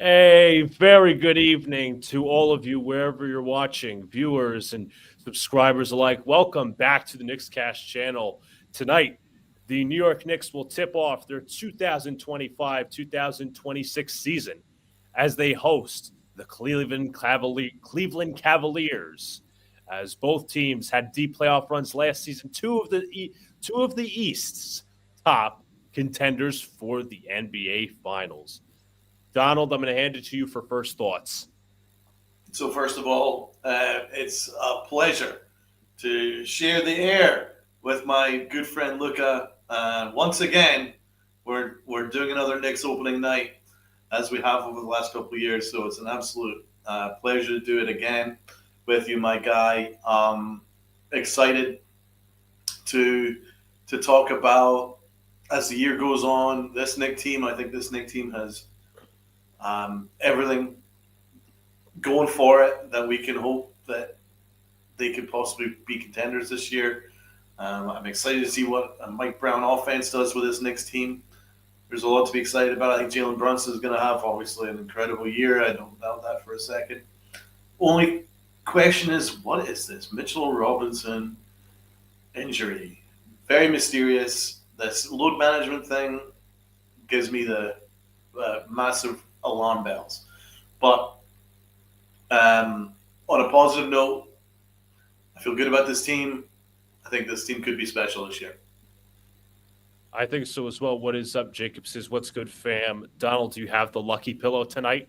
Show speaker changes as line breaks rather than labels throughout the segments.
A very good evening to all of you, wherever you're watching, viewers and subscribers alike. Welcome back to the Knicks Cast channel. Tonight, the New York Knicks will tip off their 2025-2026 season as they host the Cleveland Cavaliers. As both teams had deep playoff runs last season, two of the East's top contenders for the NBA Finals. Donald, I'm going to hand it to you for first thoughts.
So first of all, it's a pleasure to share the air with my good friend Luca. And once again, we're doing another Knicks opening night as we have over the last couple of years. So it's an absolute pleasure to do it again with you, my guy. Excited to talk about as the year goes on this Knicks team. I think this Knicks team has everything going for it that we can hope that they could possibly be contenders this year. I'm excited to see what Mike Brown offense does with this Knicks team. There's a lot to be excited about. I think Jalen Brunson is going to have, obviously, an incredible year. I don't doubt that for a second. Only question is, what is this Mitchell Robinson injury? Very mysterious. This load management thing gives me the massive alarm bells. But on a positive note, I feel good about this team. I think this team could be special this year.
I think so as well. What is up, Jacob says, what's good, fam? Donald, do you have the lucky pillow tonight?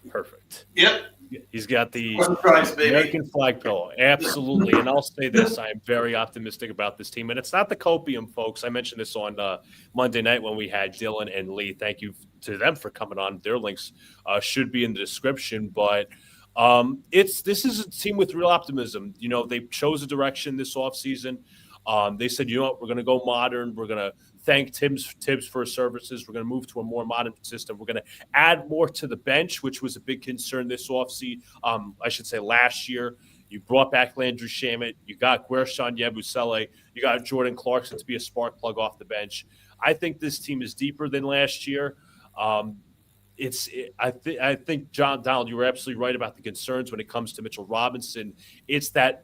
Perfect.
Yep.
He's got the
Christ,
American flag pillow. Absolutely. And I'll say this, I am very optimistic about this team. And it's not the copium, folks. I mentioned this on Monday night when we had Dylan and Lee. Thank you to them for coming on. Their links should be in the description. But this is a team with real optimism. You know, they chose a direction this offseason. They said, you know what, we're going to go modern. We're going to thank Tibbs for his services. We're going to move to a more modern system. We're going to add more to the bench, which was a big concern this offseason. I should say last year. You brought back Landry Shamet. You got Guerschon Yabusele. You got Jordan Clarkson to be a spark plug off the bench. I think this team is deeper than last year. I think Donald, you were absolutely right about the concerns when it comes to Mitchell Robinson. It's that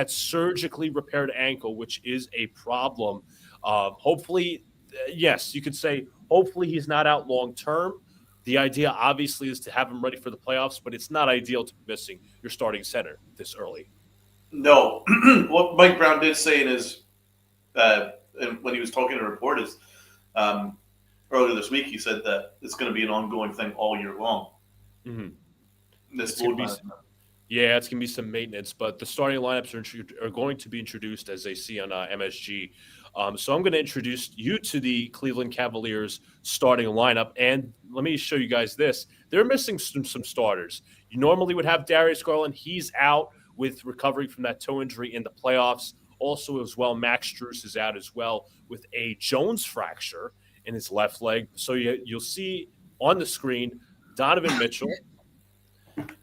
surgically repaired ankle, which is a problem. Hopefully, yes, you could say hopefully he's not out long term. The idea obviously is to have him ready for the playoffs, but it's not ideal to be missing your starting center this early.
No, what Mike Brown did say in his when he was talking to reporters earlier this week, he said that it's going to be an ongoing thing all year long.
Mm-hmm. It's going to be some maintenance, but the starting lineups are going to be introduced as they see on MSG. So I'm going to introduce you to the Cleveland Cavaliers starting lineup, and let me show you guys this. They're missing some starters. You normally would have Darius Garland. He's out with recovery from that toe injury in the playoffs. Also, as well, Max Strus is out as well with a Jones fracture in his left leg. So you'll see on the screen Donovan Mitchell.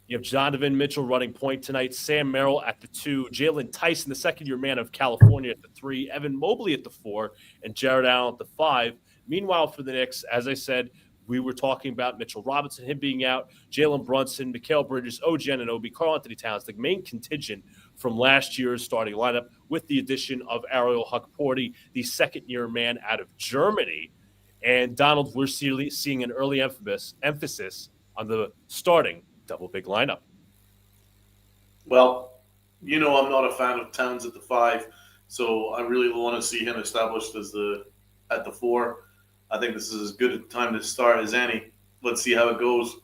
You have Donovan Mitchell running point tonight, Sam Merrill at the 2, Jalen Tyson, the second-year man of California, at the 3, Evan Mobley at the 4, and Jared Allen at the 5. Meanwhile, for the Knicks, as I said, we were talking about Mitchell Robinson, him being out, Jalen Brunson, Mikal Bridges, OG Anunoby, Karl-Anthony Towns, the main contingent from last year's starting lineup, with the addition of Ariel Hukporti, the second-year man out of Germany. And Donald, we're seeing an early emphasis on the starting double big lineup.
Well, you know I'm not a fan of Towns at the 5, so I really want to see him established at the 4. I think this is as good a time to start as any. Let's see how it goes.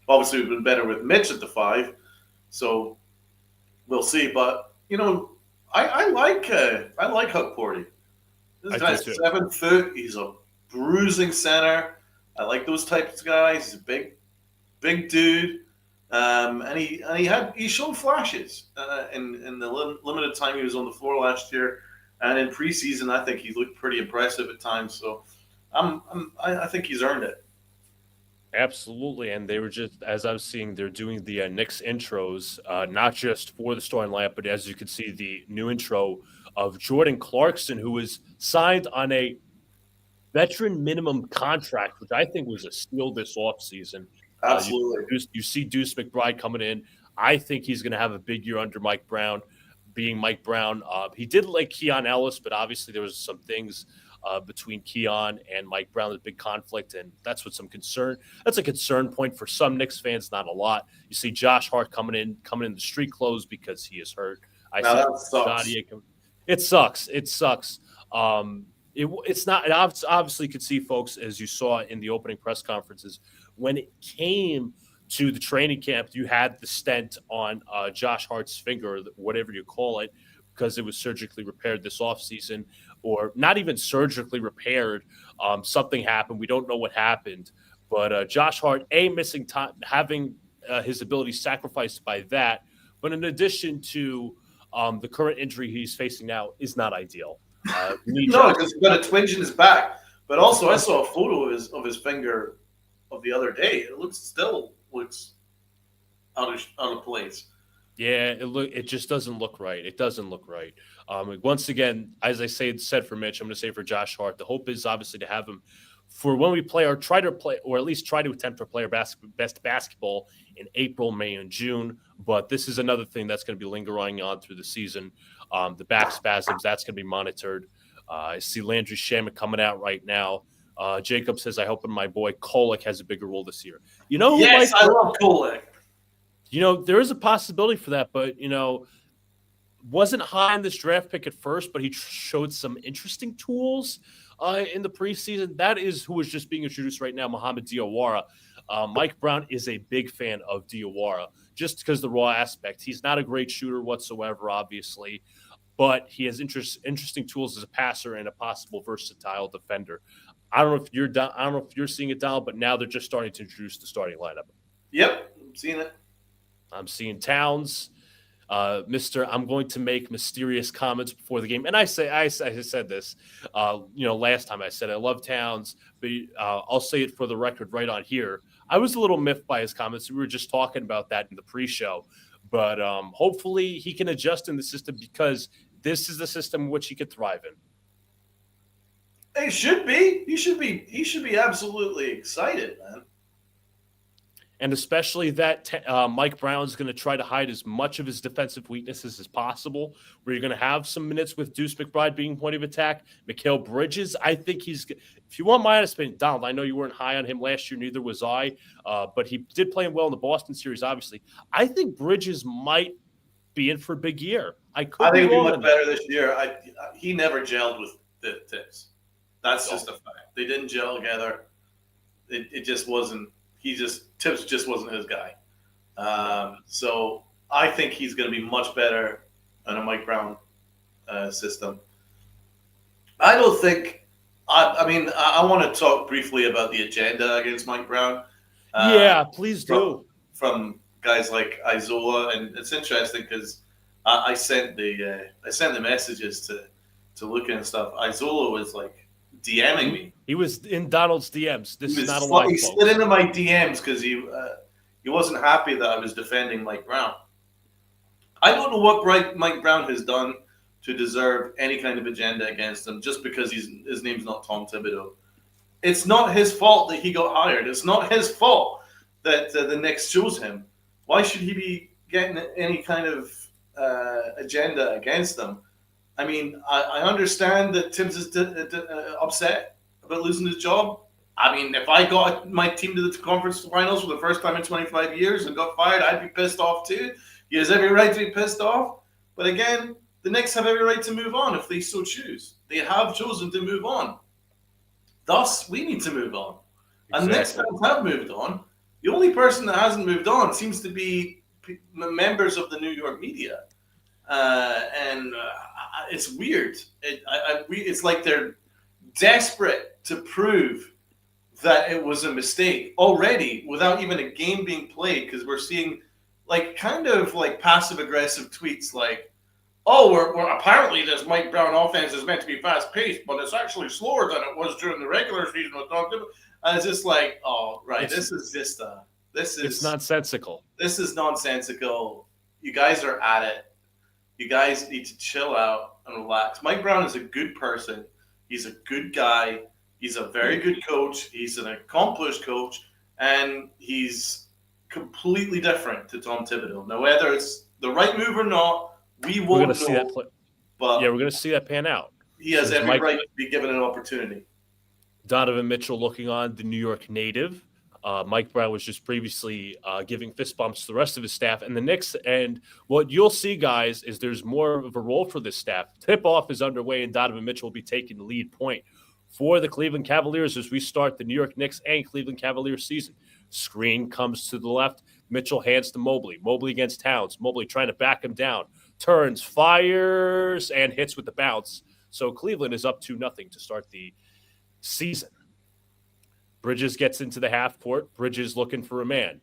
Obviously, we've been better with Mitch at the 5, so we'll see. But you know, I like Hukporti. This guy's 7 foot. He's a bruising center. I like those types of guys. He's a big dude. And he showed flashes in the limited time he was on the floor last year, and in preseason I think he looked pretty impressive at times. So I think he's earned it.
Absolutely, and they were just, as I was seeing, they're doing the Knicks intros, not just for the starting lineup, but as you can see, the new intro of Jordan Clarkson, who was signed on a veteran minimum contract, which I think was a steal this offseason.
Absolutely.
You see Deuce McBride coming in. I think he's going to have a big year under Mike Brown, being Mike Brown. He did like Keon Ellis, but obviously there was some things between Keon and Mike Brown, a big conflict, and that's what some concern. That's a concern point for some Knicks fans, not a lot. You see Josh Hart coming in the street clothes because he is hurt.
That sucks.
It sucks. It sucks. It's not. It obviously could see, folks, as you saw in the opening press conferences, when it came to the training camp, you had the stent on Josh Hart's finger, whatever you call it, because it was surgically repaired this offseason, or not even surgically repaired. Something happened. We don't know what happened. But Josh Hart, missing time, having his ability sacrificed by that. But in addition to the current injury he's facing now is not ideal.
No, because he's got a twinge in his back. But also, I saw a photo of his finger of the other day. It still looks out of place.
Yeah, it just doesn't look right. It doesn't look right. Once again, as I said for Mitch, I'm going to say for Josh Hart, the hope is obviously to have him for when we play or try to play, or at least try to attempt to play our best basketball in April, May, and June. But this is another thing that's going to be lingering on through the season. The back spasms, that's going to be monitored. I see Landry Shamet coming out right now. Jacob says, I hope my boy Kolek has a bigger role this year.
Yes, I love Kolek.
There is a possibility for that, but, wasn't high on this draft pick at first, but he showed some interesting tools in the preseason. That is who is just being introduced right now, Mohamed Diawara. Mike Brown is a big fan of Diawara, just because the raw aspect. He's not a great shooter whatsoever, obviously, but he has interesting tools as a passer and a possible versatile defender. I don't know if you're seeing it, Donald, but now they're just starting to introduce the starting lineup.
Yep, I'm seeing it.
I'm seeing Towns, I'm going to make mysterious comments before the game. And I said this, last time I said I love Towns, but I'll say it for the record right on here. I was a little miffed by his comments. We were just talking about that in the pre-show, but hopefully he can adjust in the system, because this is the system in which he could thrive in.
He should be. He should be absolutely excited, man.
And especially that Mike Brown's going to try to hide as much of his defensive weaknesses as possible, where you're going to have some minutes with Deuce McBride being point of attack. Mikal Bridges, I think if you want my honest opinion, Donald, I know you weren't high on him last year, neither was I, but he did play well in the Boston series, obviously. I think Bridges might be in for a big year. I think
he'll be much better this year. He never gelled with the Tips. That's just a fact. They didn't gel together. It just wasn't. Tips just wasn't his guy. So I think he's going to be much better in a Mike Brown system. I don't think. I want to talk briefly about the agenda against Mike Brown.
Yeah, please do.
From guys like Isola, and it's interesting because I sent the messages to Luca and stuff. Isola was like DMing me.
He was in Donald's DMs. This is not a lie.
He slid into my DMs because he wasn't happy that I was defending Mike Brown. I don't know what Mike Brown has done to deserve any kind of agenda against him just because his name's not Tom Thibodeau. It's not his fault that he got hired. It's not his fault that the Knicks chose him. Why should he be getting any kind of agenda against them? I mean, I understand that Tibbs is upset about losing his job. I mean, if I got my team to the conference finals for the first time in 25 years and got fired, I'd be pissed off too. He has every right to be pissed off. But again, the Knicks have every right to move on if they so choose. They have chosen to move on. Thus, we need to move on. Exactly. And the Knicks fans have moved on. The only person that hasn't moved on seems to be members of the New York media. It's weird. It's like they're desperate to prove that it was a mistake already without even a game being played, because we're seeing kind of passive aggressive tweets like, oh, we're apparently this Mike Brown offense is meant to be fast paced, but it's actually slower than it was during the regular season. And it's just like, oh, right, it's
nonsensical.
This is nonsensical. You guys are at it. You guys need to chill out and relax. Mike Brown is a good person. He's a good guy. He's a very good coach. He's an accomplished coach, and he's completely different to Tom Thibodeau. Now, whether it's the right move or not, we won't
We're going to
know.
see that play.
But
yeah, we're going to see that pan out.
He has every right to be given an opportunity.
Donovan Mitchell looking on, the New York native. Mike Brown was just previously giving fist bumps to the rest of his staff and the Knicks. And what you'll see, guys, is there's more of a role for this staff. Tip-off is underway, and Donovan Mitchell will be taking the lead point for the Cleveland Cavaliers as we start the New York Knicks and Cleveland Cavaliers season. Screen comes to the left. Mitchell hands to Mobley. Mobley against Towns. Mobley trying to back him down. Turns, fires, and hits with the bounce. So Cleveland is up 2-0 to start the season. Bridges gets into the half court. Bridges looking for a man.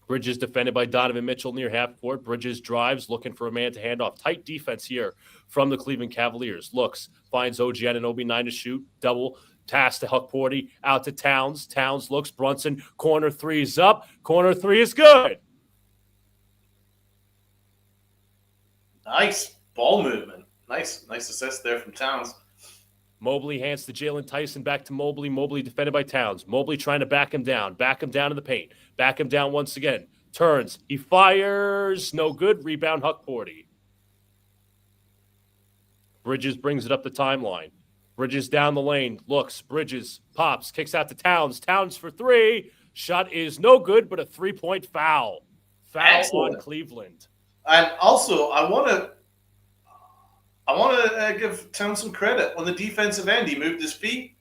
Bridges defended by Donovan Mitchell near half court. Bridges drives, looking for a man to hand off. Tight defense here from the Cleveland Cavaliers. Looks, finds OG Anunoby, 9 to shoot. Double, pass to Huckporty, out to Towns. Towns looks, Brunson, corner 3 is up. Corner 3 is good.
Nice ball movement. Nice assist there from Towns.
Mobley hands to Jalen Tyson, back to Mobley. Mobley defended by Towns. Mobley trying to back him down in the paint. Back him down once again. Turns. He fires. No good. Rebound, Huckporty. Bridges brings it up the timeline. Bridges down the lane. Looks. Bridges pops. Kicks out to Towns. Towns for 3. Shot is no good, but a 3-point foul. Foul on Cleveland.
And also, I want to give Towns some credit. On the defensive end, he moved his feet.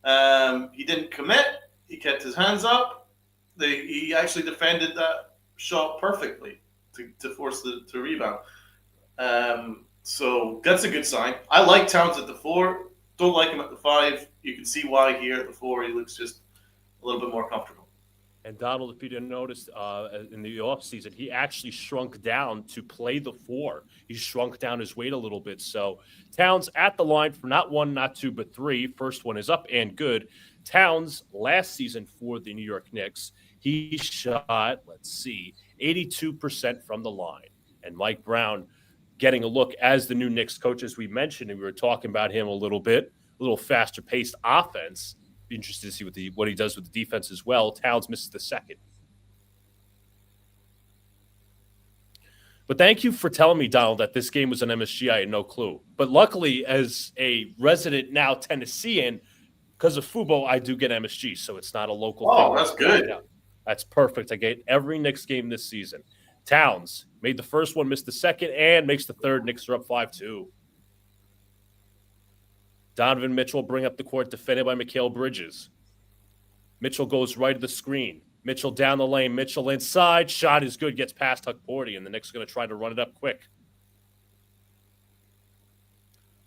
He didn't commit. He kept his hands up. He actually defended that shot perfectly to force the rebound. So that's a good sign. I like Towns at the 4. Don't like him at the 5. You can see why here at the 4. He looks just a little bit more comfortable.
And Donald, if you didn't notice, in the offseason, he actually shrunk down to play the 4. He shrunk down his weight a little bit. So Towns at the line for not 1, not 2, but 3. First one is up and good. Towns last season for the New York Knicks, he shot, 82% from the line. And Mike Brown getting a look as the new Knicks coach, as we mentioned, and we were talking about him a little bit, a little faster-paced offense. Be interested to see what he does with the defense as well. Towns misses the second. But thank you for telling me, Donald, that this game was an MSG. I had no clue. But luckily, as a resident now Tennessean, because of Fubo, I do get MSG, so it's not a local thing.
Oh, that's good.
That's perfect. I get every Knicks game this season. Towns made the first one, missed the second, and makes the third. Knicks are up 5-2. Donovan Mitchell bring up the court, defended by Mikal Bridges. Mitchell goes right of the screen. Mitchell down the lane. Mitchell inside. Shot is good. Gets past Huckporty, and the Knicks are going to try to run it up quick.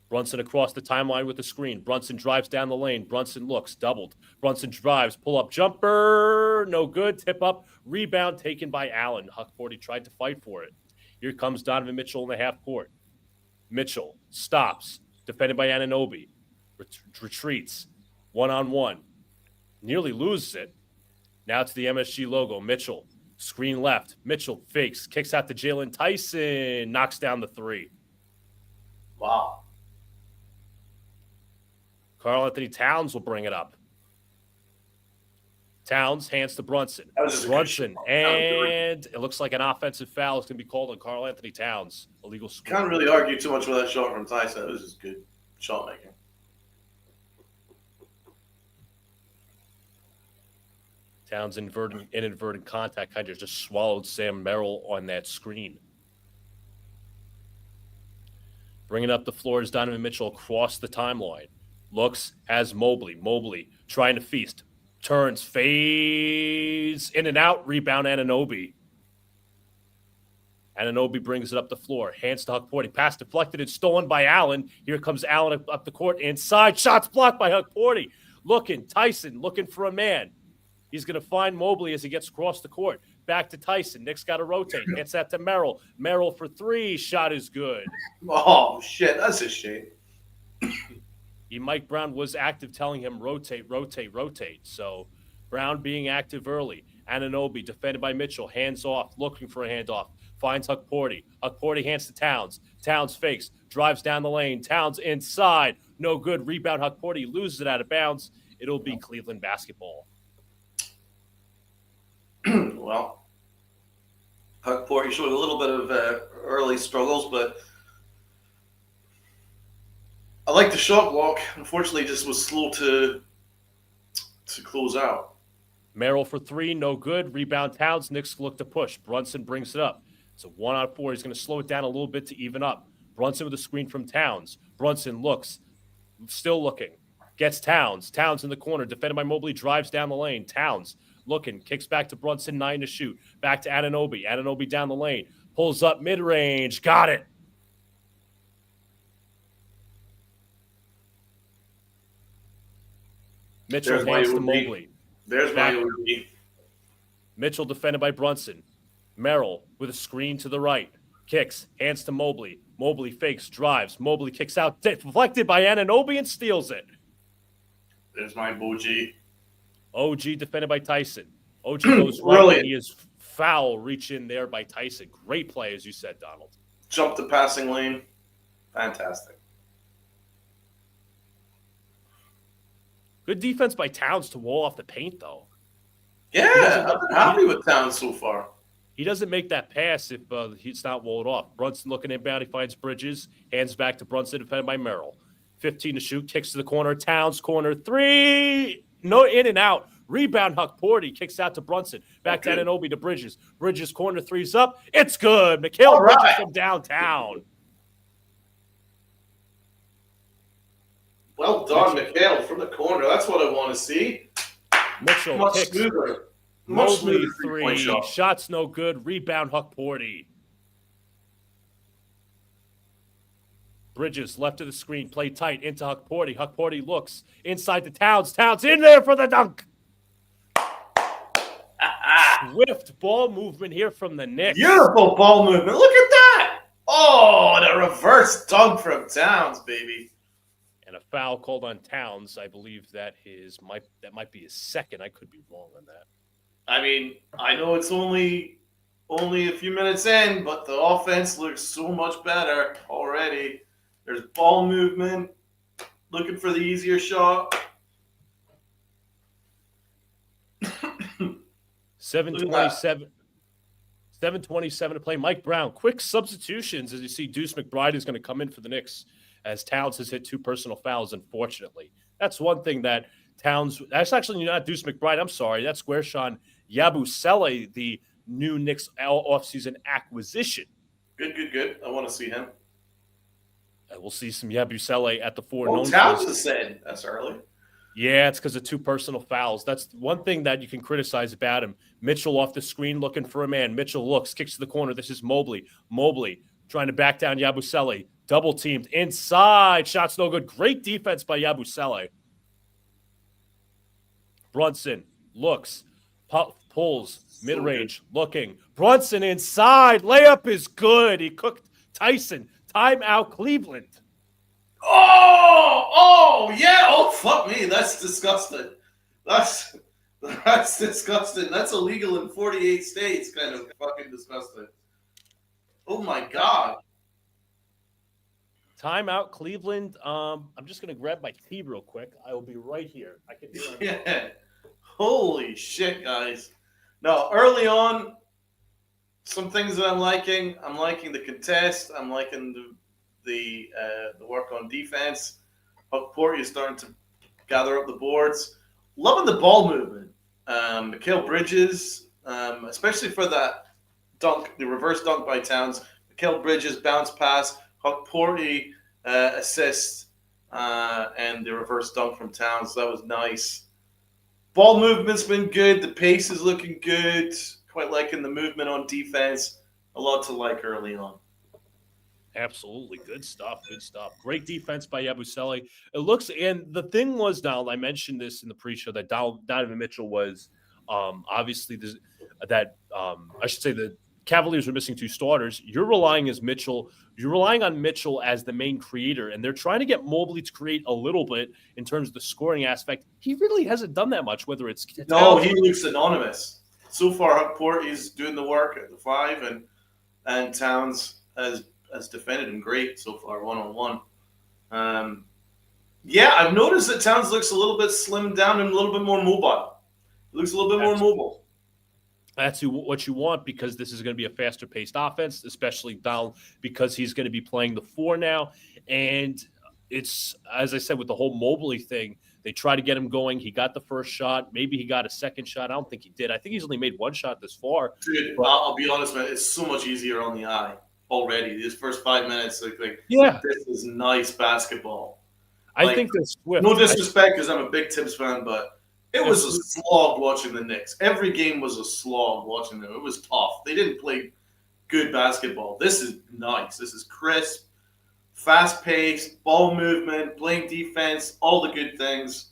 Brunson across the timeline with the screen. Brunson drives down the lane. Brunson looks. Doubled. Brunson drives. Pull-up jumper. No good. Tip up. Rebound taken by Allen. Huckporty tried to fight for it. Here comes Donovan Mitchell in the half court. Mitchell stops. Defended by Anunoby. Retreats. One-on-one. Nearly loses it. Now to the MSG logo. Mitchell. Screen left. Mitchell fakes. Kicks out to Jalen Tyson. Knocks down the 3.
Wow.
Karl-Anthony Towns will bring it up. Towns hands to Brunson.
Brunson.
And it looks like an offensive foul is going to be called on Karl-Anthony Towns. Illegal score.
Can't really argue too much with that shot from Tyson. It was just good shot making.
Towns inadvertent contact kind of just swallowed Sam Merrill on that screen. Bringing up the floor is Donovan Mitchell across the timeline. Looks, has Mobley. Mobley trying to feast. Turns, fades, in and out. Rebound, Anunoby. Anunoby brings it up the floor. Hands to Huckporty. Pass deflected and stolen by Allen. Here comes Allen up the court. Inside. Shots blocked by Huckporty. Looking. Tyson looking for a man. He's going to find Mobley as he gets across the court. Back to Tyson. Nick's got to rotate. Gets that to Merrill. Merrill for 3. Shot is good.
Oh, shit. That's a shame.
Mike Brown was active telling him rotate, rotate, rotate. So Brown being active early. Anunoby defended by Mitchell. Hands off. Looking for a handoff. Finds Huckporty. Huckporty hands to Towns. Towns fakes. Drives down the lane. Towns inside. no good. Rebound, Huckporty loses it out of bounds. It'll be Cleveland basketball.
Well, Huckporty showed a little bit of early struggles, but I like the shot block. Unfortunately, just was slow to close out.
Merrill for three, no good. Rebound Towns. Knicks look to push. Brunson brings it up. It's a 1-on-4. He's going to slow it down a little bit to even up. Brunson with a screen from Towns. Brunson looks, still looking. Gets Towns. Towns in the corner. Defended by Mobley. Drives down the lane. Towns looking. Kicks back to Brunson. 9 to shoot. Back to Anunoby. Anunoby down the lane. Pulls up mid-range. Got it. Mitchell hands to Mobley.
There's my OG.
Mitchell defended by Brunson. Merrill with a screen to the right. Kicks, hands to Mobley. Mobley fakes, drives. Mobley kicks out, deflected by Anunoby and steals it.
There's my OG.
OG defended by Tyson. OG goes right, and he is foul reach in there by Tyson. Great play, as you said, Donald.
Jump the passing lane. Fantastic.
Good defense by Towns to wall off the paint, though.
Yeah, I've been happy with Towns so far.
He doesn't make that pass if he's not walled off. Brunson looking inbound. He finds Bridges. Hands back to Brunson, defended by Merrill. 15 to shoot. Kicks to the corner. Towns corner. 3. No, in and out. Rebound, Huckporty. Kicks out to Brunson. Back to Anunoby to Bridges. Bridges corner. 3's up. It's good. Mikal Bridges from downtown.
Well done, Mikal, from the corner. That's what I want to see.
Mitchell
much
kicks.
Smoother.
Mobley 3. Shots no good. Rebound, Huckporty. Bridges left of the screen. Play tight into Huckporty. Huckporty looks inside the Towns. Towns in there for the dunk. Swift ball movement here from the Knicks.
Beautiful ball movement. Look at that. Oh, the reverse dunk from Towns, baby.
And a foul called on Towns. I believe that might be his second. I could be wrong on that.
I mean, I know it's only a few minutes in, but the offense looks so much better already. There's ball movement, looking for the easier shot.
7:27 to play. Mike Brown, quick substitutions as you see Deuce McBride is going to come in for the Knicks as Towns has hit 2 personal fouls, unfortunately. That's one thing that Towns – that's actually not Deuce McBride. I'm sorry. That's Guershon Yabusele, the new Knicks offseason acquisition.
Good. I want to see him.
We'll see some Yabusele at the 4.
Oh, Towns is saying that's early.
Yeah, it's because of 2 personal fouls. That's one thing that you can criticize about him. Mitchell off the screen looking for a man. Mitchell looks, kicks to the corner. This is Mobley. Mobley trying to back down Yabusele. Double teamed inside. Shots no good. Great defense by Yabusele. Brunson looks, pulls, mid-range, looking. Brunson inside. Layup is good. He cooked Tyson. Timeout, Cleveland.
Oh, yeah. Oh, fuck me. That's disgusting. That's disgusting. That's illegal in 48 states. Kind of fucking disgusting. Oh, my God.
Timeout, Cleveland. I'm just going to grab my tea real quick. I will be right here. I can do it.
Yeah. Holy shit, guys. Now, early on, some things that I'm liking. I'm liking the contest. I'm liking the work on defense. Huckporty is starting to gather up the boards. Loving the ball movement. Mikal Bridges, especially for that dunk, the reverse dunk by Towns. Mikal Bridges bounce pass. Huckporty assist and the reverse dunk from Towns. That was nice. Ball movement's been good. The pace is looking good. Quite liking the movement on defense. A lot to like early on.
Absolutely. Good stuff. Great defense by Yabusele. It looks, and the thing was, Donald, I mentioned this in the pre-show that Donovan Mitchell was obviously I should say the Cavaliers were missing 2 starters. You're relying on Mitchell as the main creator, and they're trying to get Mobley to create a little bit in terms of the scoring aspect. He really hasn't done that much, whether it's –
No, he looks anonymous. So far, Huckporty's doing the work at the 5, and Towns has defended him great so far, one-on-one. Yeah, I've noticed that Towns looks a little bit slimmed down and a little bit more mobile. He looks a little bit more mobile.
That's what you want because this is going to be a faster paced offense, especially Donald, because he's going to be playing the 4 now. And it's, as I said, with the whole Mobley thing, they try to get him going. He got the first shot. Maybe he got a second shot. I don't think he did. I think he's only made one shot this far.
Dude, I'll be honest, man. It's so much easier on the eye already. These first 5 minutes, like
yeah,
this is nice basketball.
I think that's Swift.
No disrespect, because I'm a big Tibbs fan, but it was a slog watching the Knicks. Every game was a slog watching them. It was tough. They didn't play good basketball. This is nice. This is crisp, fast-paced, ball movement, playing defense, all the good things.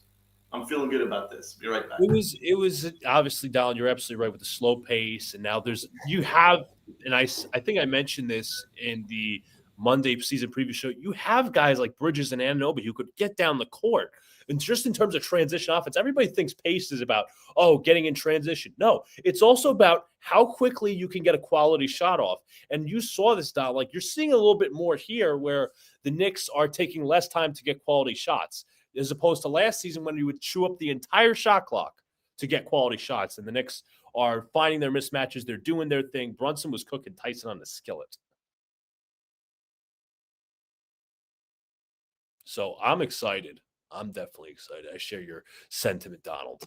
I'm feeling good about this. Be right back.
It was obviously, Donald, you're absolutely right with the slow pace, and now you have, and I think I mentioned this in the Monday season preview show. You have guys like Bridges and Anunoby who could get down the court, and just in terms of transition offense, everybody thinks pace is about getting in transition. No, it's also about how quickly you can get a quality shot off, and you saw this, Donald. Like you're seeing a little bit more here where the Knicks are taking less time to get quality shots, as opposed to last season when you would chew up the entire shot clock to get quality shots. And the Knicks are finding their mismatches. They're doing their thing. Brunson was cooking Tyson on the skillet. So I'm excited. I'm definitely excited. I share your sentiment, Donald.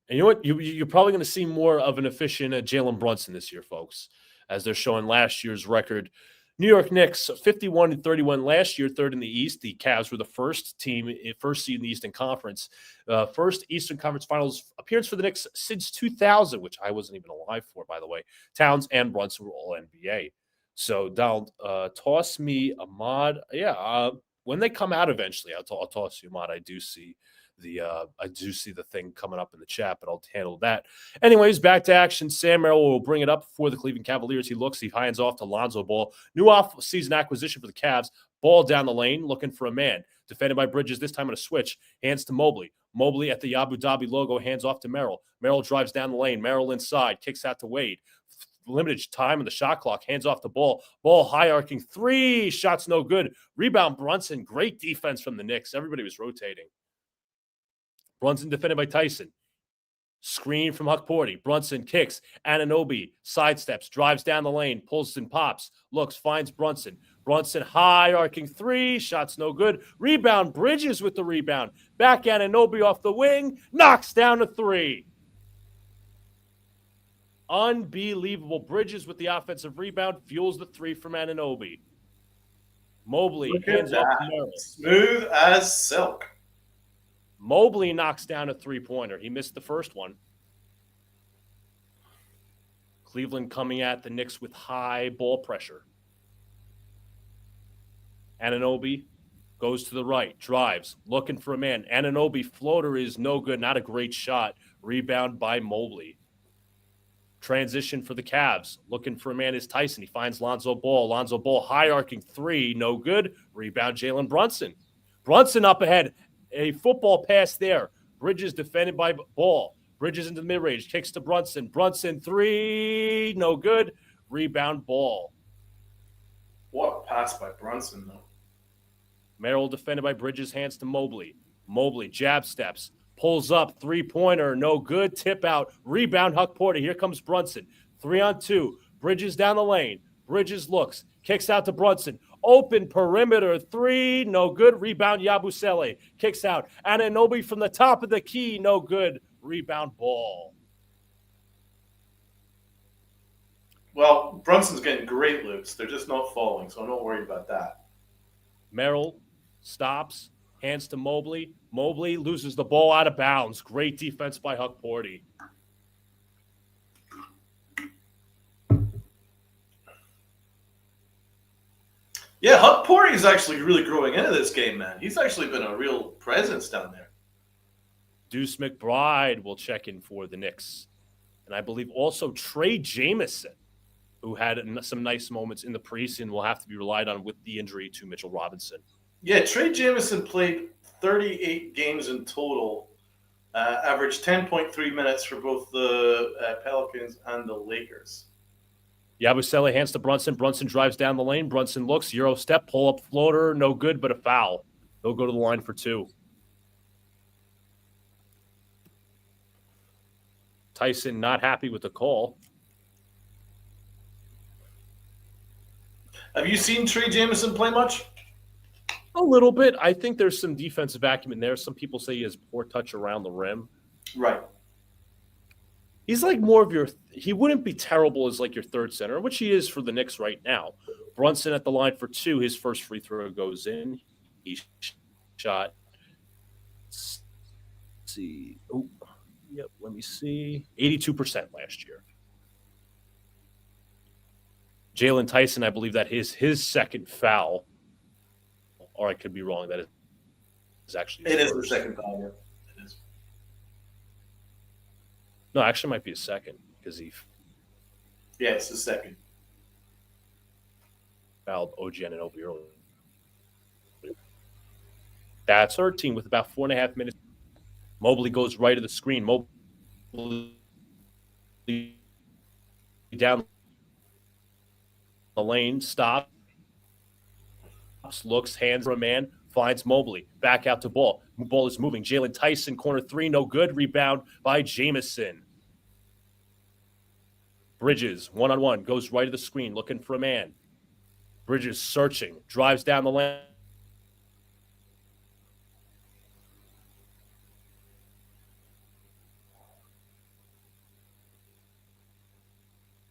And you know what? You're probably going to see more of an efficient Jalen Brunson this year, folks, as they're showing last year's record. New York Knicks, 51-31 last year, third in the East. The Cavs were the first seed in the Eastern Conference. First Eastern Conference Finals appearance for the Knicks since 2000, which I wasn't even alive for, by the way. Towns and Brunson were all NBA. So, Donald, toss me Ahmad. Yeah, when they come out eventually, I'll toss you Ahmad. I do see the thing coming up in the chat, but I'll handle that. Anyways, back to action. Sam Merrill will bring it up for the Cleveland Cavaliers. He hands off to Lonzo Ball. New off-season acquisition for the Cavs. Ball down the lane, looking for a man. Defended by Bridges, this time on a switch. Hands to Mobley. Mobley at the Abu Dhabi logo, hands off to Merrill. Merrill drives down the lane. Merrill inside, kicks out to Wade. Limited time on the shot clock, hands off the ball. Ball high arcing three, shots no good. Rebound Brunson, great defense from the Knicks. Everybody was rotating. Brunson defended by Tyson. Screen from Huckporty. Brunson kicks. Anunoby sidesteps, drives down the lane, pulls and pops, looks, finds Brunson. Brunson high arcing three, shots no good. Rebound, Bridges with the rebound. Back Anunoby off the wing, knocks down a three. Unbelievable. Bridges with the offensive rebound, fuels the three from Anunoby. Mobley hands off to Merrill.
Smooth as silk.
Mobley knocks down a three-pointer. He missed the first one. Cleveland coming at the Knicks with high ball pressure. Anunoby goes to the right, drives, looking for a man. Anunoby floater is no good, not a great shot. Rebound by Mobley. Transition for the Cavs. Looking for a man is Tyson. He finds Lonzo Ball. Lonzo Ball high arcing three, no good. Rebound Jalen Brunson. Brunson up ahead. A football pass there. Bridges defended by Ball. Bridges into the mid-range. Kicks to Brunson. Brunson three, no good. Rebound Ball.
What a pass by Brunson, though.
Merrill defended by Bridges. Hands to Mobley. Mobley jab steps. Pulls up, three-pointer, no good. Tip out, rebound Huckporty. Here comes Brunson. 3-on-2. Bridges down the lane. Bridges looks, kicks out to Brunson. Open perimeter, three, no good. Rebound Yabusele. Kicks out. Anunoby from the top of the key, no good. Rebound Ball.
Well, Brunson's getting great looks. They're just not falling, so I'm not worried about that.
Merrill stops. Hands to Mobley. Mobley loses the ball out of bounds. Great defense by Huckporty.
Yeah, Huckporty is actually really growing into this game, man. He's actually been a real presence down there.
Deuce McBride will check in for the Knicks. And I believe also Trey Jamison, who had some nice moments in the preseason, will have to be relied on with the injury to Mitchell Robinson.
Yeah, Trey Jamison played 38 games in total, averaged 10.3 minutes for both the Pelicans and the Lakers.
Yabusele hands to Brunson. Brunson drives down the lane. Brunson looks, Euro step, pull up floater, no good, but a foul. They'll go to the line for 2. Tyson not happy with the call.
Have you seen Trey Jamison play much?
A little bit. I think there's some defensive acumen there. Some people say he has poor touch around the rim.
Right.
He's like more of your – he wouldn't be terrible as like your third center, which he is for the Knicks right now. Brunson at the line for 2. His first free throw goes in. He shot – let's see. Oh, yep, let me see. 82% last year. Jalen Tyson, I believe that is his second foul. Or I could be wrong. That is actually
his first. The second foul. Yeah. It is.
No, actually, it might be his second because he.
Yeah, it's the second.
Fouled OG Anunoby earlier. That's 13 with about 4.5 minutes. Mobley goes right of the screen. Mobley down the lane, stops, looks, hands for a man, finds Mobley. Back out to Ball. Ball is moving. Jalen Tyson, corner 3, no good. Rebound by Jamison. Bridges, one-on-one, goes right of the screen, looking for a man. Bridges searching, drives down the lane.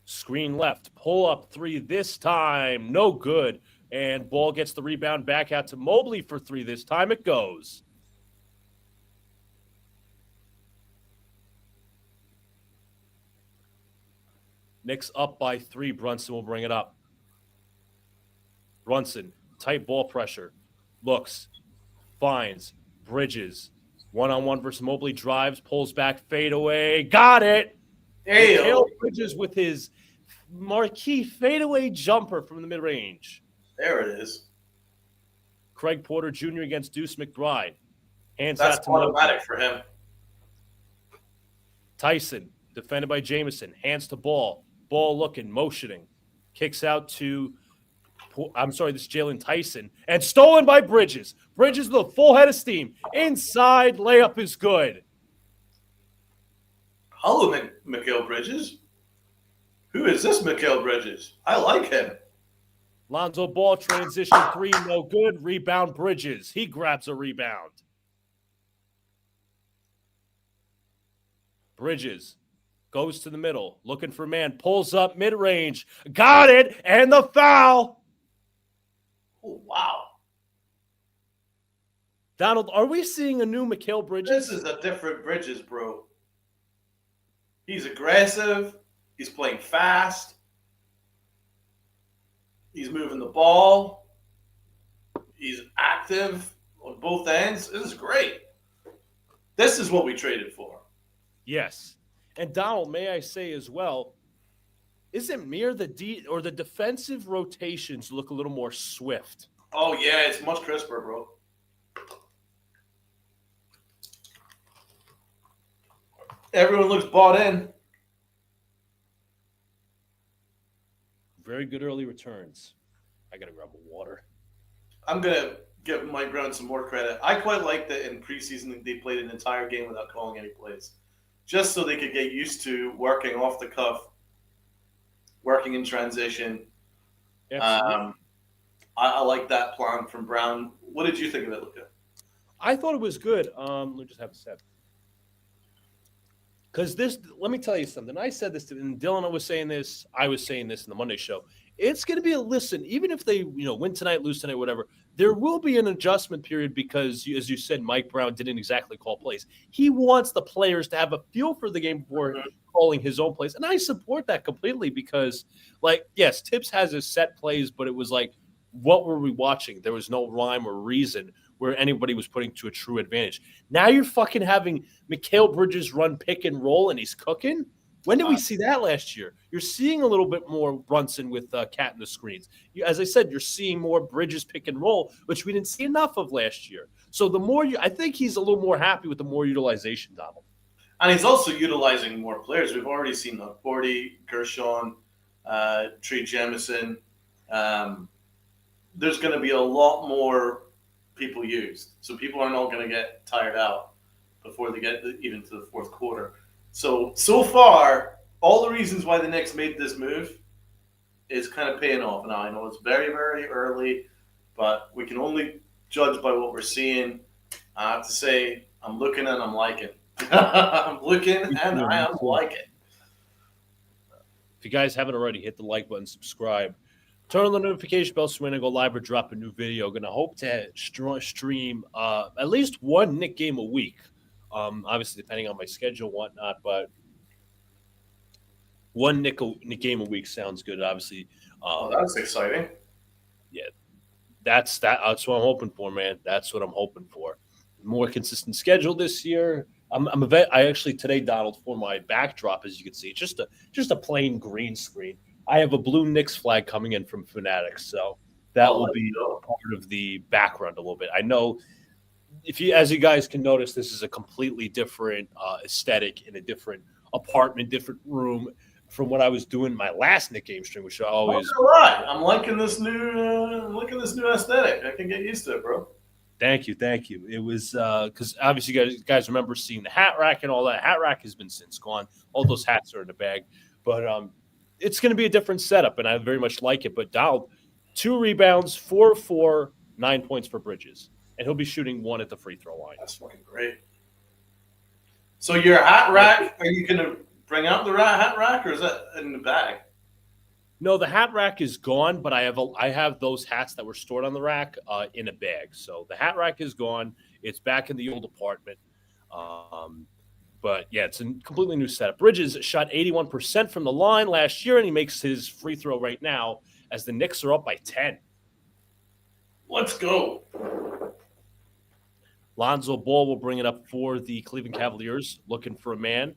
Screen left, pull up 3 this time, no good. And Ball gets the rebound back out to Mobley for 3 this time. It goes. Knicks up by 3. Brunson will bring it up. Brunson, tight ball pressure. Looks, finds, Bridges. One-on-one versus Mobley, drives, pulls back, fade away. Got it! Mikal Bridges with his marquee fadeaway jumper from the mid-range.
There it is.
Craig Porter Jr. against Deuce McBride.
That's automatic for him.
Tyson, defended by Jamison. Hands to Ball. Ball looking, motioning. Kicks out to, this is Jalen Tyson. And stolen by Bridges. Bridges with a full head of steam. Inside, layup is good.
Hello, Mikal Bridges. Who is this Mikal Bridges? I like him.
Lonzo Ball, transition 3, no good. Rebound, Bridges. He grabs a rebound. Bridges goes to the middle, looking for man, pulls up mid-range. Got it, and the foul.
Oh, wow.
Donald, are we seeing a new Mikal Bridges?
This is a different Bridges, bro. He's aggressive. He's playing fast. He's moving the ball. He's active on both ends. This is great. This is what we traded for.
Yes. And Donald, may I say as well, isn't Mir the defensive rotations look a little more swift?
Oh, yeah, it's much crisper, bro. Everyone looks bought in.
Very good early returns. I got to grab a water.
I'm going to give Mike Brown some more credit. I quite like that in preseason they played an entire game without calling any plays, just so they could get used to working off the cuff, working in transition. I like that plan from Brown. What did you think of it, Luca?
I thought it was good. Let me just have a sip. Because let me tell you something. I said this and Dylan was saying this. I was saying this in the Monday show. It's going to be a listen. Even if they, win tonight, lose tonight, whatever, there will be an adjustment period because, as you said, Mike Brown didn't exactly call plays. He wants the players to have a feel for the game before calling his own plays. And I support that completely because, yes, Tibbs has his set plays, but it was like, what were we watching? There was no rhyme or reason where anybody was putting to a true advantage. Now you're fucking having Mikal Bridges run pick and roll and he's cooking? When did we see that last year? You're seeing a little bit more Brunson with Cat in the screens. As I said, you're seeing more Bridges pick and roll, which we didn't see enough of last year. So I think he's a little more happy with the more utilization, Donald.
And he's also utilizing more players. We've already seen Porty, Gershon, Trey Jemison. There's going to be a lot more people used. So people are not going to get tired out before they get even to the fourth quarter. So far, all the reasons why the Knicks made this move is kind of paying off. Now, I know it's very, very early, but we can only judge by what we're seeing. I have to say, I'm looking and I'm liking. I'm looking and I am liking.
If you guys haven't already, hit the like button, subscribe. Turn on the notification bell so when I go live or drop a new video. Going to hope to stream at least one Knick game a week. Obviously, depending on my schedule and whatnot, but one Knick game a week sounds good. Obviously,
that's exciting.
Yeah, that's what I'm hoping for, man. That's what I'm hoping for. More consistent schedule this year. I actually today, Donald, for my backdrop, as you can see, just a plain green screen. I have a blue Knicks flag coming in from Fanatics, so that will be part of the background a little bit. I know as you guys can notice, this is a completely different aesthetic in a different apartment, different room from what I was doing my last Knick game stream, which I always.
I'm liking this new aesthetic. I can get used to it, bro.
Thank you. It was because obviously you guys remember seeing the hat rack and all that. Hat rack has been since gone. All those hats are in the bag, but it's going to be a different setup, and I very much like it. But Donald, 2 rebounds, 4-4, 9 points for Bridges, and he'll be shooting 1 at the free throw line.
That's fucking great. So your hat rack, are you going to bring out the hat rack, or is that in the bag?
No, the hat rack is gone, but I have those hats that were stored on the rack in a bag. So the hat rack is gone. It's back in the old apartment. But, yeah, it's a completely new setup. Bridges shot 81% from the line last year, and he makes his free throw right now as the Knicks are up by 10.
Let's go.
Lonzo Ball will bring it up for the Cleveland Cavaliers, looking for a man.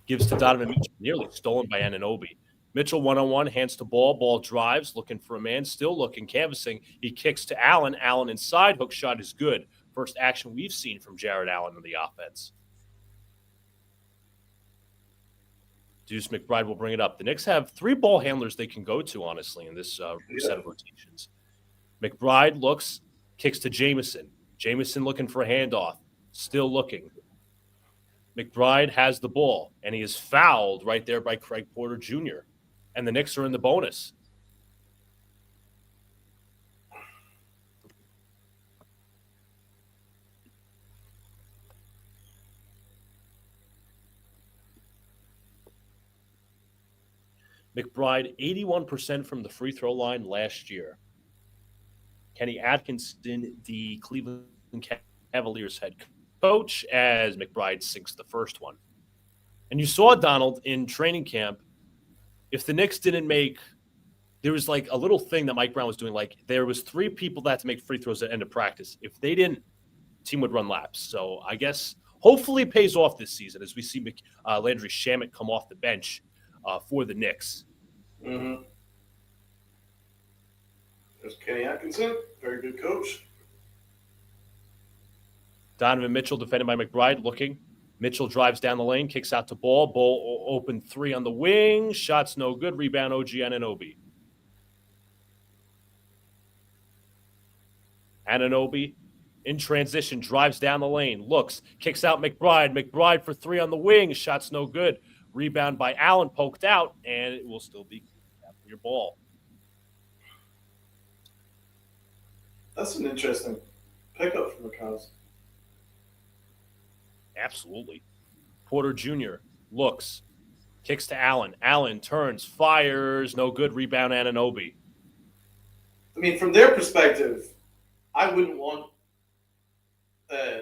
Gives to Donovan Mitchell, nearly stolen by Anunoby. Mitchell one-on-one, hands to Ball. Ball drives, looking for a man, still looking, canvassing. He kicks to Allen. Allen inside. Hook shot is good. First action we've seen from Jared Allen on the offense. Deuce McBride will bring it up. The Knicks have 3 ball handlers they can go to, honestly, in this set of rotations. McBride looks, kicks to Jamison. Jamison looking for a handoff. Still looking. McBride has the ball, and he is fouled right there by Craig Porter Jr., and the Knicks are in the bonus. McBride, 81% from the free throw line last year. Kenny Atkinson, the Cleveland Cavaliers head coach, as McBride sinks the first one. And you saw, Donald, in training camp, if the Knicks didn't make – there was like a little thing that Mike Brown was doing. Like there was 3 people that had to make free throws at the end of practice. If they didn't, the team would run laps. So I guess hopefully it pays off this season as we see Landry Shamet come off the bench for the Knicks.
Mm-hmm. There's Kenny Atkinson, very good coach.
Donovan Mitchell defended by McBride, looking. Mitchell drives down the lane, kicks out to Ball. Ball open 3 on the wing. Shots no good. Rebound OG Anunoby. Anunoby in transition, drives down the lane, looks, kicks out McBride. McBride for 3 on the wing. Shots no good. Rebound by Allen, poked out, and it will still be after your ball.
That's an interesting pickup from the Cavs.
Absolutely. Porter Jr. looks, kicks to Allen. Allen turns, fires, no good. Rebound Anunoby.
I mean, from their perspective, I wouldn't want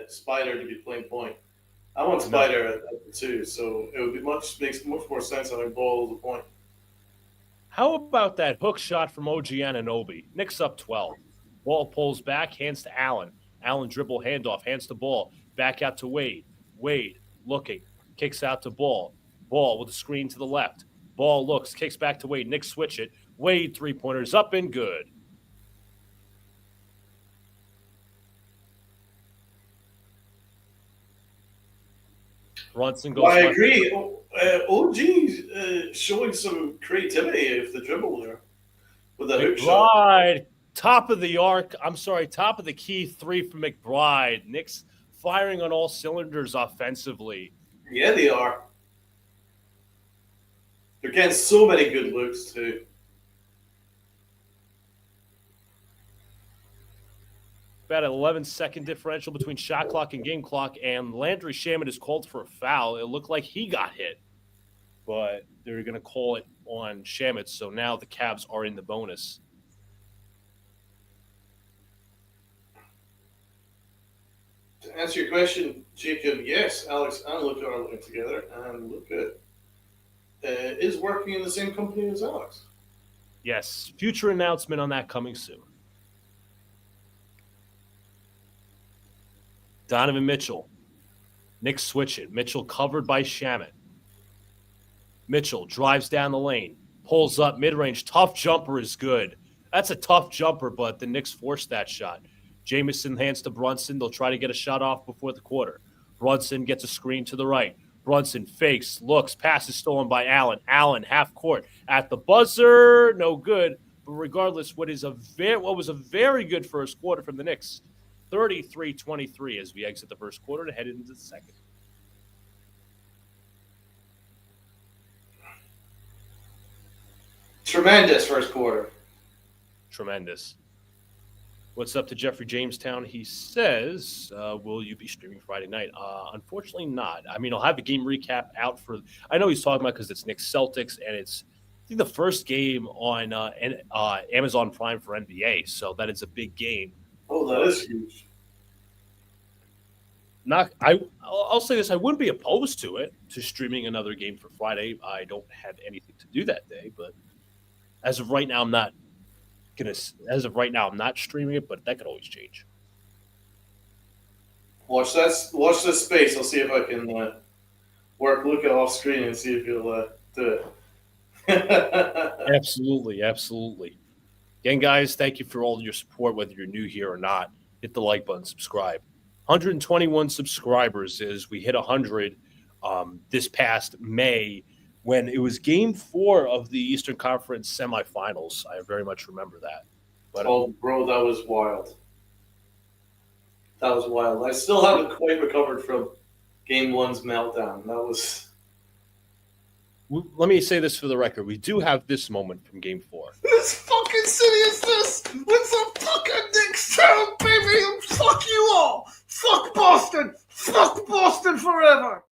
Spider to be playing point. I want Spider at the 2, so it would be makes much more sense having Ball as a point.
How about that hook shot from OG Anunoby? Knicks up 12. Ball pulls back, hands to Allen. Allen dribble, handoff, hands to Ball. Back out to Wade. Wade looking, kicks out to Ball. Ball with a screen to the left. Ball looks, kicks back to Wade. Knicks switch it. Wade, 3-pointers up and good. Brunson goes.
Well, I agree. OG showing some creativity with the dribble there. With that hook
McBride, top of the key three for McBride. Knicks firing on all cylinders offensively.
Yeah, they are. They're getting so many good looks, too.
About an 11-second differential between shot clock and game clock, and Landry Shamet is called for a foul. It looked like he got hit, but they're going to call it on Shamet, so now the Cavs are in the bonus.
To answer your question, Jacob, yes, Alex and Luca are looking together, and Luca is working in the same company as Alex.
Yes, future announcement on that coming soon. Donovan Mitchell. Knicks switch it. Mitchell covered by Shamet. Mitchell drives down the lane, pulls up mid-range. Tough jumper is good. That's a tough jumper, but the Knicks forced that shot. Jamison hands to Brunson. They'll try to get a shot off before the quarter. Brunson gets a screen to the right. Brunson fakes, looks, pass is stolen by Allen. Allen, half court. At the buzzer, no good. But regardless, what was a very good first quarter from the Knicks. 33-23 as we exit the first quarter to head into the second.
Tremendous first quarter.
Tremendous. What's up to Jeffrey Jamestown? He says, will you be streaming Friday night? Unfortunately not. I mean, I'll have a game recap out for – I know he's talking about because it's Knicks Celtics, and it's I think the first game on Amazon Prime for NBA, so that is a big game.
Oh, that is huge.
I'll say this: I wouldn't be opposed to streaming another game for Friday. I don't have anything to do that day, but as of right now, I'm not streaming it. But that could always change.
Watch this space. I'll see if I can work Luca off screen and see if he'll do it.
Absolutely. Again, guys, thank you for all your support, whether you're new here or not. Hit the like button, subscribe. 121 subscribers as we hit 100 this past May when it was Game 4 of the Eastern Conference semifinals. I very much remember that. But,
bro, that was wild. That was wild. I still haven't quite recovered from Game 1's meltdown. That was...
Let me say this for the record. We do have this moment from Game 4.
This fucking city is this with the fucking Knicks town, baby, and fuck you all. Fuck Boston. Fuck Boston forever.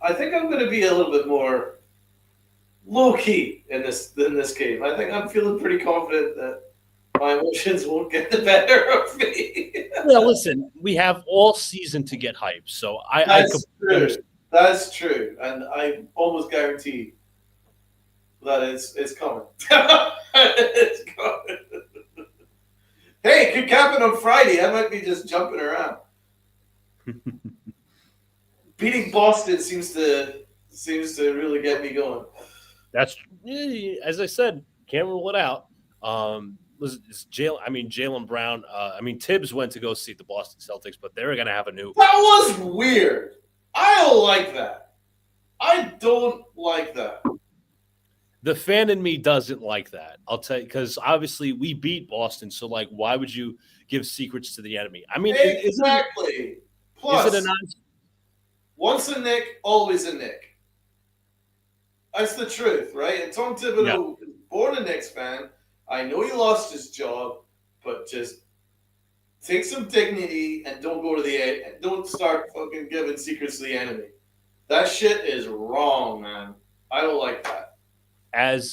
I think I'm going to be a little bit more low-key in this game. I think I'm feeling pretty confident that my emotions won't get the better of me.
Well, listen, we have all season to get hyped, so
That's true. That's true, and I almost guarantee that it's coming. It's coming. Hey, it could happen on Friday. I might be just jumping around. Beating Boston seems to really get me going.
That's, as I said, can't rule it out. Jaylen Brown. Tibbs went to go see the Boston Celtics, but they're going to have a new.
That was weird. I don't like that. I don't like that.
The fan in me doesn't like that. I'll tell you, because obviously we beat Boston, so why would you give secrets to the enemy? I mean,
exactly. Plus,
is it a
once a Knick, always a Knick. That's the truth, right? And Tom Thibodeau is born a Knicks fan. I know he lost his job, but just take some dignity and don't start fucking giving secrets to the enemy. That shit is wrong, man. I don't like that.
As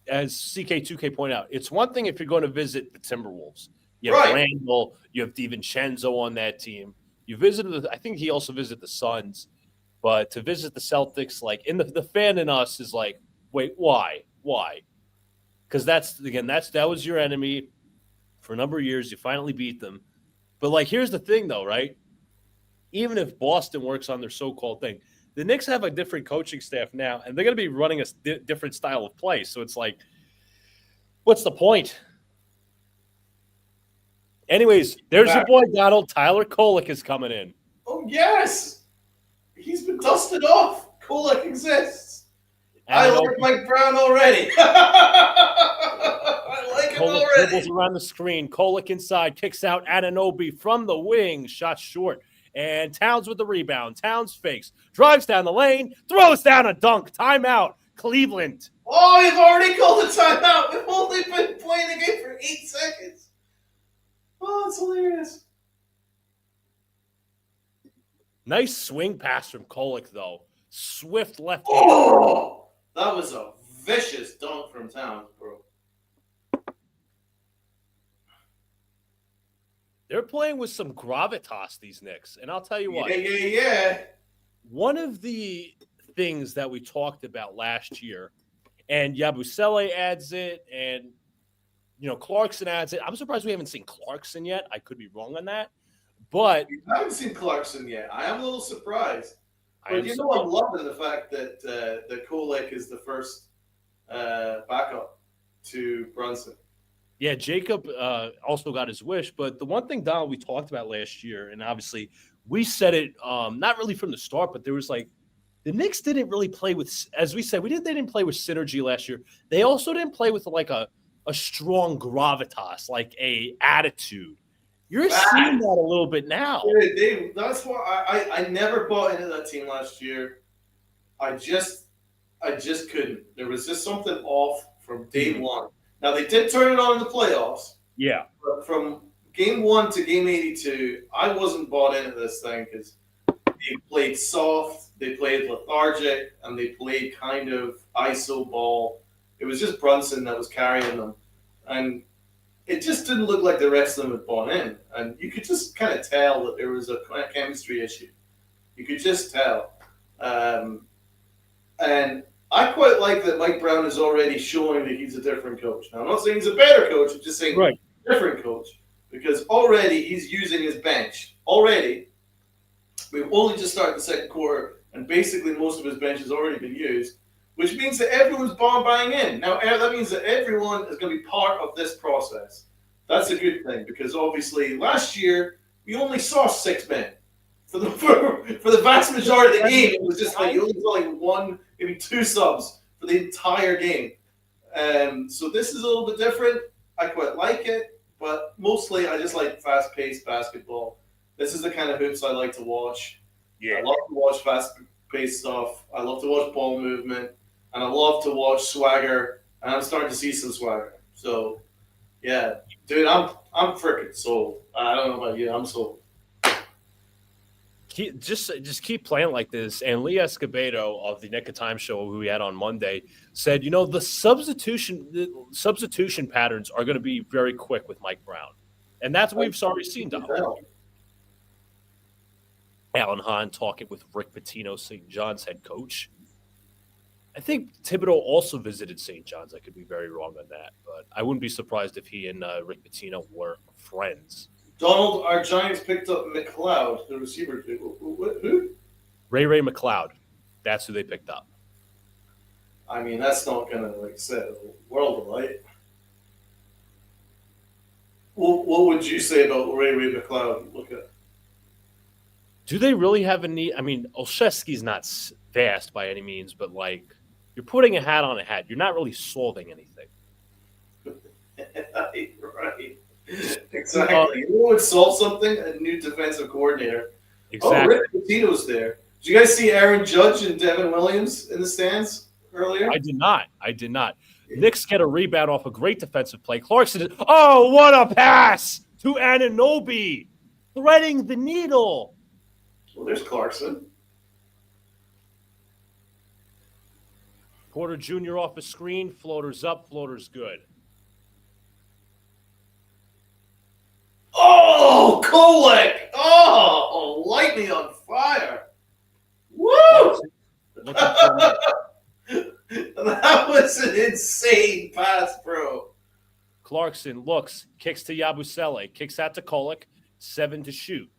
CK2K pointed out, it's one thing if you're going to visit the Timberwolves. You have Randall, you have DiVincenzo on that team. You visited, I think he also visited the Suns. But to visit the Celtics, the fan in us is like, wait, why? Because that was your enemy for a number of years. You finally beat them. But here's the thing, though, right? Even if Boston works on their so-called thing, the Knicks have a different coaching staff now, and they're going to be running a different style of play. So it's like, what's the point? Anyways, there's your boy Donald. Tyler Kolek is coming in.
Oh, yes. He's been dusted off. Kolek exists. I like Mike Brown already. I like him
Kolek
already.
dribbles around the screen. Kolek inside, kicks out Anunoby from the wing. Shot short. And Towns with the rebound. Towns fakes. Drives down the lane. Throws down a dunk. Timeout. Cleveland.
Oh, you've already called a timeout. We've only been playing the game for 8 seconds. Oh, that's hilarious.
Nice swing pass from Kolek, though. Swift left hand.
Oh, that was a vicious dunk from Towns, bro.
They're playing with some gravitas, these Knicks. And I'll tell you what.
Yeah.
One of the things that we talked about last year, and Yabusele adds it, and Clarkson adds it. I'm surprised we haven't seen Clarkson yet. I could be wrong on that. But
I haven't seen Clarkson yet. I am a little surprised. But I'm loving the fact that that Kolek is the first backup to Brunson.
Yeah, Jacob also got his wish. But the one thing, Donald, we talked about last year, and obviously we said it not really from the start, but there was the Knicks didn't really play with, as we said, they didn't play with synergy last year. They also didn't play with a strong gravitas, like a attitude. You're seeing that a little bit now.
That's why I never bought into that team last year. I just couldn't. There was just something off from day one. Now, they did turn it on in the playoffs.
Yeah.
But from game 1 to game 82, I wasn't bought into this thing because they played soft, they played lethargic, and they played kind of iso ball. It was just Brunson that was carrying them. And it just didn't look like the rest of them had bought in. And you could just kind of tell that there was a chemistry issue. You could just tell. And I quite like that Mike Brown is already showing that he's a different coach. Now, I'm not saying he's a better coach. I'm just saying different coach. Because already he's using his bench. Already. We've only just started the second quarter, and basically most of his bench has already been used, which means that everyone's buying in. Now, that means that everyone is going to be part of this process. That's a good thing, because obviously last year we only saw 6 men. For the vast majority of the game, it was just you only saw 1, maybe 2 subs for the entire game. So this is a little bit different. I quite like it, but mostly I just like fast-paced basketball. This is the kind of hoops I like to watch. Yeah. I love to watch fast-paced stuff. I love to watch ball movement, and I love to watch swagger. And I'm starting to see some swagger. So, yeah, dude, I'm freaking sold. I don't know about you. I'm sold.
Just keep playing like this. And Lee Escobedo of the Nick of Time show, who we had on Monday, said, the substitution patterns are going to be very quick with Mike Brown. And that's what we've already seen, Donald. Alan Hahn talking with Rick Pitino, St. John's head coach. I think Thibodeau also visited St. John's. I could be very wrong on that, but I wouldn't be surprised if he and Rick Pitino were friends.
Donald, our Giants picked up McLeod, the receiver. Who?
Ray McLeod. That's who they picked up.
I mean, that's not going to set the world alight. What would you say about Ray McLeod? Look at.
Do they really have a need? I mean, Olszewski's not fast by any means, but you're putting a hat on a hat. You're not really solving anything.
Right. Exactly. You know what would solve something? A new defensive coordinator.
Exactly.
Oh, Rick Pitino's there. Did you guys see Aaron Judge and Devin Williams in the stands earlier?
I did not. Yeah. Knicks get a rebound off a great defensive play. Clarkson what a pass to Anunoby, threading the needle.
Well, there's Clarkson.
Porter Jr. off a screen. Floater's up. Floater's good.
Oh, Kolek! Oh, light me on fire! Woo! That was an insane pass, bro.
Clarkson looks, kicks to Yabusele, kicks out to Kolek, 7 to shoot.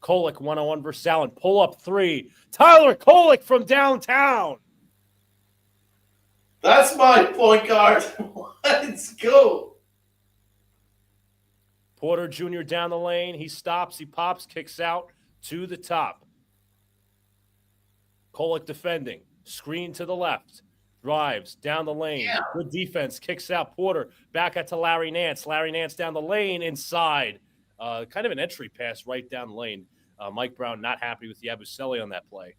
Kolek 1-on-1 versus Allen. Pull up 3. Tyler Kolek from downtown.
That's my point guard. Let's go.
Porter Jr. down the lane. He stops, he pops, kicks out to the top. Kolek defending. Screen to the left. Drives down the lane.
Yeah.
Good defense. Kicks out Porter. Back out to Larry Nance. Larry Nance down the lane inside. Kind of an entry pass right down the lane. Mike Brown not happy with Yabusele on that play.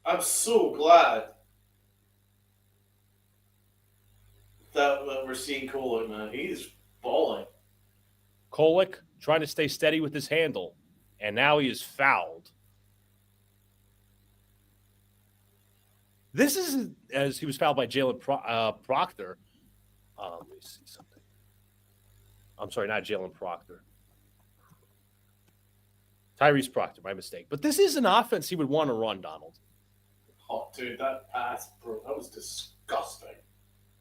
I'm so glad that we're seeing Kolek, man. He's balling.
Kolek trying to stay steady with his handle, and now he is fouled. This is as he was fouled by Jalen Proctor. Let me see something. I'm sorry, not Jalen Proctor. Tyrese Proctor, my mistake. But this is an offense he would want to run, Donald.
Oh, dude, that pass, bro, that was disgusting.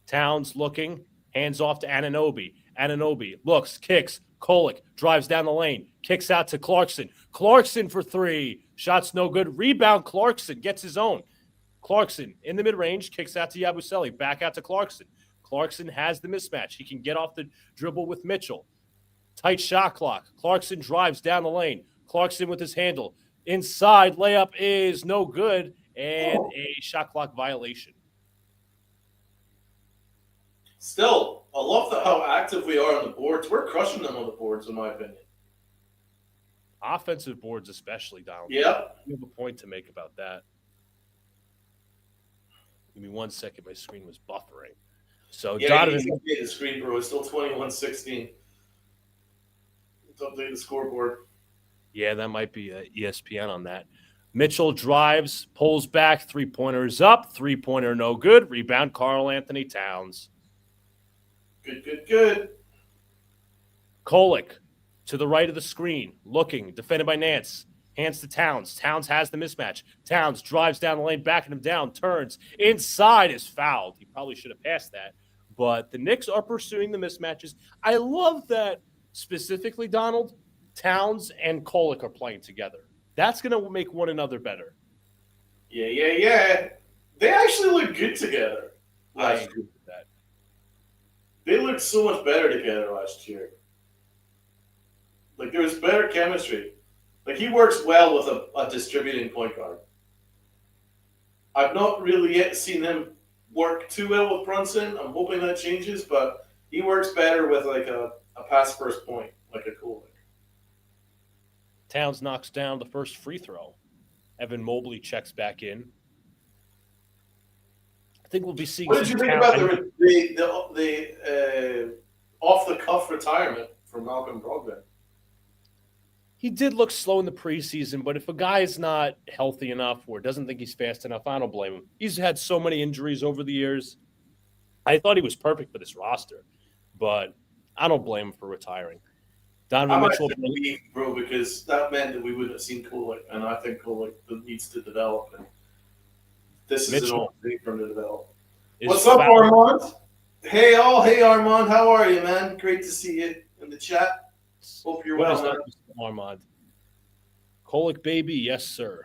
Towns looking, hands off to Anunoby. Anunoby looks, kicks. Kolek drives down the lane, kicks out to Clarkson. Clarkson for three. Shot's no good. Rebound, Clarkson gets his own. Clarkson in the mid-range, kicks out to Yabusele. Back out to Clarkson. Clarkson has the mismatch. He can get off the dribble with Mitchell. Tight shot clock. Clarkson drives down the lane. Clarkson with his handle. Inside, layup is no good, and a shot clock violation.
Still, I love how active we are on the boards. We're crushing them on the boards, in my opinion.
Offensive boards especially, Donald.
Yeah.
You have a point to make about that. Give me 1 second. My screen was buffering. So Donovan,
the screen, bro. It's still 21-16. Let's update the scoreboard.
Yeah, that might be ESPN on that. Mitchell drives, pulls back, three-pointer is up, three-pointer no good. Rebound, Karl Anthony Towns.
Good.
Kolek to the right of the screen, looking, defended by Nance. Hands to Towns. Towns has the mismatch. Towns drives down the lane, backing him down, turns. Inside is fouled. He probably should have passed that. But the Knicks are pursuing the mismatches. I love that specifically, Donald, Towns and Kolek are playing together. That's going to make one another better.
Yeah. They actually look good together.
I agree with that.
They looked so much better together last year. Like, there was better chemistry. Like, he works well with a distributing point guard. I've not really yet seen him work too well with Brunson. I'm hoping that changes, but he works better with, like, a pass first point, like a Kolek.
Towns knocks down the first free throw. Evan Mobley checks back in. I think we'll be seeing.
What did you think about the off-the-cuff retirement from Malcolm Brogdon?
He did look slow in the preseason, but if a guy is not healthy enough or doesn't think he's fast enough, I don't blame him. He's had so many injuries over the years. I thought he was perfect for this roster, but I don't blame him for retiring. Donovan Mitchell,
bro, because that meant that we wouldn't have seen Kolek, and I think Kolek needs to develop. And this is an opportunity for him to develop. What's up, Armand? Hey, Armand. How are you, man? Great to see you in the chat. Hope you're well, man.
Armand. Kolek, baby, yes, sir.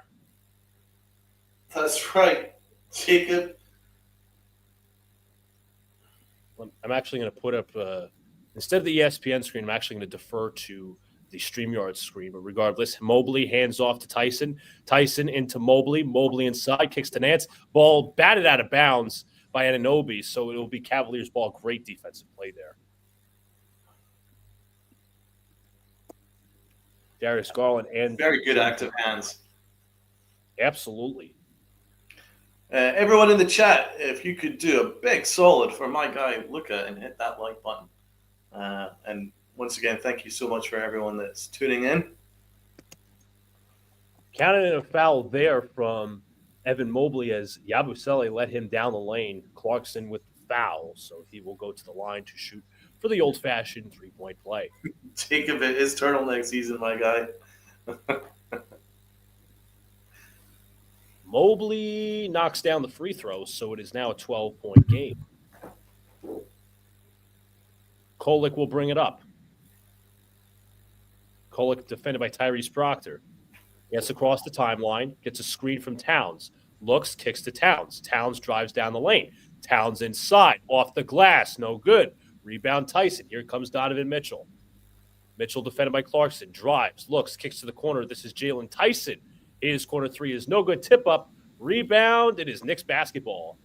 That's right, Jacob.
I'm actually going to put up, instead of the ESPN screen, I'm actually going to defer to the StreamYard screen. But regardless, Mobley hands off to Tyson. Tyson into Mobley. Mobley inside, kicks to Nance. Ball batted out of bounds by Anunoby, so it will be Cavaliers ball. Great defensive play there. Darius Garland and
very good active hands.
Absolutely.
Everyone in the chat, if you could do a big solid for my guy Luca and hit that like button. And once again, thank you so much for everyone that's tuning in.
Counted in a foul there from Evan Mobley as Yabusele let him down the lane. Clarkson with the foul, so he will go to the line to shoot for the old-fashioned three-point play.
Jacob, it is turtleneck season, my guy.
Mobley knocks down the free throws, so it is now a 12-point game. Kolek will bring it up. Kolek defended by Tyrese Proctor. Gets across the timeline, gets a screen from Towns. Looks, kicks to Towns. Towns drives down the lane. Towns inside, off the glass, no good. Rebound Tyson. Here comes Donovan Mitchell. Mitchell defended by Clarkson. Drives, looks, kicks to the corner. This is Jalen Tyson. His corner three is no good. Tip up. Rebound. It is Knicks basketball.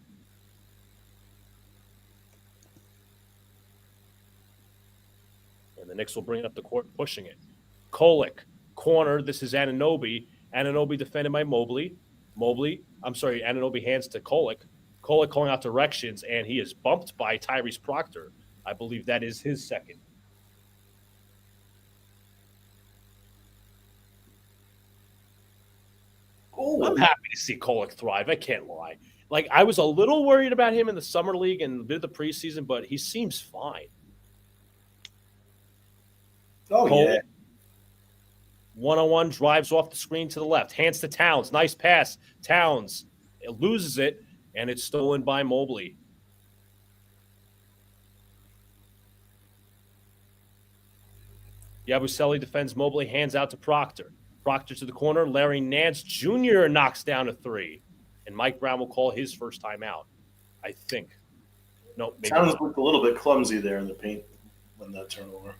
And the Knicks will bring it up the court, pushing it. Kolek, corner. This is Anunoby. Anunoby defended by Mobley. Anunoby hands to Kolek. Kolek calling out directions, and he is bumped by Tyrese Proctor. I believe that is his second. Ooh. I'm happy to see Kolek thrive. I can't lie. Like, I was a little worried about him in the summer league and a bit of the preseason, but he seems fine.
Oh, Kolek, yeah.
One-on-one, drives off the screen to the left. Hands to Towns. Nice pass. Towns loses it, and it's stolen by Mobley. Yabusele defends Mobley, hands out to Proctor. Proctor to the corner. Larry Nance Jr. knocks down a three. And Mike Brown will call his first time out, I think. No, maybe
Towns looked a little bit clumsy there in the paint when that turnover.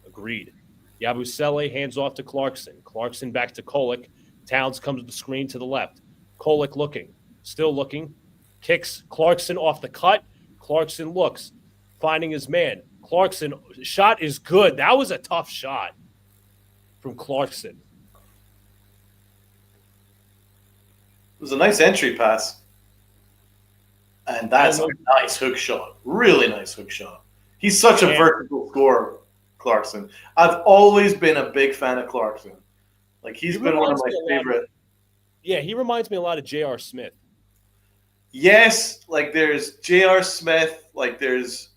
Agreed. Yabusele hands off to Clarkson. Clarkson back to Kolek. Towns comes to the screen to the left. Kolek looking. Still looking. Kicks Clarkson off the cut. Clarkson looks. Finding his man. Clarkson, shot is good. That was a tough shot from Clarkson.
It was a nice entry pass. And that's a nice hook shot. Really nice hook shot. He's such a vertical scorer, Clarkson. I've always been a big fan of Clarkson. Like, he's been one of my favorite.
Yeah, he reminds me a lot of J.R. Smith.
Yes, like there's J.R. Smith, like there's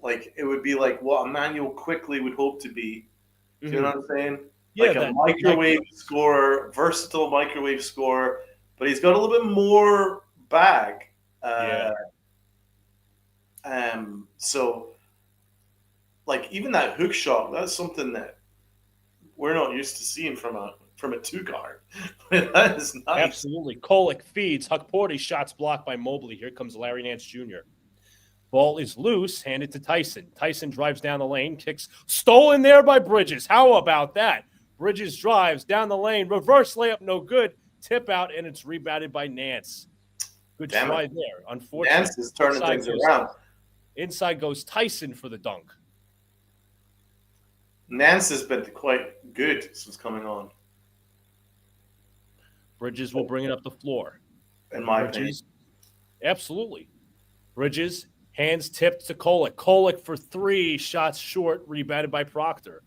like it would be like what Emmanuel Quickly would hope to be. Mm-hmm. You know what I'm saying? Yeah, like a microwave scorer, versatile microwave scorer, but he's got a little bit more bag. So like even that hook shot, that's something that we're not used to seeing from a two guard. That is nice.
Absolutely. Kolek feeds. Huckporty shots blocked by Mobley. Here comes Larry Nance Jr. Ball is loose, handed to Tyson. Tyson drives down the lane, kicks, stolen there by Bridges. How about that? Bridges drives down the lane, reverse layup, no good. Tip out, and it's rebounded by Nance. Good try there. Unfortunately,
Nance is turning things around.
Inside goes Tyson for the dunk.
Nance has been quite good since coming on.
Bridges will bring it up the floor.
In my opinion.
Absolutely. Bridges, hands tipped to Kolek. Kolek for three, shots short, rebounded by Proctor.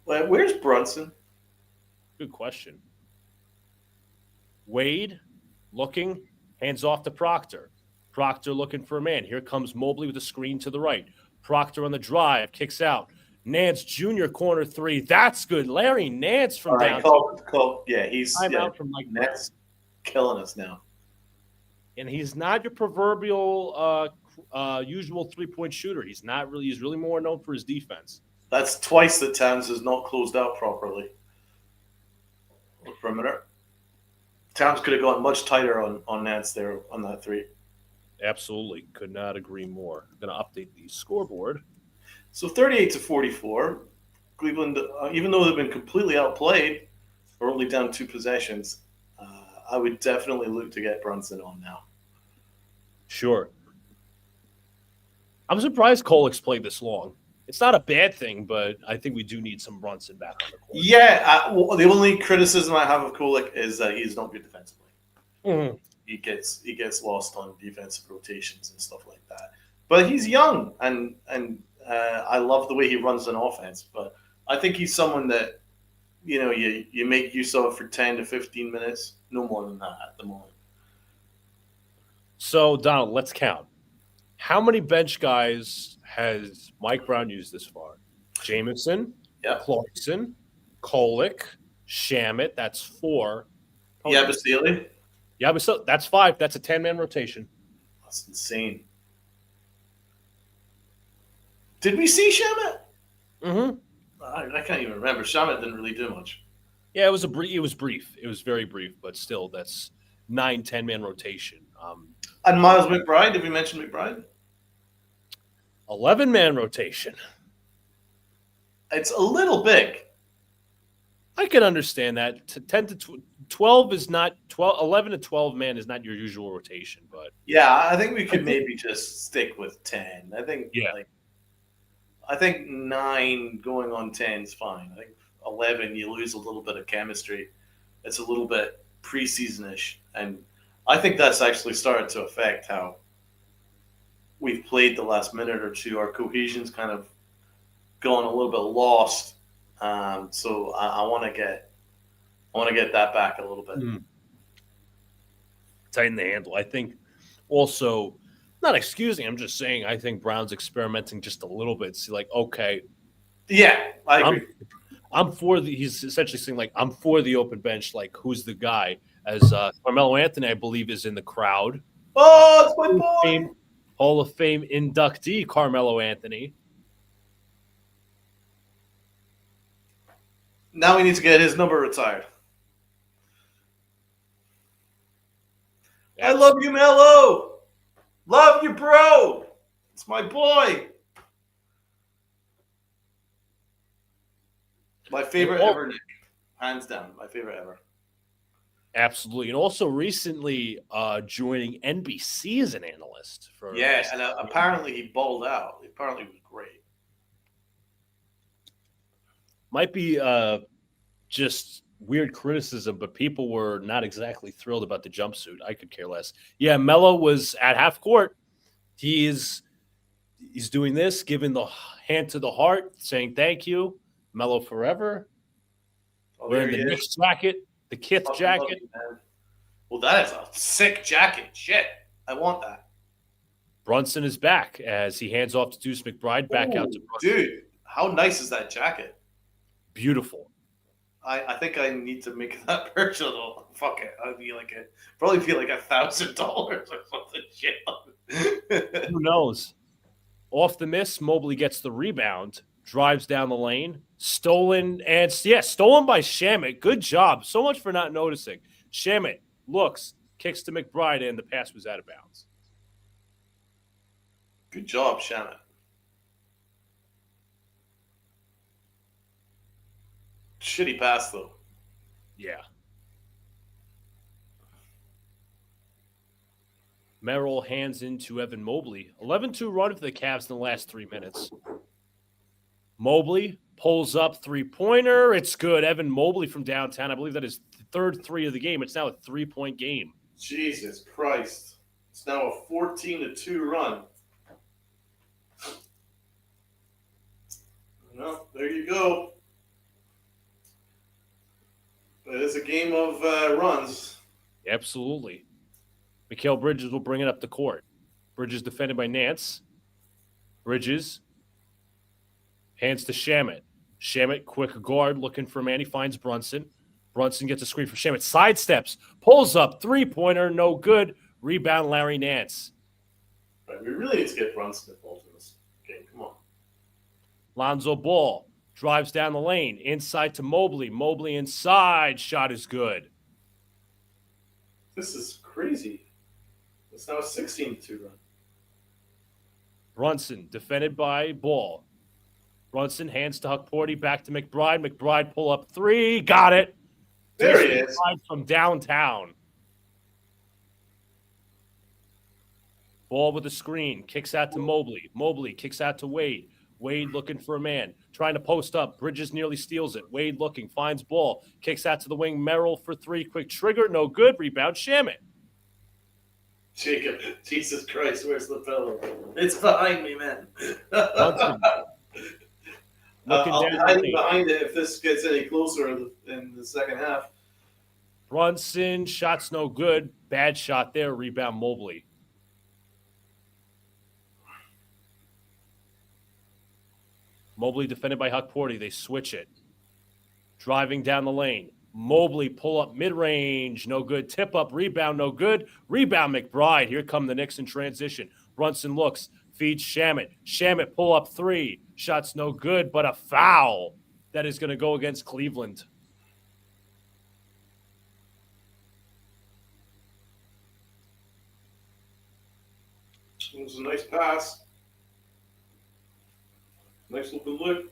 Where's Brunson?
Good question. Wade, looking, hands off to Proctor. Proctor looking for a man. Here comes Mobley with a screen to the right. Proctor on the drive, kicks out. Nance Jr. corner three. That's good. Larry Nance from down.
Yeah, he's
out from Mike
Nance killing us now.
And he's not your proverbial usual three-point shooter. He's really more known for his defense.
That's twice that Towns has not closed out properly. On the perimeter. Towns could have gone much tighter on Nance there on that three.
Absolutely. Could not agree more. I'm going to update the scoreboard.
So 38-44, Cleveland, even though they've been completely outplayed, are only down 2 possessions. I would definitely look to get Brunson on now.
Sure. I'm surprised Kolek's played this long. It's not a bad thing, but I think we do need some Brunson back on the court.
Yeah, the only criticism I have of Kolek is that he's not good defensively.
Mm-hmm.
He gets lost on defensive rotations and stuff like that. But he's young, and I love the way he runs an offense. But I think he's someone that, you make use of for 10 to 15 minutes, no more than that at the moment.
So, Donald, let's count. How many bench guys has Mike Brown used this far? Jamison, Clarkson, Kolek, Shamet. That's 4.
Yabusele?
Yabusele. That's 5. That's a 10-man rotation.
That's insane. Did we see Shamet?
Mm-hmm.
I can't even remember. Shamet didn't really do much.
Yeah, it was brief. It was very brief, but still, that's 9-10-man rotation.
And Miles McBride, did we mention McBride?
11-man rotation.
It's a little big.
I can understand that. 10 to 12 is not 12. 11 to 12 man is not your usual rotation, but
yeah, I think we could maybe just stick with 10. I think 9 going on 10 is fine. I think 11 you lose a little bit of chemistry. It's a little bit preseason-ish, and I think that's actually started to affect how we've played the last minute or two. Our cohesion's kind of gone a little bit lost. So I want to get that back a little bit.
Tighten the handle. I think also, not excusing, I'm just saying I think Brown's experimenting just a little bit. See, like, okay.
Yeah, I agree.
He's essentially saying, like, I'm for the open bench. Like, who's the guy? As Carmelo Anthony, I believe, is in the crowd.
Oh, it's my boy.
Hall of Fame inductee, Carmelo Anthony.
Now we need to get his number retired. I love you, Melo. Love you, bro. It's my boy. My favorite ever, Nick. Hands down, my favorite ever.
Absolutely. And also recently joining NBC as an analyst.
And apparently he balled out. Apparently he was great.
Might be just weird criticism, but people were not exactly thrilled about the jumpsuit. I could care less. Yeah, Melo was at half court. He's doing this, giving the hand to the heart, saying thank you. Melo forever. Wearing the Knicks jacket, the Kith jacket.
Well, that is a sick jacket. Shit. I want that.
Brunson is back as he hands off to Deuce McBride, back out to Brunson.
Dude, how nice is that jacket?
Beautiful.
I think I need to make that purchase. Fuck it. Probably be like $1,000 or something. Shit.
Who knows? Off the miss, Mobley gets the rebound, drives down the lane, stolen by Shamet. Good job. So much for not noticing. Shamet looks, kicks to McBride, and the pass was out of bounds.
Good job, Shamet. Shitty pass, though.
Yeah. Merrill hands into Evan Mobley. 11-2 run for the Cavs in the last 3 minutes. Mobley pulls up three-pointer. It's good. Evan Mobley from downtown. I believe that is the third 3 of the game. It's now a 3-point game.
Jesus Christ. It's now a 14-2 run. Well, there you go. It is a game of runs.
Absolutely. Mikal Bridges will bring it up the court. Bridges defended by Nance. Bridges hands to Shamet. Shamet, quick guard, looking for a man. He finds Brunson. Brunson gets a screen for Shamet. Sidesteps, pulls up, three-pointer, no good. Rebound, Larry Nance.
Right, we really need to get Brunson involved in this game. Come on.
Lonzo Ball drives down the lane, inside to Mobley. Mobley inside, shot is good.
This is crazy. It's now a 16-2 run.
Brunson, defended by Ball. Brunson hands to Huckporty, back to McBride. McBride pull up 3, got it.
There he is.
From downtown. Ball with a screen, kicks out to Mobley. Mobley kicks out to Wade. Wade looking for a man, trying to post up. Bridges nearly steals it. Wade looking, finds Ball, kicks out to the wing. Merrill for 3, quick trigger, no good. Rebound, Shamet.
Jacob, Jesus Christ, where's the pillow? It's behind me, man. I'll be hiding behind it if this gets any closer in the second half.
Brunson, shots no good. Bad shot there. Rebound, Mobley. Mobley defended by Huckporty. They switch it. Driving down the lane. Mobley pull up mid-range. No good. Tip up. Rebound. No good. Rebound McBride. Here come the Knicks in transition. Brunson looks. Feeds Shamet. Shamet pull up 3. Shots no good, but a foul that is going to go against Cleveland.
It was a nice pass. Nice looking look.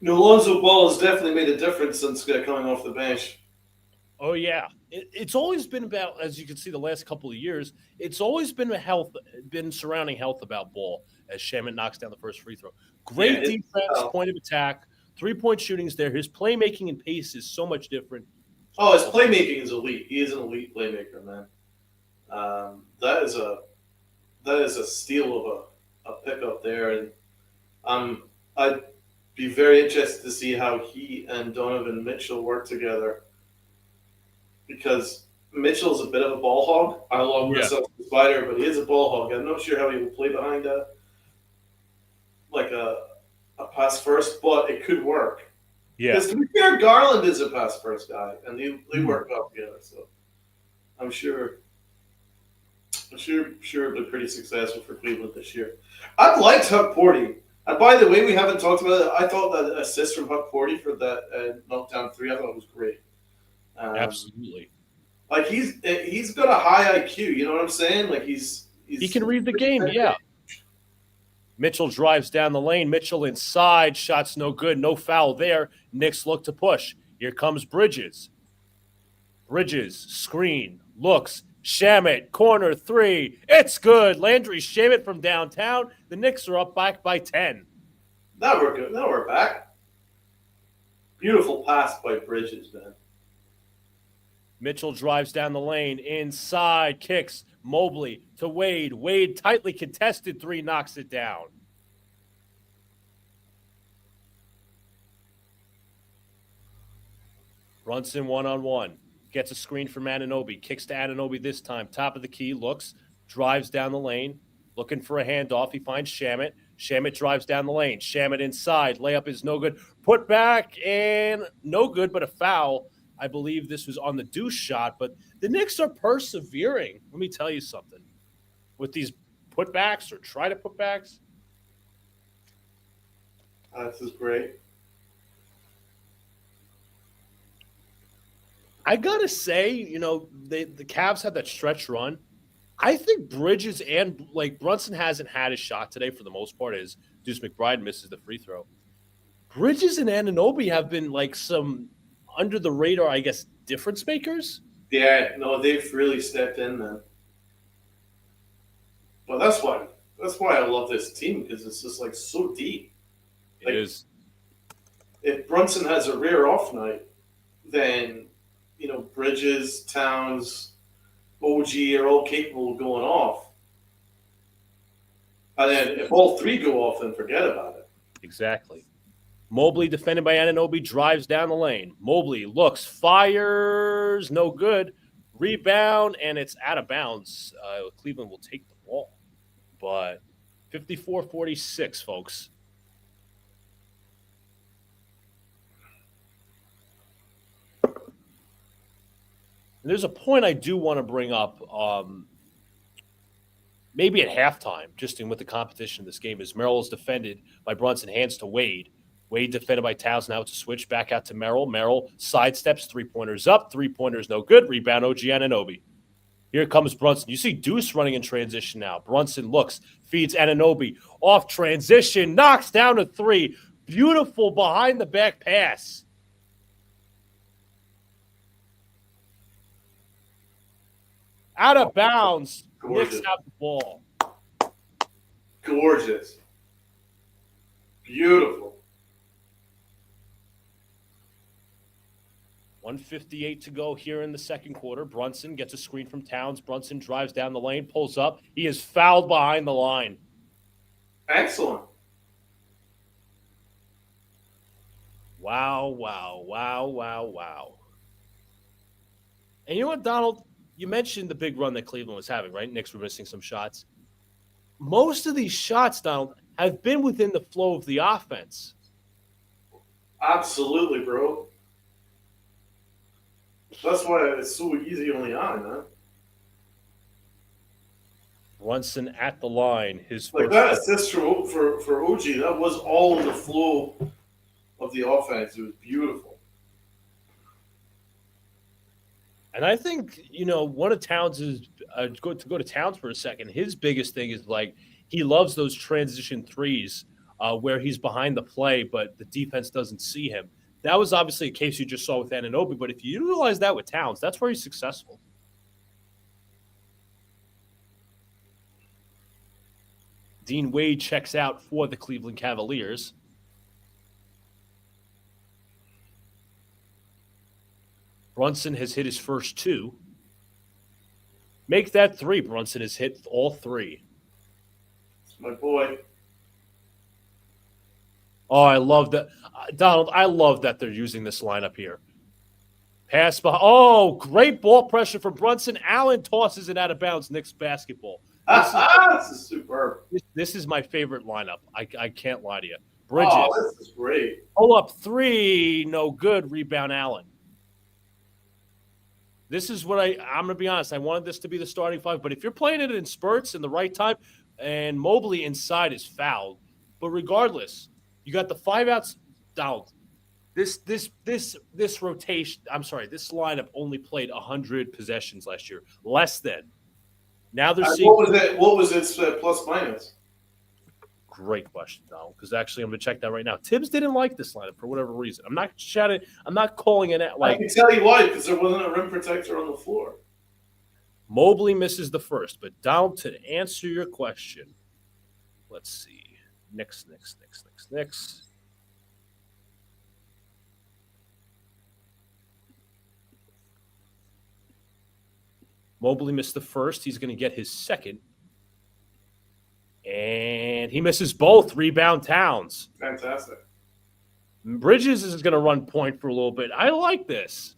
Lonzo Ball has definitely made a difference since coming off the bench.
Oh yeah, it's always been about, as you can see, the last couple of years. It's always been surrounding health about Ball as Shamet knocks down the first free throw. Great defense, point of attack, 3-point shooting's there. His playmaking and pace is so much different.
Oh, his playmaking is elite. He is an elite playmaker, man. That is a steal of a pickup there, and I'd be very interested to see how he and Donovan Mitchell work together, because Mitchell's a bit of a ball hog. I love myself as a spider, but he is a ball hog. I'm not sure how he will play behind like a pass first, but it could work.
Yeah.
Because to be fair, Garland is a pass first guy, and they work well together. So I'm sure it'll be pretty successful for Cleveland this year. I've liked Huck Porty. And by the way, we haven't talked about it. I thought that assist from Huck Porty for that knockdown three, I thought it was great.
Absolutely.
Like he's got a high IQ. You know what I'm saying? Like he
can read the game. Yeah. Mitchell drives down the lane. Mitchell inside. Shots no good. No foul there. Knicks look to push. Here comes Bridges. Bridges, screen, looks. Shamet, corner three. It's good. Landry Shamet from downtown. The Knicks are up back by 10.
Now we're good. Now we're back. Beautiful pass by Bridges, man.
Mitchell drives down the lane. Inside, kicks. Mobley to Wade. Wade, tightly contested three, knocks it down. Brunson one-on-one. Gets a screen from Anunoby. Kicks to Anunoby this time. Top of the key. Looks. Drives down the lane. Looking for a handoff. He finds Shamet. Shamet drives down the lane. Shamet inside. Layup is no good. Put back and no good, but a foul. I believe this was on the deuce shot, but the Knicks are persevering. Let me tell you something. With these putbacks or try to putbacks.
This is great.
I got to say, the Cavs had that stretch run. I think Bridges and, Brunson hasn't had his shot today for the most part, as Deuce McBride misses the free throw. Bridges and Anunoby have been, some under the radar, I guess, difference makers.
Yeah, no, they've really stepped in, man. Well, that's why I love this team, because it's just, so deep.
It is.
If Brunson has a rear off night, then Bridges, Towns, OG are all capable of going off. And then if all three go off, then forget about it.
Exactly. Mobley, defended by Anunoby, drives down the lane. Mobley looks, fires, no good. Rebound, and it's out of bounds. Cleveland will take the ball. But 54-46, folks. There's a point I do want to bring up, maybe at halftime, just with the competition of this game, is Merrill is defended by Brunson, hands to Wade. Wade defended by Towns. Now it's a switch back out to Merrill. Merrill sidesteps, three-pointers up, three-pointers no good. Rebound OG Anunoby. Here comes Brunson. You see Deuce running in transition now. Brunson looks, feeds Anunoby. Off transition, knocks down a three. Beautiful behind-the-back pass. Out of bounds. Knicks have the ball.
Gorgeous. Beautiful.
1:58 to go here in the second quarter. Brunson gets a screen from Towns. Brunson drives down the lane, pulls up. He is fouled behind the line.
Excellent.
Wow, wow, wow, wow, wow. And you know what, Donald? You mentioned the big run that Cleveland was having, right? Knicks were missing some shots. Most of these shots, Donald, have been within the flow of the offense.
Absolutely, bro. That's why it's so easy on the eye, man.
Brunson at the line. His
first that assist for OG, that was all in the flow of the offense. It was beautiful.
And I think, one of Towns is to go to Towns for a second. His biggest thing is like he loves those transition threes where he's behind the play, but the defense doesn't see him. That was obviously a case you just saw with Anunoby, but if you utilize that with Towns, that's where he's successful. Dean Wade checks out for the Cleveland Cavaliers. Brunson has hit his first two. Make that three. Brunson has hit all three.
It's my boy.
Oh, I love that. Donald, I love that they're using this lineup here. Pass behind. Oh, great ball pressure from Brunson. Allen tosses it out of bounds. Knicks basketball.
This is superb.
This is my favorite lineup. I can't lie to you. Bridges.
Oh, this is great.
Pull up three. No good. Rebound Allen. This is what I'm going to be honest. I wanted this to be the starting five, but if you're playing it in spurts in the right time, and Mobley inside is fouled, but regardless, you got the 5 outs down. This rotation. I'm sorry. This lineup only played 100 possessions last year, less than. Now they're seeing.
What was its plus minus?
Great question, Donald. Because actually, I'm going to check that right now. Tibbs didn't like this lineup for whatever reason. I'm not shouting. I'm not calling it like.
I can tell you why, because there wasn't a rim protector on the floor.
Mobley misses the first, but Donald, to answer your question, let's see. Knicks. Mobley missed the first. He's going to get his second. And he misses both. Rebound Towns.
Fantastic.
Bridges is going to run point for a little bit. I like this.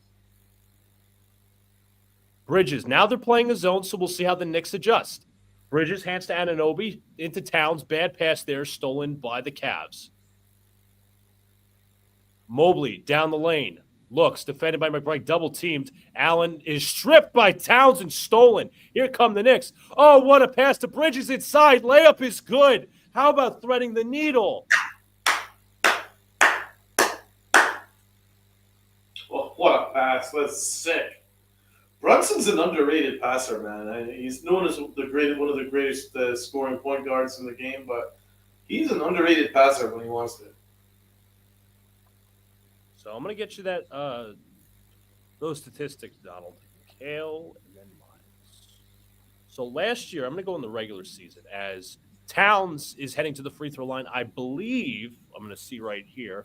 Bridges. Now they're playing a zone, so we'll see how the Knicks adjust. Bridges hands to Anunoby into Towns. Bad pass there, stolen by the Cavs. Mobley down the lane. Looks, defended by McBride, double-teamed. Allen is stripped by Towns and stolen. Here come the Knicks. Oh, what a pass to Bridges inside. Layup is good. How about threading the needle?
Oh, what a pass. That's sick. Brunson's an underrated passer, man. He's known as one of the greatest scoring point guards in the game, but he's an underrated passer when he wants to.
So I'm going to get you that those statistics, Donald. Kale and then Miles. So last year, I'm going to go in the regular season as Towns is heading to the free throw line. I believe, I'm going to see right here,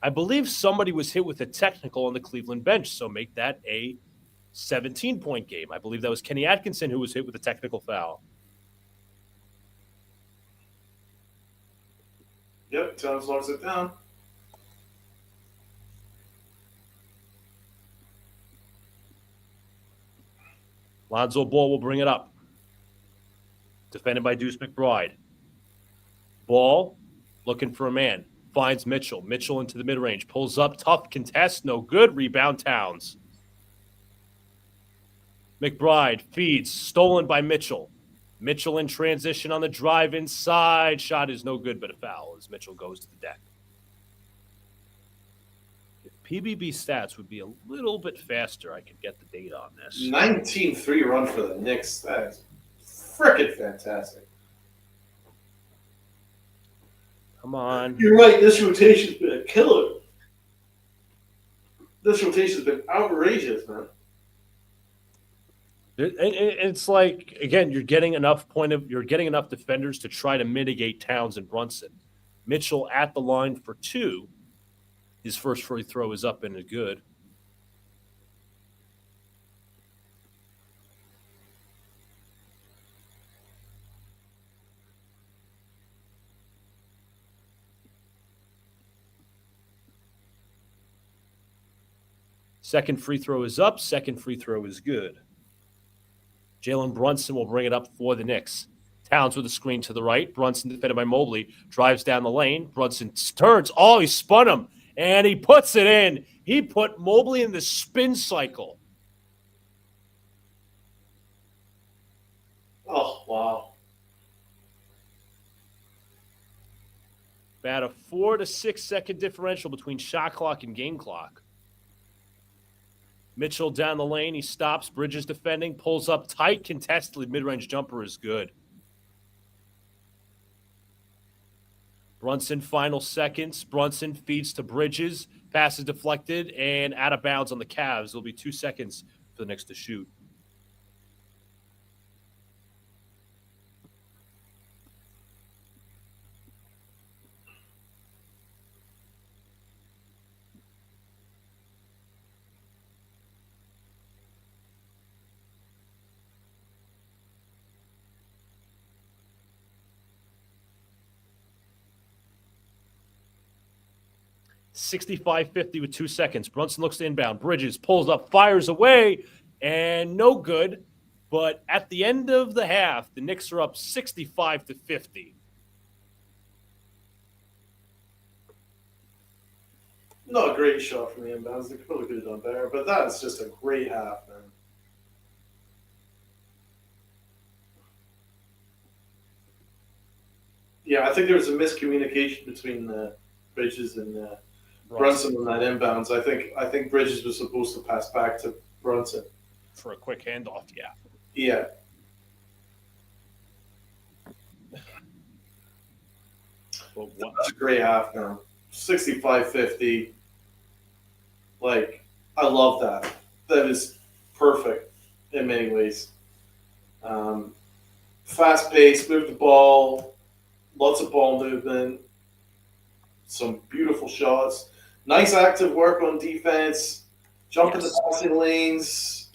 I believe somebody was hit with a technical on the Cleveland bench, so make that a 17-point game. I believe that was Kenny Atkinson who was hit with a technical foul.
Yep, Towns locks it down.
Lonzo Ball will bring it up. Defended by Deuce McBride. Ball looking for a man. Finds Mitchell. Mitchell into the mid-range. Pulls up. Tough contest. No good. Rebound Towns. McBride feeds. Stolen by Mitchell. Mitchell in transition on the drive inside. Shot is no good, but a foul as Mitchell goes to the deck. PBB stats would be a little bit faster. I could get the data on this.
19-3 run for the Knicks. That's freaking fantastic.
Come on.
You're right. This rotation's been a killer. This rotation's been outrageous, man.
It's like, again, you're getting enough defenders to try to mitigate Towns and Brunson. Mitchell at the line for two. His first free throw is up and is good. Second free throw is up. Second free throw is good. Jalen Brunson will bring it up for the Knicks. Towns with a screen to the right. Brunson defended by Mobley. Drives down the lane. Brunson turns. Oh, he spun him. And he puts it in. He put Mobley in the spin cycle.
Oh, wow.
About a 4 to 6 second differential between shot clock and game clock. Mitchell down the lane. He stops. Bridges defending. Pulls up tight. Contested mid-range jumper is good. Brunson, final seconds. Brunson feeds to Bridges. Pass is deflected and out of bounds on the Cavs. There'll be 2 seconds for the Knicks to shoot. $65-50 with 2 seconds. Brunson looks to inbound. Bridges pulls up, fires away, and no good. But at the end of the half, the Knicks are up 65-50.
Not a great shot from the inbounds. They probably could have done better, but that's just a great half, man. Yeah, I think there was a miscommunication between Bridges and Brunson on that inbounds. I think Bridges was supposed to pass back to Brunson
for a quick handoff. Yeah.
Yeah.
Well,
that's a great half now. 65-50. Like, I love that. That is perfect in many ways. Fast pace, move the ball, lots of ball movement, some beautiful shots, nice active work on defense, jumping the passing lanes,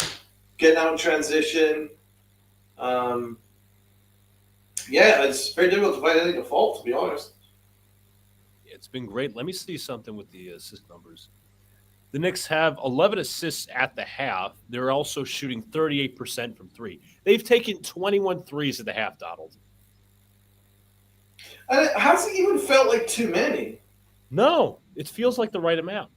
getting out in transition. Yeah, it's very difficult to find anything to fault, to be honest.
It's been great. Let me see something with the assist numbers. The Knicks have 11 assists at the half. They're also shooting 38% from three. They've taken 21 threes at the half, Donald.
And it hasn't even felt like too many.
No, it feels like the right amount.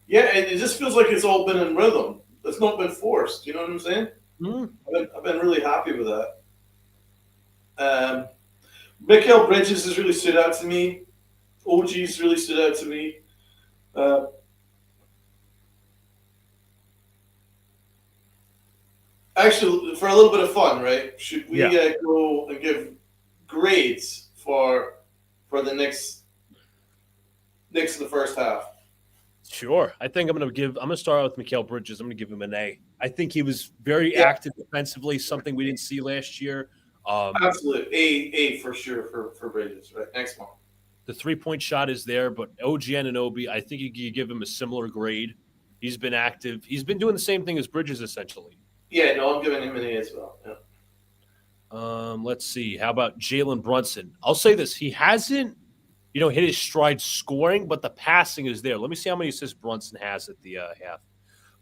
Yeah, and it just feels like it's all been in rhythm. It's not been forced. You know what I'm saying?
Mm-hmm.
I've been really happy with that. Mikal Bridges has really stood out to me. OG's really stood out to me. Actually, for a little bit of fun, right? Should we go and give grades for the Knicks in the first half?
Sure. I think I'm going to start out with Mikal Bridges. I'm going to give him an A. I think he was very active defensively, something we didn't see last year.
Absolutely. A for sure for Bridges, right? Next one.
The 3-point shot is there, but OG Anunoby, I think you could give him a similar grade. He's been active. He's been doing the same thing as Bridges, essentially.
Yeah, no, I'm giving him an A as well. Yeah.
Let's see. How about Jalen Brunson? I'll say this. He hasn't, hit his stride scoring, but the passing is there. Let me see how many assists Brunson has at the half.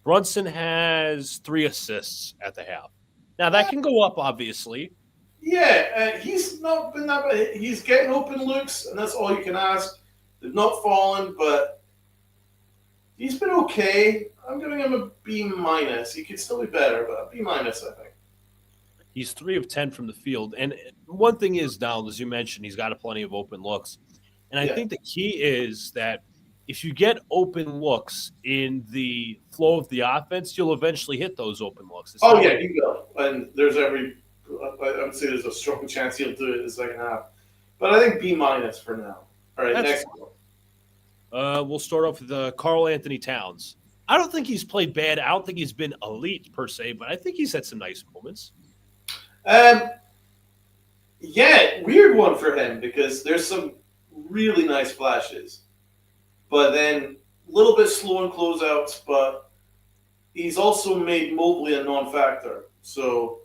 Brunson has 3 assists at the half. Now, that can go up, obviously.
Yeah, he's not been that bad. He's getting open looks, and that's all you can ask. They've not fallen, but he's been okay. I'm giving him a B-. He could still be better, but a B-, I think.
He's 3 of 10 from the field. And one thing is, Donald, as you mentioned, he's got plenty of open looks. And I think the key is that if you get open looks in the flow of the offense, you'll eventually hit those open looks.
You will. And I would say there's a strong chance he'll do it in the second half. But I think B- for now. All right, next one.
We'll start off with Karl Anthony Towns. I don't think he's played bad. I don't think he's been elite per se, but I think he's had some nice moments.
Yeah, weird one for him because there's some really nice flashes. But then a little bit slow in closeouts, but he's also made Mobley a non-factor. So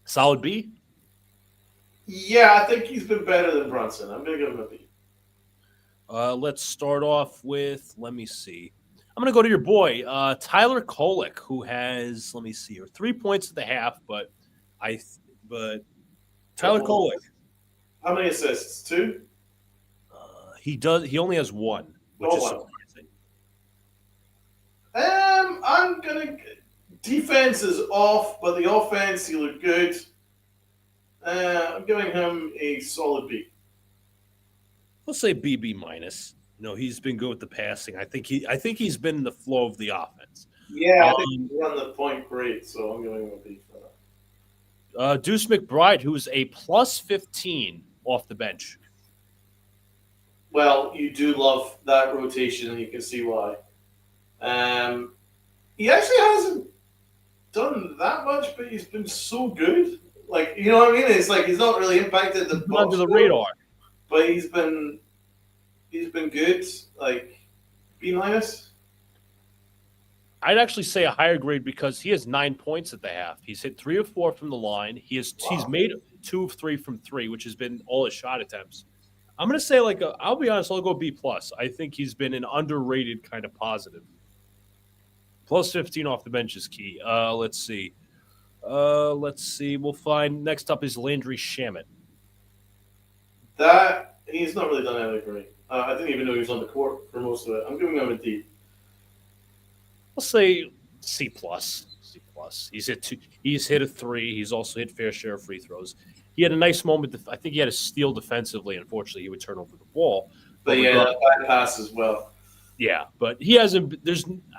solid B?
Yeah, I think he's been better than Brunson. I'm going to give him a B.
Let's start off with, let me see. I'm going to go to your boy, Tyler Kolek, who has, 3 points at the half, but Tyler Kolek.
How many assists? 2?
He only has 1, which is surprising.
I'm going to, defense is off, but the offense, he looked good. I'm giving him a solid B.
Let's say B-. No, he's been good with the passing. I think he's been in the flow of the offense.
Yeah, I think he run the point great, so I'm going to be for that.
Deuce McBride, who's a plus 15 off the bench.
Well, you do love that rotation, and you can see why. He actually hasn't done that much, but he's been so good. Like, you know what I mean? It's like he's not really impacted the box
under the
score,
radar,
but he's been good. Like B minus.
I'd actually say a higher grade because he has 9 points at the half. He's hit 3 of 4 from the line. He's made 2 of 3 from 3, which has been all his shot attempts. I'm gonna say I'll be honest, I'll go B plus. I think he's been an underrated kind of positive. Plus 15 off the bench is key. Let's see. We'll find next up is Landry Shamet.
That he's not really done anything great. I didn't even know he was on the court for most of it. I'm giving him a D.
I'll say C plus. C plus. He's hit a 3. He's also hit fair share of free throws. He had a nice moment. I think he had a steal defensively. Unfortunately, he would turn over the ball.
But yeah, bad pass as well.
Yeah, but he hasn't.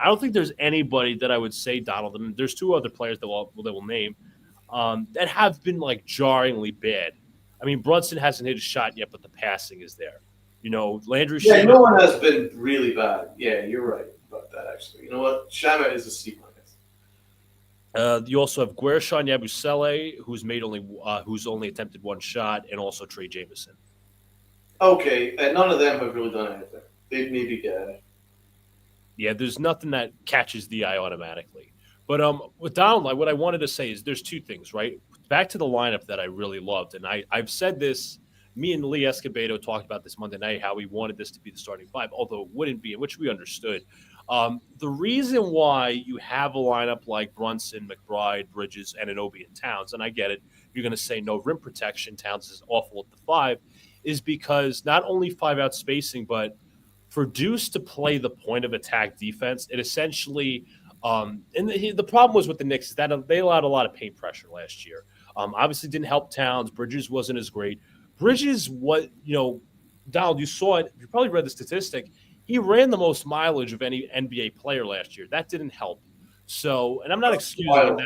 I don't think there's anybody that I would say Donald. I mean, there's 2 other players that we'll name that have been jarringly bad. I mean, Brunson hasn't hit a shot yet, but the passing is there. Landry.
Yeah, no one has been really bad. Yeah, you're right about that. Actually, you know what? Shamet is a C minus.
You also have Guershon Yabusele, who's only attempted 1 shot, and also Trey Jameson.
Okay, and none of them have really done anything. They'd maybe get it.
Yeah, there's nothing that catches the eye automatically. But with Donald, what I wanted to say is there's 2 things, right? Back to the lineup that I really loved, and I've said this. Me and Lee Escobedo talked about this Monday night, how we wanted this to be the starting 5, although it wouldn't be, which we understood. The reason why you have a lineup like Brunson, McBride, Bridges, Anunoby, and Towns, and I get it, you're going to say no rim protection, Towns is awful at the 5, is because not only 5-out spacing, but for Deuce to play the point of attack defense, it essentially and the problem was with the Knicks is that they allowed a lot of paint pressure last year. Obviously didn't help Towns. Bridges wasn't as great. Bridges, Donald, you saw it. You probably read the statistic. He ran the most mileage of any NBA player last year. That didn't help. So, and I'm not excusing him.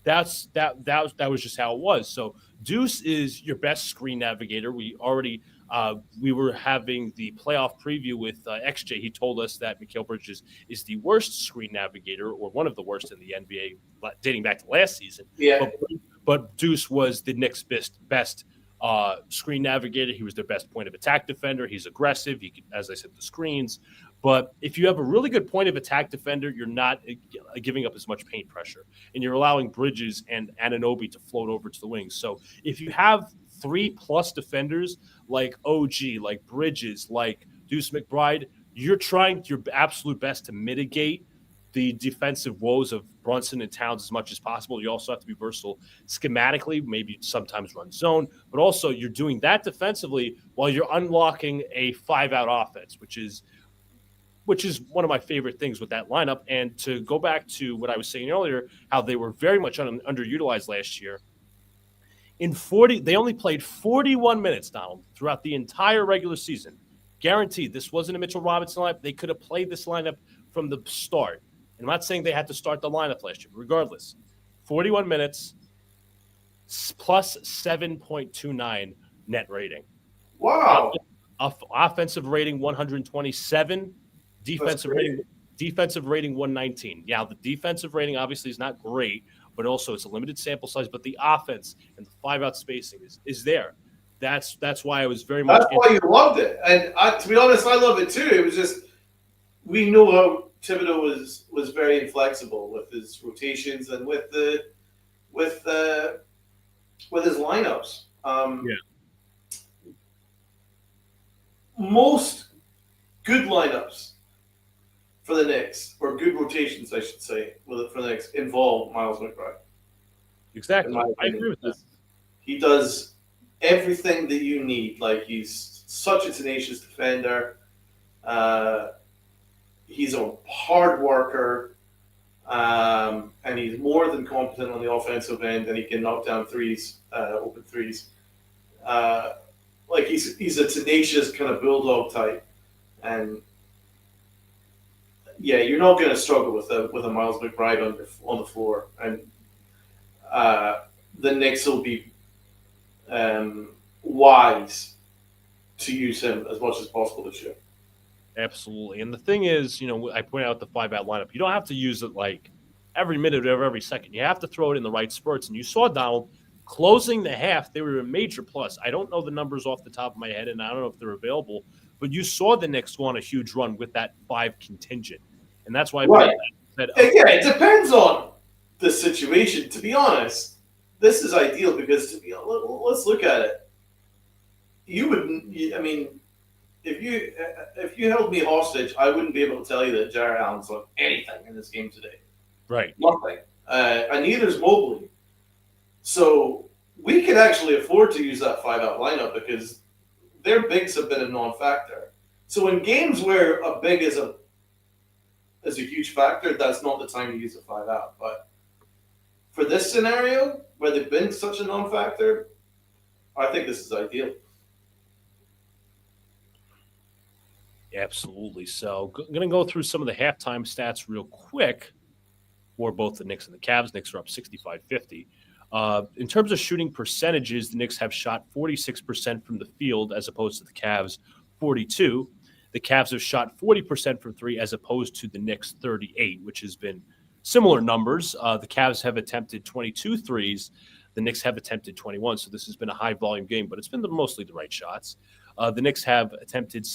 That was just how it was. So Deuce is your best screen navigator. We were having the playoff preview with XJ. He told us that Mikal Bridges is the worst screen navigator, or one of the worst in the NBA, dating back to last season.
Yeah.
But Deuce was the Knicks' best screen navigator. He was their best point of attack defender. He's aggressive. He can, as I said, the screens. But if you have a really good point of attack defender, you're not giving up as much paint pressure, and you're allowing Bridges and Anunoby to float over to the wings. So if you have 3+ defenders like OG, like Bridges, like Deuce McBride, you're trying your absolute best to mitigate the defensive woes of Brunson and Towns as much as possible. You also have to be versatile schematically, maybe sometimes run zone, but also you're doing that defensively while you're unlocking a 5-out offense, which is one of my favorite things with that lineup. And to go back to what I was saying earlier, how they were very much underutilized last year. They only played 41 minutes, Donald, throughout the entire regular season. Guaranteed, this wasn't a Mitchell Robinson lineup. They could have played this lineup from the start. And I'm not saying they had to start the lineup last year. Regardless, 41 minutes plus 7.29 net rating.
Wow.
Offensive rating 127. Defensive rating 119. Yeah, the defensive rating obviously is not great, but also it's a limited sample size. But the offense and the 5-out spacing is there. That's why I was very much.
That's why you loved it, and to be honest, I love it too. It was just we know how Thibodeau was very inflexible with his rotations and with his lineups. Most good lineups for the Knicks, or good rotations, I should say, for the Knicks, involve Miles McBride.
Exactly. I agree with that.
He does everything that you need. Like, he's such a tenacious defender. He's a hard worker. And he's more than competent on the offensive end, and he can knock down threes, open threes. Like, he's a tenacious kind of bulldog type. and yeah, you're not going to struggle with a Miles McBride on the floor, and the Knicks will be wise to use him as much as possible this year.
Absolutely. And the thing is, I point out the 5-out lineup. You don't have to use it like every minute or every second. You have to throw it in the right spurts. And you saw Donald closing the half. They were a major plus. I don't know the numbers off the top of my head, and I don't know if they're available, but you saw the Knicks go on a huge run with that 5 contingent. And that's why
right.
said,
yeah, it depends on the situation. To be honest, this is ideal because let's look at it. If you held me hostage, I wouldn't be able to tell you that Jarrett Allen's done anything in this game today.
Right.
Nothing. And neither's Mobley. So we could actually afford to use that 5-out lineup because their bigs have been a non-factor. So in games where a big is a huge factor, that's not the time to use a 5-out. But for this scenario, where they've been such a non-factor, I think this is ideal.
Absolutely. So I'm going to go through some of the halftime stats real quick for both the Knicks and the Cavs. Knicks are up 65-50. In terms of shooting percentages, the Knicks have shot 46% from the field as opposed to the Cavs 42%. The Cavs have shot 40% from three as opposed to the Knicks 38%, which has been similar numbers. The Cavs have attempted 22 threes. The Knicks have attempted 21, so this has been a high-volume game, but it's been mostly the right shots. The Knicks have attempted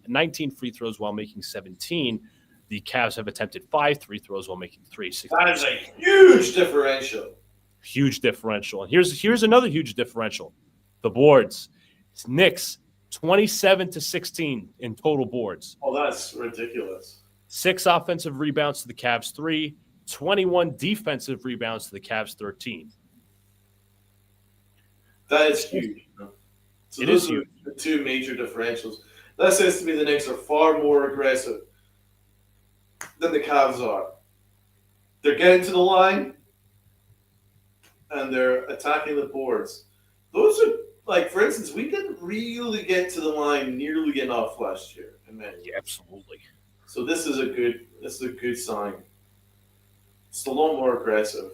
19 free throws while making 17. The Cavs have attempted 5 free throws while making 3.
That is a huge differential.
Huge differential. And here's another huge differential. The boards. It's Knicks 27-16 in total boards.
Oh, that's ridiculous.
6 offensive rebounds to the Cavs 3, 21 defensive rebounds to the Cavs 13.
That is huge. So
it is
huge. The 2 major differentials. That says to me the Knicks are far more aggressive than the Cavs are. They're getting to the line and they're attacking the boards. Those are, like, for instance, we didn't really get to the line nearly enough last year.
Yeah, absolutely.
So this is a good sign. It's a lot more aggressive.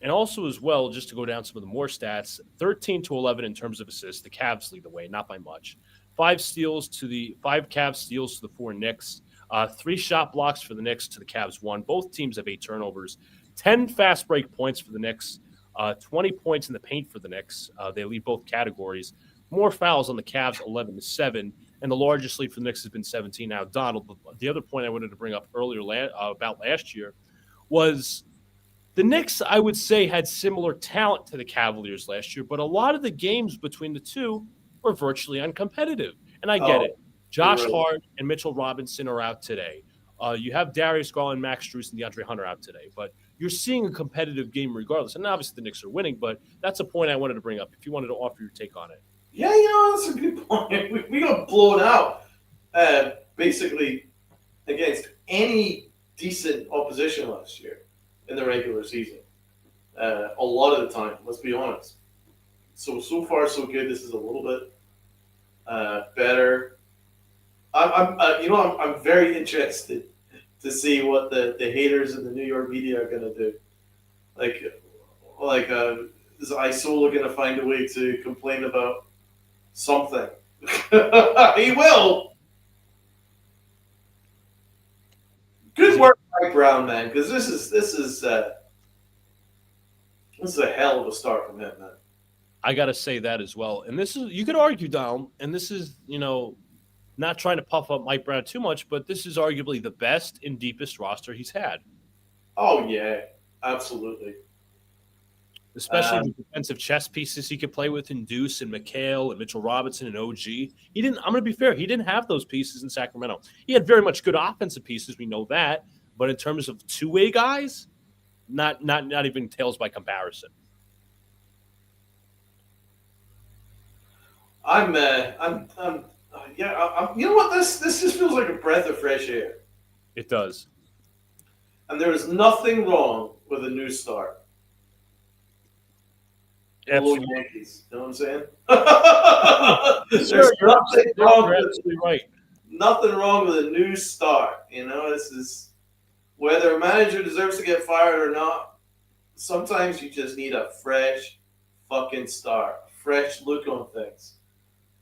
And also, as well, just to go down some of the more stats, 13-11 in terms of assists. The Cavs lead the way, not by much. 5 Cavs steals to the 4 Knicks. 3 shot blocks for the Knicks to the Cavs 1. Both teams have 8 turnovers. 10 fast break points for the Knicks. 20 points in the paint for the Knicks. They lead both categories. More fouls on the Cavs, 11-7. And the largest lead for the Knicks has been 17. Now, Donald, the other point I wanted to bring up earlier about last year was the Knicks, I would say, had similar talent to the Cavaliers last year, but a lot of the games between the two were virtually uncompetitive. And I get it. Josh Hart and Mitchell Robinson are out today. You have Darius Garland, Max Strus, and DeAndre Hunter out today. But you're seeing a competitive game regardless. And obviously the Knicks are winning, but that's a point I wanted to bring up if you wanted to offer your take on it.
Yeah, that's a good point. We got blown out basically against any decent opposition last year in the regular season. A lot of the time, let's be honest. So far, so good. This is a little bit better. I'm very interested to see what the haters in the New York media are going to do. Is Isola going to find a way to complain about something? He will. Good work, Mike Brown, man, because this is a hell of a start from him, man.
I got to say that as well. And this is, you could argue, Donald, and this is, not trying to puff up Mike Brown too much, but this is arguably the best and deepest roster he's had. Oh,
yeah, absolutely.
Especially the defensive chess pieces he could play with in Deuce and McHale and Mitchell Robinson and OG. I'm going to be fair, he didn't have those pieces in Sacramento. He had very much good offensive pieces, we know that. But in terms of two-way guys, not even tails by comparison.
You know what? This just feels like a breath of fresh air.
It does.
And there is nothing wrong with a new start.
Absolutely.
Yankees. You know what I'm saying?
Sure, you're absolutely right.
nothing wrong with a new start. This is whether a manager deserves to get fired or not. Sometimes you just need a fresh fucking start, fresh look on things.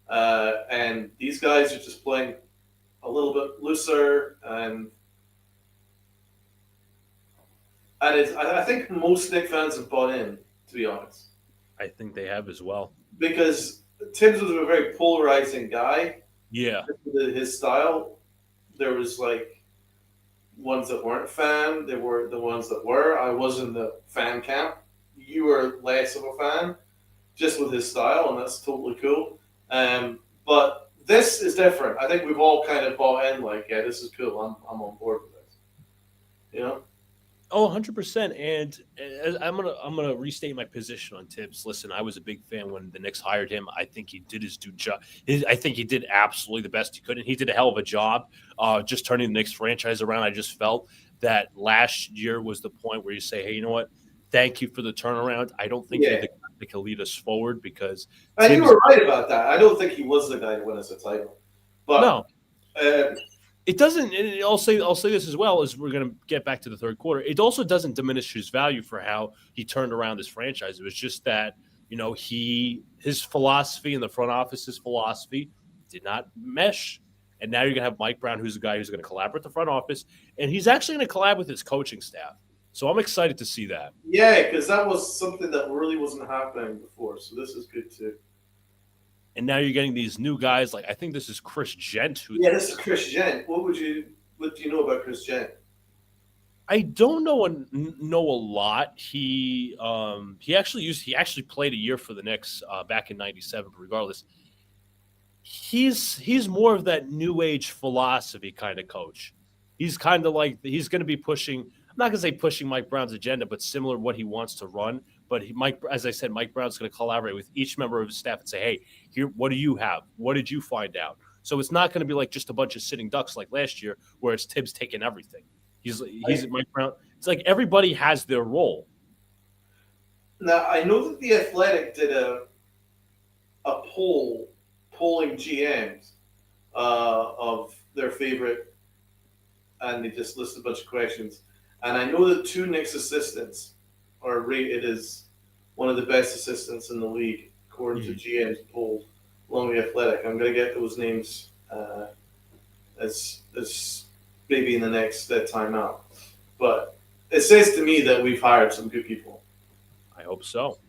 And these guys are just playing a little bit looser, and I think most Knicks fans have bought in, to be honest.
I think they have as well.
Because Tibbs was a very polarizing guy.
Yeah.
His style, there was like ones that weren't a fan. There were the ones that were. I was in the fan camp. You were less of a fan, just with his style, and that's totally cool. But this is different. I think we've all kind of bought in, like, yeah, this is cool. I'm on board with this.
Oh, 100%. And I'm gonna restate my position on Tibbs. Listen, I was a big fan when the Knicks hired him. I think he did his due job. I think he did absolutely the best he could, and he did a hell of a job just turning the Knicks franchise around. I just felt that last year was the point where you say, hey, you know what? Thank you for the turnaround. I don't think you're the guy that can lead us forward because –
And you were right about that. I don't think he was the guy to win us a title. But
no. It doesn't. I'll say this as well as we're going to get back to the third quarter. It also doesn't diminish his value for how he turned around his franchise. It was just that his philosophy in the front office's philosophy did not mesh, and now you're going to have Mike Brown, who's a guy who's going to collaborate with the front office, and he's actually going to collab with his coaching staff. So I'm excited to see that.
Yeah, because that was something that really wasn't happening before. So this is good too.
And now you're getting these new guys. Like I think this is Chris Gent.
This is Chris Gent. What do you know about Chris Gent?
I don't know a lot. He actually played a year for the Knicks back in '97. But regardless, he's more of that new age philosophy kind of coach. He's kind of like he's going to be pushing. I'm not going to say pushing Mike Brown's agenda, but similar to what he wants to run. But as I said, Mike Brown's going to collaborate with each member of his staff and say, hey, here, what do you have? What did you find out? So it's not going to be like just a bunch of sitting ducks like last year where it's Tibbs taking everything. He's Mike Brown. It's like everybody has their role.
Now, I know that The Athletic did a polling GMs of their favorite, and they just listed a bunch of questions. And I know that two Knicks assistants are rated as one of the best assistants in the league, according to GM's poll along The Athletic. I'm going to get those names as maybe in the next time out. But it says to me that we've hired some good people.
I hope so.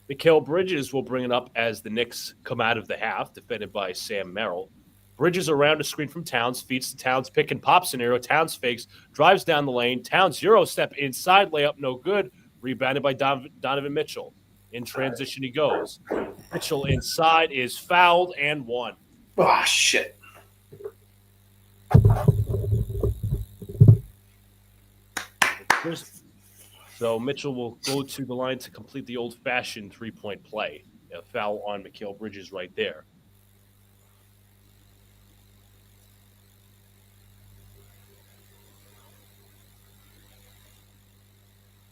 Mikal Bridges will bring it up as the Knicks come out of the half, defended by Sam Merrill. Bridges around a screen from Towns, feeds to Towns, pick and pop scenario. Towns fakes, drives down the lane. Towns Euro step inside, layup no good. Rebounded by Donovan Mitchell. In transition he goes. Mitchell inside is fouled and won.
Ah, shit.
So Mitchell will go to the line to complete the old-fashioned three-point play. A foul on Mikal Bridges right there.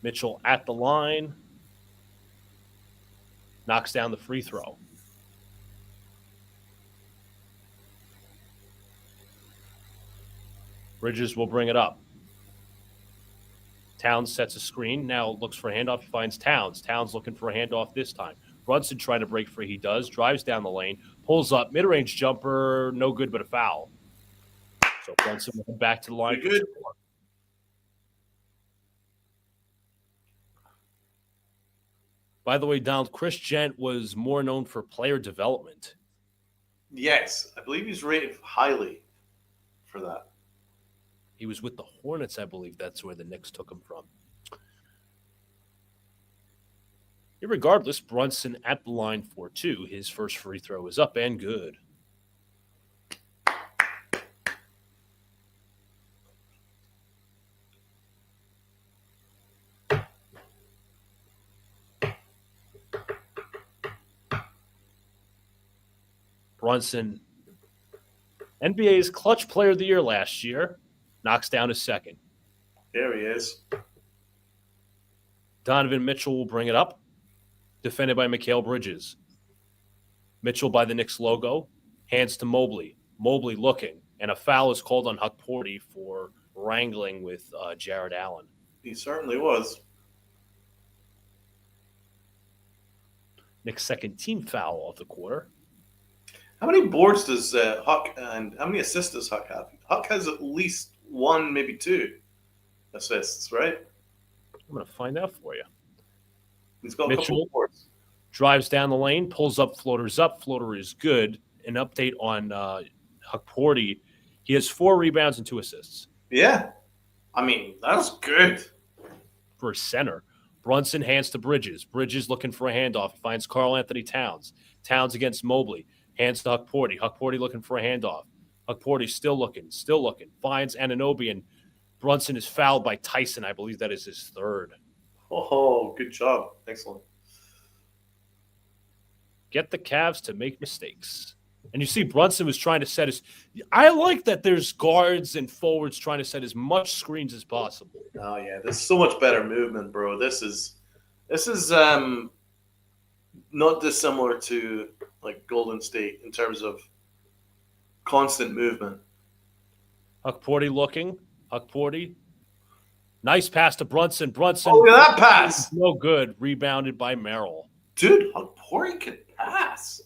Mitchell at the line. Knocks down the free throw. Bridges will bring it up. Towns sets a screen. Now looks for a handoff. He finds Towns. Towns looking for a handoff this time. Brunson trying to break free. He does. Drives down the lane. Pulls up. Mid-range jumper. No good, but a foul. So Brunson will come back to the line.
Good.
By the way, Donald, Chris Gent was more known for player development.
Yes, I believe he's rated highly for that.
He was with the Hornets, I believe. That's where the Knicks took him from. Irregardless, Brunson at the line for two. His first free throw is up and good. Brunson, NBA's clutch player of the year last year, knocks down his second.
There he is.
Donovan Mitchell will bring it up, defended by Mikal Bridges. Mitchell by the Knicks logo, hands to Mobley. Mobley looking, And a foul is called on Huck Porty for wrangling with Jared Allen.
He certainly was.
Knicks' second team foul of the quarter.
How many boards does Huck and how many assists does Huck have? Huck has at least one, maybe two assists, right?
I'm going to find out for you.
He's got a
Mitchell
couple of boards.
Drives down the lane, pulls up, floaters up. Floater is good. An update on Huck Porty. He has 4 rebounds and 2 assists.
Yeah. I mean, that's good.
For a center. Brunson hands to Bridges. Bridges looking for a handoff. He finds Karl Anthony Towns. Towns against Mobley. Hands to Huck Porty. Huck Porty looking for a handoff. Huck Porty still looking. Finds Anunoby, and Brunson is fouled by Tyson. I believe that is his 3rd.
Oh, good job. Excellent.
Get the Cavs to make mistakes. And you see Brunson was trying to set his – I like that there's guards and forwards trying to set as much screens as possible.
Oh, yeah. There's so much better movement, bro. This is not dissimilar to, like, Golden State in terms of constant movement.
Huck Porty looking. Huck Porty. Nice pass to Brunson. Brunson.
Oh, look at that pass.
No good. Rebounded by Merrill.
Dude, Huck Porty can pass.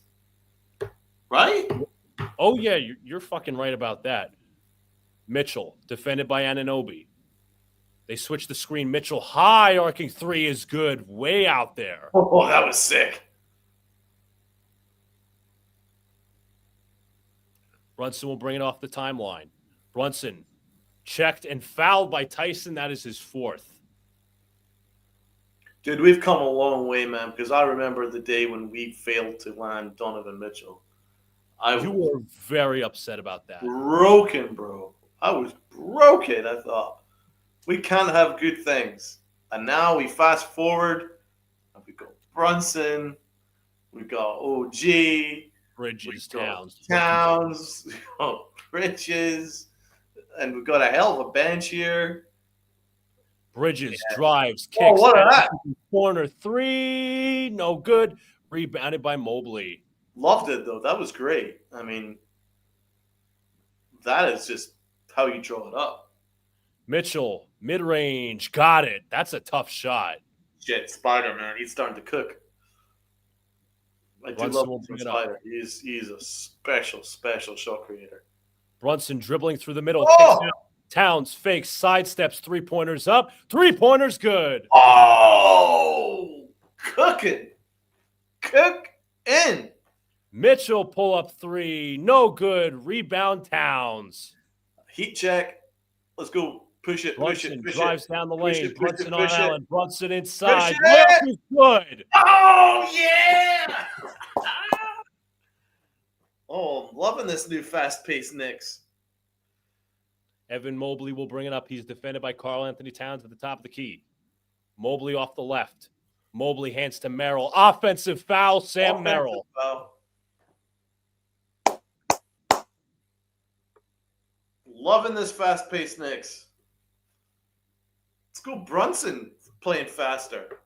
Right?
Oh, yeah, you're fucking right about that. Mitchell, defended by Anunoby. They switch the screen. Mitchell, high arcing 3 is good. Way out there.
Oh, that was sick.
Brunson will bring it off the timeline. Brunson checked and fouled by Tyson. That is his 4th.
Dude, we've come a long way, man, because I remember the day when we failed to land Donovan Mitchell.
You were very upset about that.
Broken, bro. I was broken. I thought, we can't have good things. And now we fast forward, and we got Brunson, we got OG,
Bridges,
Towns, Bridges, and we've got a hell of a bench here.
Bridges drives, kicks.
Oh, what a that?
Corner 3, no good. Rebounded by Mobley.
Loved it, though. That was great. I mean, that is just how you draw it up.
Mitchell, mid-range, got it. That's a tough shot.
Shit, Spider, man. He's starting to cook. I do love Spider. He's a special shot creator.
Brunson dribbling through the middle.
Oh!
Towns fakes, sidesteps, 3-pointers up. 3-pointers good.
Oh! Cooking. Cook in.
Mitchell pull up 3. No good. Rebound Towns.
Heat check. Let's go. Push it.
Brunson
push
drives
it.
down the lane. Brunson on
push
Allen.
it.
Brunson inside.
Push it.
Good.
Oh, yeah. Oh, I'm loving this new fast-paced Knicks.
Evan Mobley will bring it up. He's defended by Karl Anthony Towns at the top of the key. Mobley off the left. Mobley hands to Merrill. Offensive foul, Sam Merrill.
Foul. Loving this fast-paced Knicks. Let's go Brunson playing faster.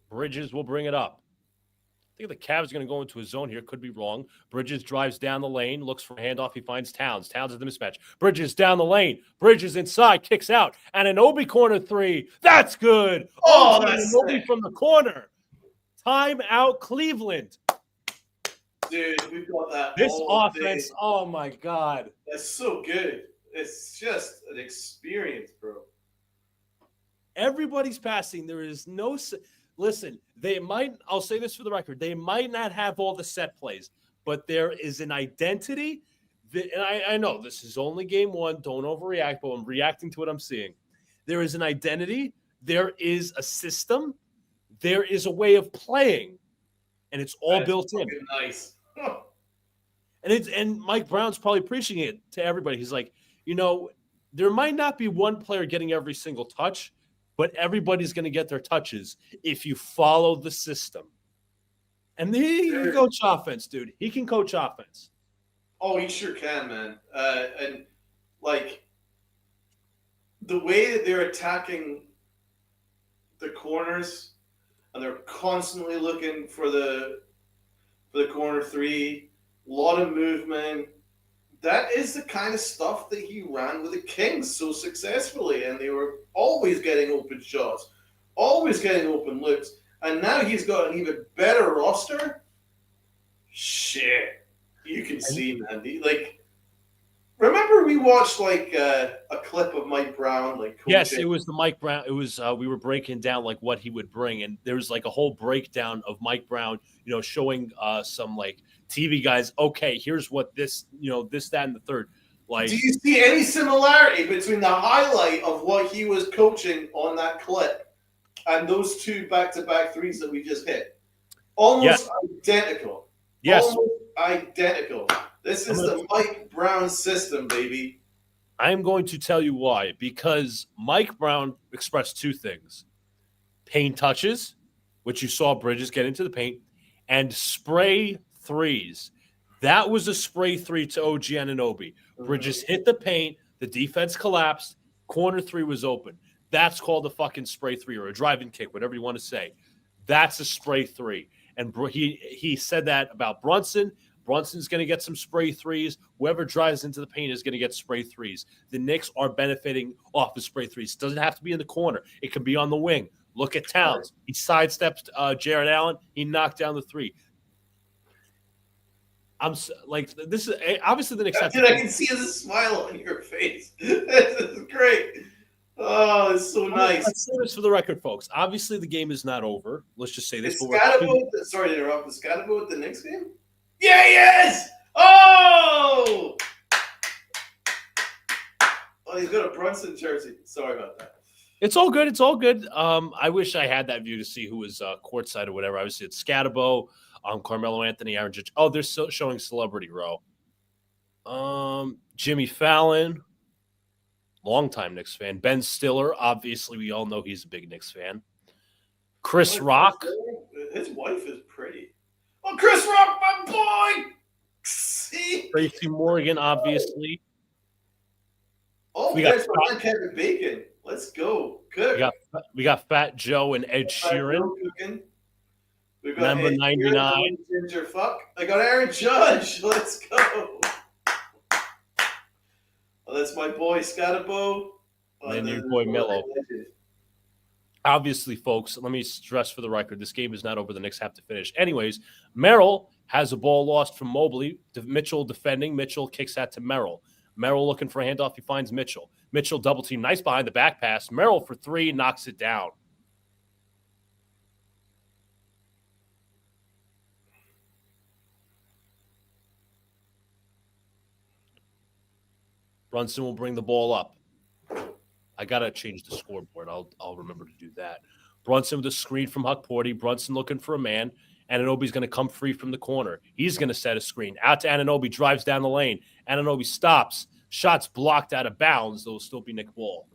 Bridges will bring it up. I think the Cavs are going to go into a zone here. Could be wrong. Bridges drives down the lane, looks for a handoff. He finds Towns. Towns at the mismatch. Bridges down the lane. Bridges inside, kicks out. And Anunoby corner 3. That's good.
Oh, that's
Anunoby from the corner. Time out, Cleveland.
Dude, we've got that.
This offense, oh my God.
That's so good. It's just an experience, bro.
Everybody's passing. There is no. Listen, they might, I'll say this for the record, they might not have all the set plays, but there is an identity. And I know this is only game 1. Don't overreact, but I'm reacting to what I'm seeing. There is an identity. There is a system. There is a way of playing. And it's all built in.
Nice.
And Mike Brown's probably preaching it to everybody. He's like, there might not be one player getting every single touch, but everybody's going to get their touches if you follow the system. And he can coach offense, dude. He can coach offense.
Oh, he sure can, man. And, like, the way that they're attacking the corners, and they're constantly looking for the corner 3,
a lot of movement. That is the kind of stuff that he ran with the Kings so successfully, and they were always getting open shots, always getting open looks, and now he's got an even better roster. Shit, you can see, man. Remember we watched a clip of Mike Brown, like coaching?
Yes, it was the Mike Brown. It was we were breaking down like what he would bring, and there was like a whole breakdown of Mike Brown, showing some like TV guys. Okay, here's what this, this, that, and the third. Like,
do you see any similarity between the highlight of what he was coaching on that clip and those two back-to-back threes that we just hit? Almost identical.
Yes,
almost identical. This is the Mike Brown system, baby.
I'm going to tell you why. Because Mike Brown expressed two things: paint touches, which you saw Bridges get into the paint, and spray threes. That was a spray three to OG Anunoby. Bridges hit the paint, the defense collapsed, corner three was open. That's called a fucking spray three, or a driving kick, whatever you want to say. That's a spray three. And he said that about Brunson. Brunson's going to get some spray threes. Whoever drives into the paint is going to get spray threes. The Knicks are benefiting off the spray threes. It doesn't have to be in the corner. It can be on the wing. Look at Towns. He sidestepped Jared Allen. He knocked down the three. I'm like, this is obviously the Knicks.
Dude, I can see the smile on your face. This is great. Oh, it's so nice.
Let's say this for the record, folks. Obviously, the game is not over. Let's just say this.
Sorry to interrupt. Is Scotabo at the Knicks game? Yeah, he is! Oh! Oh, he's got a Brunson jersey. Sorry about that.
It's all good. It's all good. I wish I had that view to see who was courtside or whatever. Obviously, it's Scatabo, Carmelo Anthony, Aaron Judge. Oh, they're still showing Celebrity Row. Jimmy Fallon, longtime Knicks fan. Ben Stiller, obviously, we all know he's a big Knicks fan. Chris Rock.
His wife is pretty. Oh, Chris Rock, my boy! See?
Tracy Morgan, obviously.
Oh, there's my man Kevin Bacon. Let's go. Good.
We got Fat Joe and Ed Sheeran.
We got
number 99.
Ginger fuck. I got Aaron Judge. Let's go. Oh, that's my boy Scatabo.
And your boy Melo. Obviously, folks, let me stress for the record, this game is not over. The Knicks have to finish. Anyways, Merrill has a ball lost from Mobley. Mitchell defending. Mitchell kicks that to Merrill. Merrill looking for a handoff. He finds Mitchell. Mitchell double team. Nice behind the back pass. Merrill for three, knocks it down. Brunson will bring the ball up. I got to change the scoreboard. I'll remember to do that. Brunson with a screen from Huck Porty. Brunson looking for a man. Anunoby's going to come free from the corner. He's going to set a screen. Out to Anunoby. Drives down the lane. Anunoby stops. Shots blocked out of bounds. They'll still be Knick ball.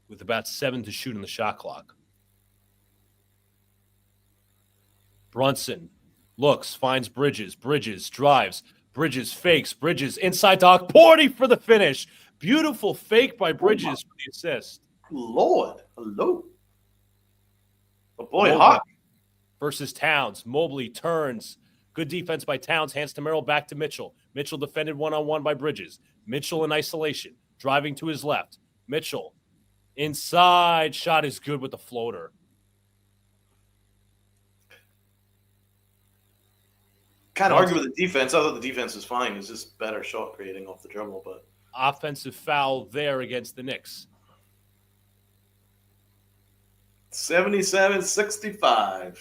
With about 7 to shoot in the shot clock. Brunson looks, finds Bridges. Bridges drives. Bridges fakes. Bridges inside to Huck Porty for the finish. Beautiful fake by Bridges for the assist.
Lord, hello. Oh boy, Huck
versus Towns. Mobley turns. Good defense by Towns. Hands to Merrill. Back to Mitchell. Mitchell defended one-on-one by Bridges. Mitchell in isolation. Driving to his left. Mitchell inside. Shot is good with the floater.
Kind of argue with the defense. I thought the defense was fine. It's just better shot creating off the dribble, but
offensive foul there against the Knicks.
77-65.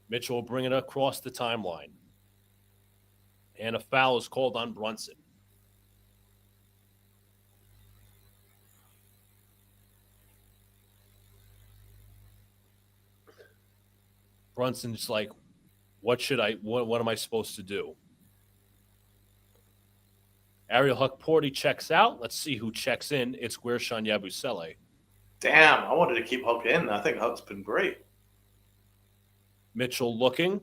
Mitchell will bring it across the timeline. And a foul is called on Brunson. Brunson's like, what am I supposed to do? Ariel Huck Porty checks out. Let's see who checks in. It's Guerschon Yabusele.
Damn, I wanted to keep Huck in. I think Huck's been great.
Mitchell looking,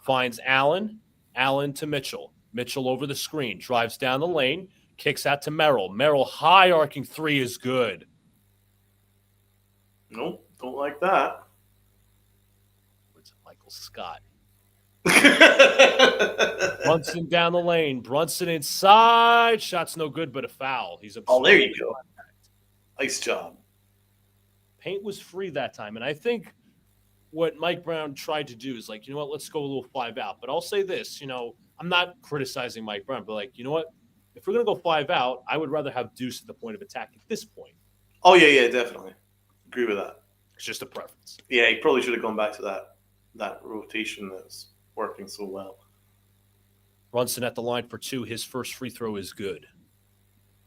finds Allen. Allen to Mitchell. Mitchell over the screen, drives down the lane, kicks out to Merrill. Merrill, high arcing three is good.
Nope, don't like that.
Where's Michael Scott? Brunson down the lane. Brunson inside. Shot's no good, but a foul. He's
oh, there you go. Nice job.
Paint was free that time. And I think what Mike Brown tried to do is like, you know what, let's go a little 5 out. But I'll say this, you know, I'm not criticizing Mike Brown, but like, you know what? If we're going to go 5 out, I would rather have Deuce at the point of attack at this point.
Oh, yeah, definitely. Agree with that.
It's just a preference.
Yeah, he probably should have gone back to that rotation that's working so well.
Brunson at the line for 2. His first free throw is good.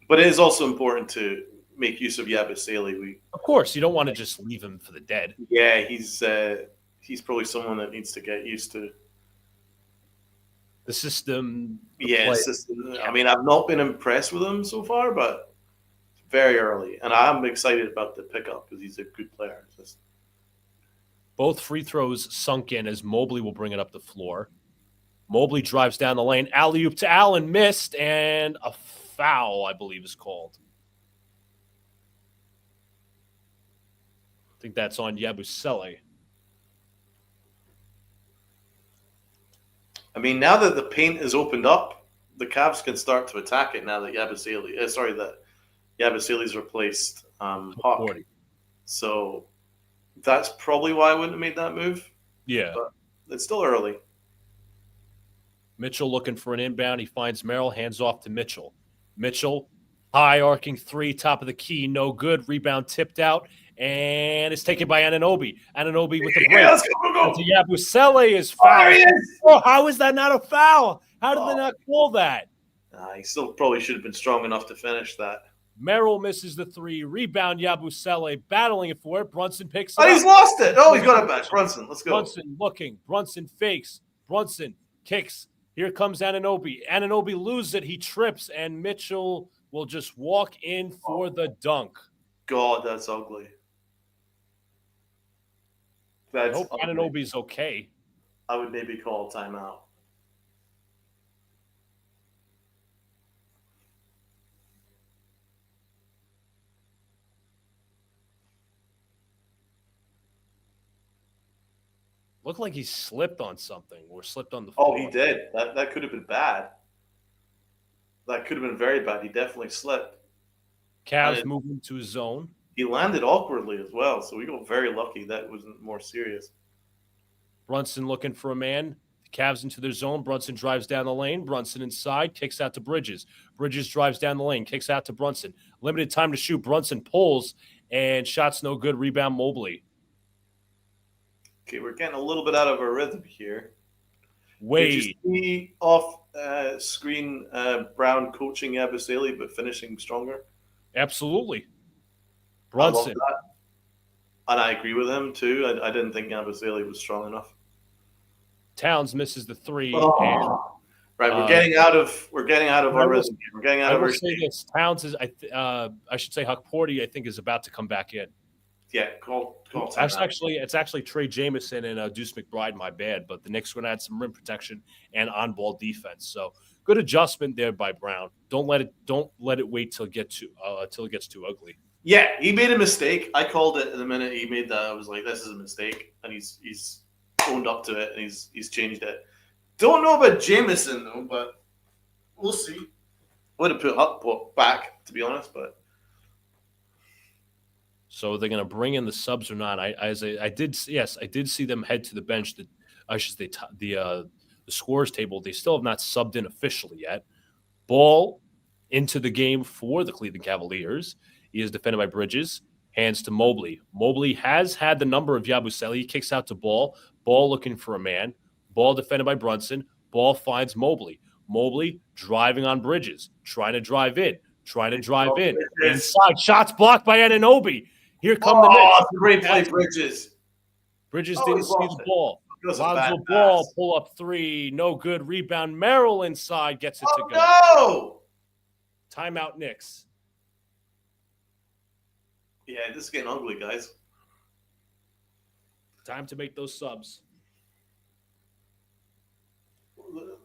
But it is also important to make use of Yabusele.
Of course, you don't want to just leave him for the dead.
Yeah, he's probably someone that needs to get used to
the system.
System. I mean, I've not been impressed with him so far, but it's very early, and I'm excited about the pickup because he's a good player.
Both free throws sunk in as Mobley will bring it up the floor. Mobley drives down the lane, alley-oop to Allen, missed, and a foul, I believe, is called. I think that's on Yabusele.
I mean, now that the paint is opened up, the Cavs can start to attack it now that Yabusele's replaced Hawk. So that's probably why I wouldn't have made that move.
Yeah.
But it's still early.
Mitchell looking for an inbound. He finds Merrill, hands off to Mitchell. Mitchell, high arcing three, top of the key, no good. Rebound tipped out, and it's taken by Anunoby. Anunoby with the break.
Yeah, let's go.
Yabusele is fouled.
Oh,
how is that not a foul? How did they not call that?
He still probably should have been strong enough to finish that.
Merrill misses the 3. Rebound, Yabusele battling it for it. Brunson picks it up.
Oh, he's lost it. Oh, he's got it back. Brunson, let's go.
Brunson looking. Brunson fakes. Brunson kicks. Here comes Anunoby. Anunoby loses it. He trips, and Mitchell will just walk in for the dunk.
God, that's ugly.
I hope Anunoby's okay.
I would maybe call a timeout.
Looked like he slipped on something or slipped on the floor.
Oh, he did. That could have been bad. That could have been very bad. He definitely slipped.
Cavs moving to his zone.
He landed awkwardly as well, so we got very lucky that wasn't more serious.
Brunson looking for a man. The Cavs into their zone. Brunson drives down the lane. Brunson inside, kicks out to Bridges. Bridges drives down the lane, kicks out to Brunson. Limited time to shoot. Brunson pulls, and shots no good. Rebound Mobley.
Okay, we're getting a little bit out of our rhythm here.
Wade.
Did you see off screen Brown coaching Yabusele but finishing stronger?
Absolutely. Brunson.
I love that. And I agree with him too. I didn't think Yabusele was strong enough.
Towns misses the 3.
Right, we're getting out of our rhythm. We're getting out of our
state. This. Towns is I should say Huckporty, I think, is about to come back in.
Yeah, call
it's actually Trey Jamison and Deuce McBride, my bad, but the Knicks are going to add some rim protection and on-ball defense. So good adjustment there by Brown. Don't let it wait till it gets too ugly.
Yeah, he made a mistake. I called it the minute he made that. I was like, this is a mistake, and he's owned up to it and he's changed it. Don't know about Jamison though, but we'll see. Would have put back, to be honest, but.
So they're going to bring in the subs or not? I did see them head to the bench. The scores table. They still have not subbed in officially yet. Ball into the game for the Cleveland Cavaliers. He is defended by Bridges. Hands to Mobley. Mobley has had the number of Yabusele. He kicks out to Ball. Ball looking for a man. Ball defended by Brunson. Ball finds Mobley. Mobley driving on Bridges. Trying to drive in. Inside. Shots blocked by Anunoby. Here come the Knicks.
Great play, Bridges.
Bridges didn't see the ball. Lonzo Ball, pull up 3. No good. Rebound. Merrill inside. Gets it to go.
No!
Timeout, Knicks.
Yeah, this is getting ugly, guys.
Time to make those subs.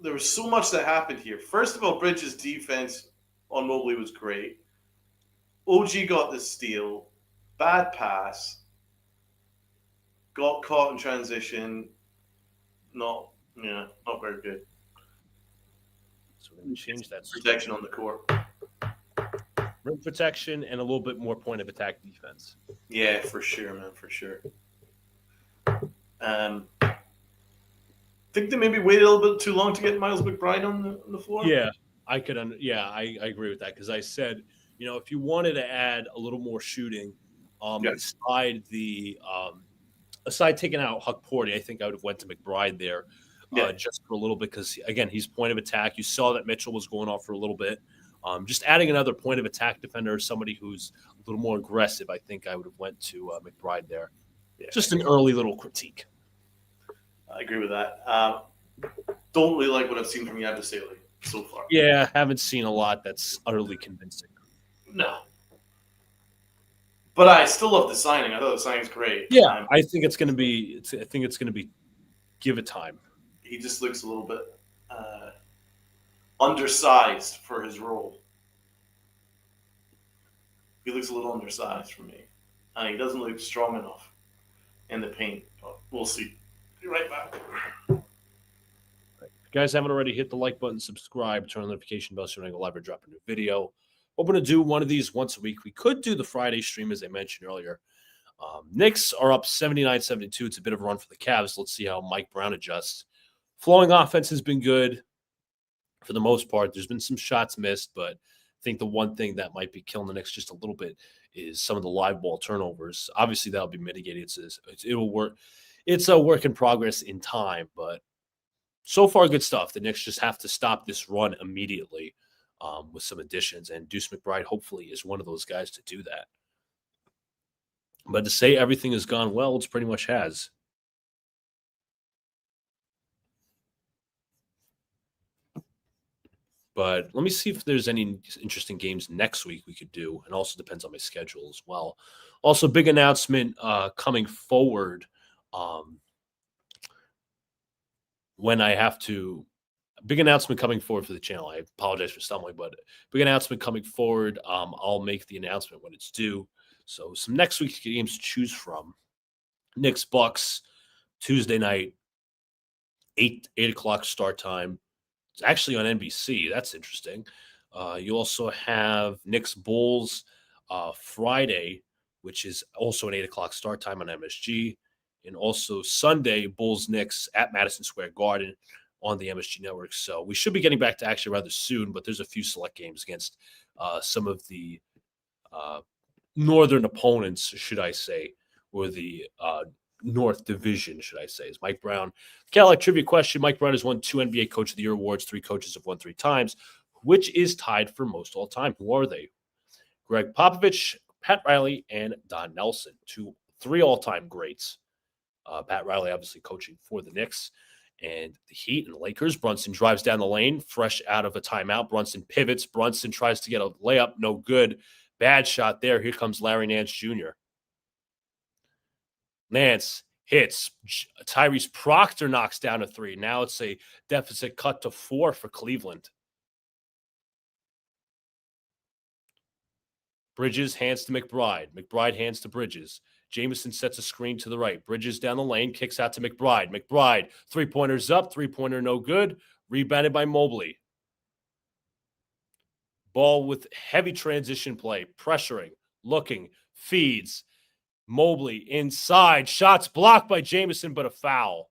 there was so much that happened here. First of all, Bridges' defense on Mobley was great. OG got the steal. Bad pass. Got caught in transition. Not very good.
So we're going to change that.
Protection on the court.
Rim protection and a little bit more point of attack defense.
Yeah, for sure, man, for sure. Think they maybe waited a little bit too long to get Miles McBride on the floor?
Yeah, I agree with that because I said, if you wanted to add a little more shooting, aside taking out Huck Porty, I think I would have went to McBride there just for a little bit because, again, he's point of attack. You saw that Mitchell was going off for a little bit. Just adding another point of attack defender, somebody who's a little more aggressive, I think I would have went to McBride there. Yeah. Just an early little critique.
I agree with that. Don't really like what I've seen from Yabusele so far.
Yeah, haven't seen a lot that's utterly convincing.
No. But I still love the signing. I thought the signing's great.
Yeah, I think it's going to be. Give it time.
He just looks a little bit undersized for his role. He looks a little undersized for me, and he doesn't look strong enough in the paint. But we'll see. Be right back.
If you guys haven't already, hit the like button, subscribe, turn on the notification bell so you don't go live or drop a new video. Hoping to do one of these once a week. We could do the Friday stream, as I mentioned earlier. Knicks are up 79-72. It's a bit of a run for the Cavs. Let's see how Mike Brown adjusts. Flowing offense has been good for the most part. There's been some shots missed, but I think the one thing that might be killing the Knicks just a little bit is some of the live ball turnovers. Obviously, that'll be mitigated. It'll work. It's a work in progress in time, but so far, good stuff. The Knicks just have to stop this run immediately with some additions, and Deuce McBride hopefully is one of those guys to do that. But to say everything has gone well, it pretty much has. But let me see if there's any interesting games next week we could do. It also depends on my schedule as well. Also, big announcement coming forward when I have to. Big announcement coming forward for the channel. I apologize for stumbling, but big announcement coming forward. I'll make the announcement when it's due. So some next week's games to choose from. Knicks Bucks, Tuesday night, 8 o'clock start time. It's actually on NBC. That's interesting. You also have Knicks Bulls Friday, which is also an 8 o'clock start time on MSG. And also Sunday, Bulls Knicks at Madison Square Garden on the MSG network. So we should be getting back to action rather soon, but there's a few select games against some of the northern opponents, should I say, or the North Division, should I say, is Mike Brown. Cadillac trivia question. Mike Brown has won 2 NBA Coach of the Year awards. 3 coaches have won 3 times. Which is tied for most all time? Who are they? Greg Popovich, Pat Riley, and Don Nelson. 3 all-time greats. Pat Riley obviously coaching for the Knicks and the Heat and the Lakers. Brunson drives down the lane, fresh out of a timeout. Brunson pivots. Brunson tries to get a layup. No good. Bad shot there. Here comes Larry Nance Jr. Nance hits. Tyrese Proctor knocks down a 3. Now it's a deficit cut to 4 for Cleveland. Bridges hands to McBride. McBride hands to Bridges. Jamison sets a screen to the right. Bridges down the lane, kicks out to McBride. McBride, 3-pointers up, 3-pointer no good. Rebounded by Mobley. Ball with heavy transition play, pressuring, looking, feeds. Mobley inside. Shots blocked by Jamison, but a foul.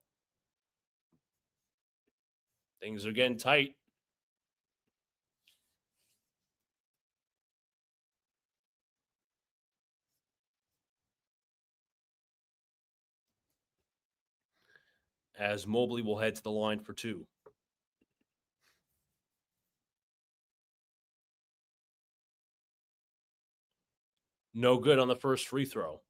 Things are getting tight. As Mobley will head to the line for 2. No good on the first free throw.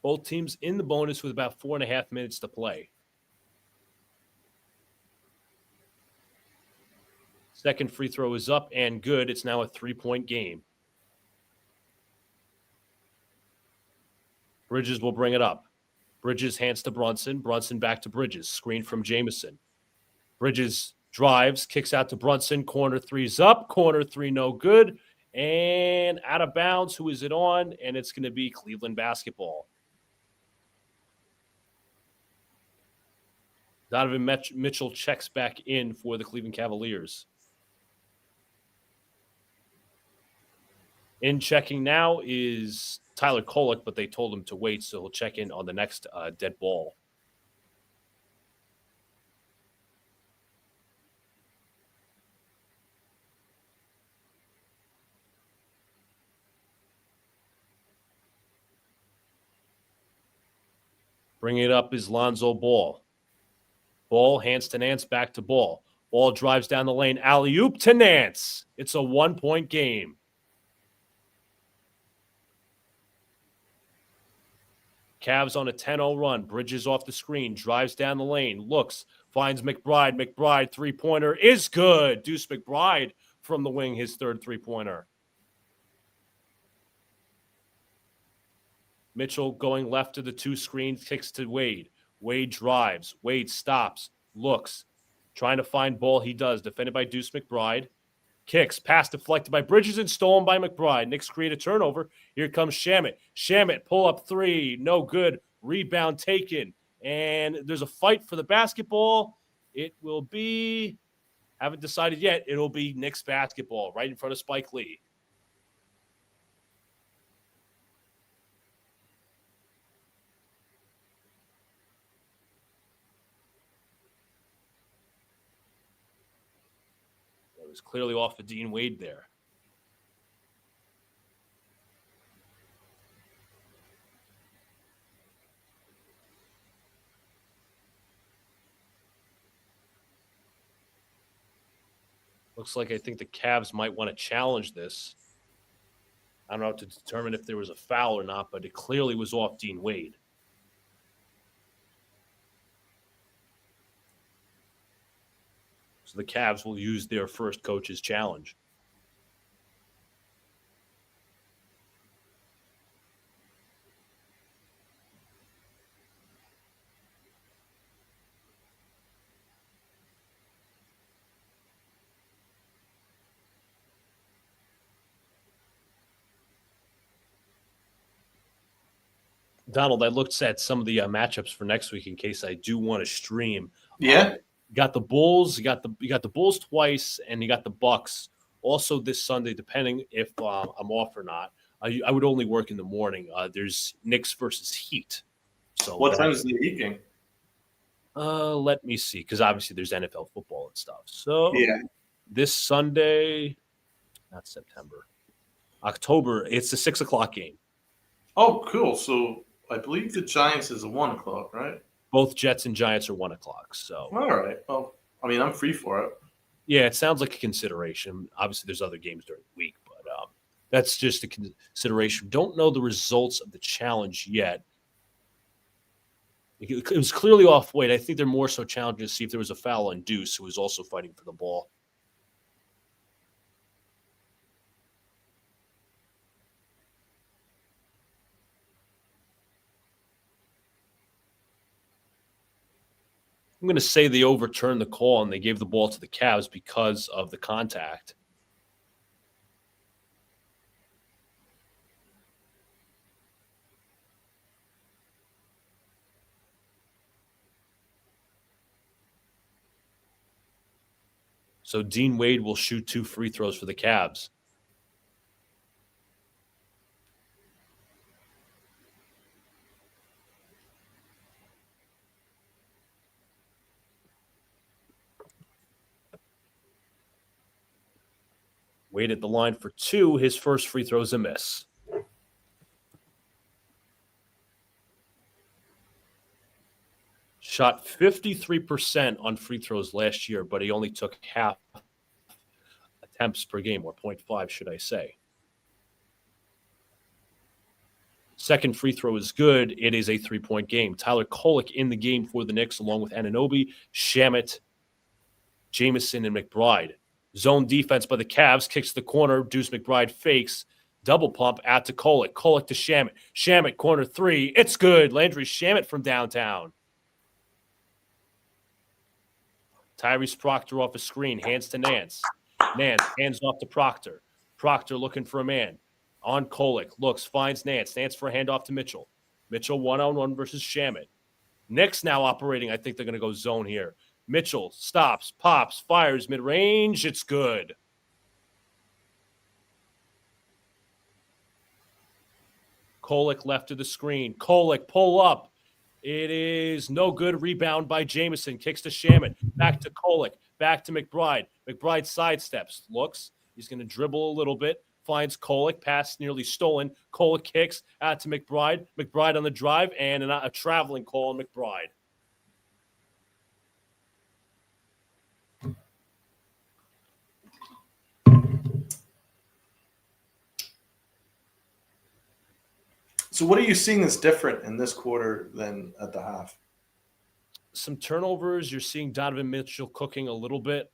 Both teams in the bonus with about 4.5 minutes to play. Second free throw is up and good. It's now a 3-point game. Bridges will bring it up. Bridges hands to Brunson. Brunson back to Bridges. Screen from Jamison. Bridges drives, kicks out to Brunson. Corner three's up. Corner three, no good. And out of bounds. Who is it on? And it's going to be Cleveland basketball. Donovan Mitchell checks back in for the Cleveland Cavaliers. In checking now is Tyler Kolek, but they told him to wait, so he'll check in on the next dead ball. Bringing it up is Lonzo Ball. Ball, hands to Nance, back to Ball. Ball drives down the lane, alley-oop to Nance. It's a 1-point game. Cavs on a 10-0 run. Bridges off the screen, drives down the lane, looks, finds McBride. McBride, three-pointer is good. Deuce McBride from the wing, his third three-pointer. Mitchell going left to the two screens, kicks to Wade. Wade drives. Wade stops, looks, trying to find Ball. He does. Defended by Deuce McBride. Kicks, pass deflected by Bridges and stolen by McBride. Knicks create a turnover. Here comes Shamet. Shamet, pull up three. No good. Rebound taken. And there's a fight for the basketball. It will be, haven't decided yet, it'll be Knicks basketball right in front of Spike Lee. Clearly off of Dean Wade there. Looks like I think the Cavs might want to challenge this. I don't know to determine if there was a foul or not, but it clearly was off Dean Wade. So the Cavs will use their first coach's challenge. Donald, I looked at some of the matchups for next week in case I do want to stream.
Yeah.
Got the Bulls, you got the Bulls twice, and you got the Bucks also this Sunday, depending if I'm off or not. I would only work in the morning. There's Knicks versus Heat. So
what time is the Heat game?
Let me see, because obviously there's NFL football and stuff. So
yeah,
this Sunday, not September, October. It's a 6:00 game.
Oh, cool. So I believe the Giants is a 1:00, right?
Both Jets and Giants are 1:00. So
all right. Well, I mean, I'm free for it.
Yeah, it sounds like a consideration. Obviously, there's other games during the week, but that's just a consideration. Don't know the results of the challenge yet. It was clearly off Wade. I think they're more so challenging to see if there was a foul on Deuce, who was also fighting for the ball. I'm going to say they overturned the call and they gave the ball to the Cavs because of the contact. So Dean Wade will shoot 2 free throws for the Cavs. Wade at the line for 2. His first free throw is a miss. Shot 53% on free throws last year, but he only took half attempts per game, or 0.5, should I say. Second free throw is good. It is a 3-point game. Tyler Kolek in the game for the Knicks, along with Anunoby, Shamet, Jamison, and McBride. Zone defense by the Cavs, kicks the corner. Deuce McBride fakes, Double pump out to Kolek. Kolek to Shamet. Shamet, corner three. It's good. Landry Shamet from downtown. Tyrese Proctor off a screen. Hands to Nance. Nance hands off to Proctor. Proctor looking for a man. On Kolek. Looks, finds Nance. Nance for a handoff to Mitchell. Mitchell one-on-one versus Shamet. Knicks now operating. I think they're going to go zone here. Mitchell stops, pops, fires mid-range. It's good. Kolek left of the screen. Kolek, pull up. It is no good. Rebound by Jamison. Kicks to Shamet. Back to Kolek. Back to McBride. McBride sidesteps. Looks. He's going to dribble a little bit. Finds Kolek. Pass nearly stolen. Kolek kicks out to McBride. McBride on the drive. And a traveling call on McBride.
So what are you seeing that's different in this quarter than at the half?
Some turnovers. You're seeing Donovan Mitchell cooking a little bit.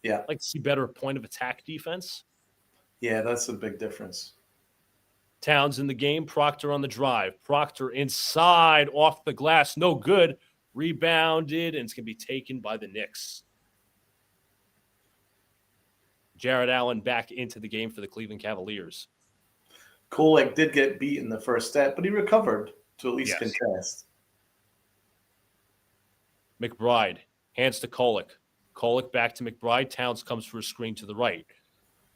Yeah.
I'd like to see better point of attack defense.
Yeah, that's a big difference.
Towns in the game. Proctor on the drive. Proctor inside, off the glass. No good. Rebounded, and it's going to be taken by the Knicks. Jared Allen back into the game for the Cleveland Cavaliers.
Kolek did get beat in the first set, but he recovered to at least contest.
McBride hands to Kolek. Kolek back to McBride. Towns comes for a screen to the right.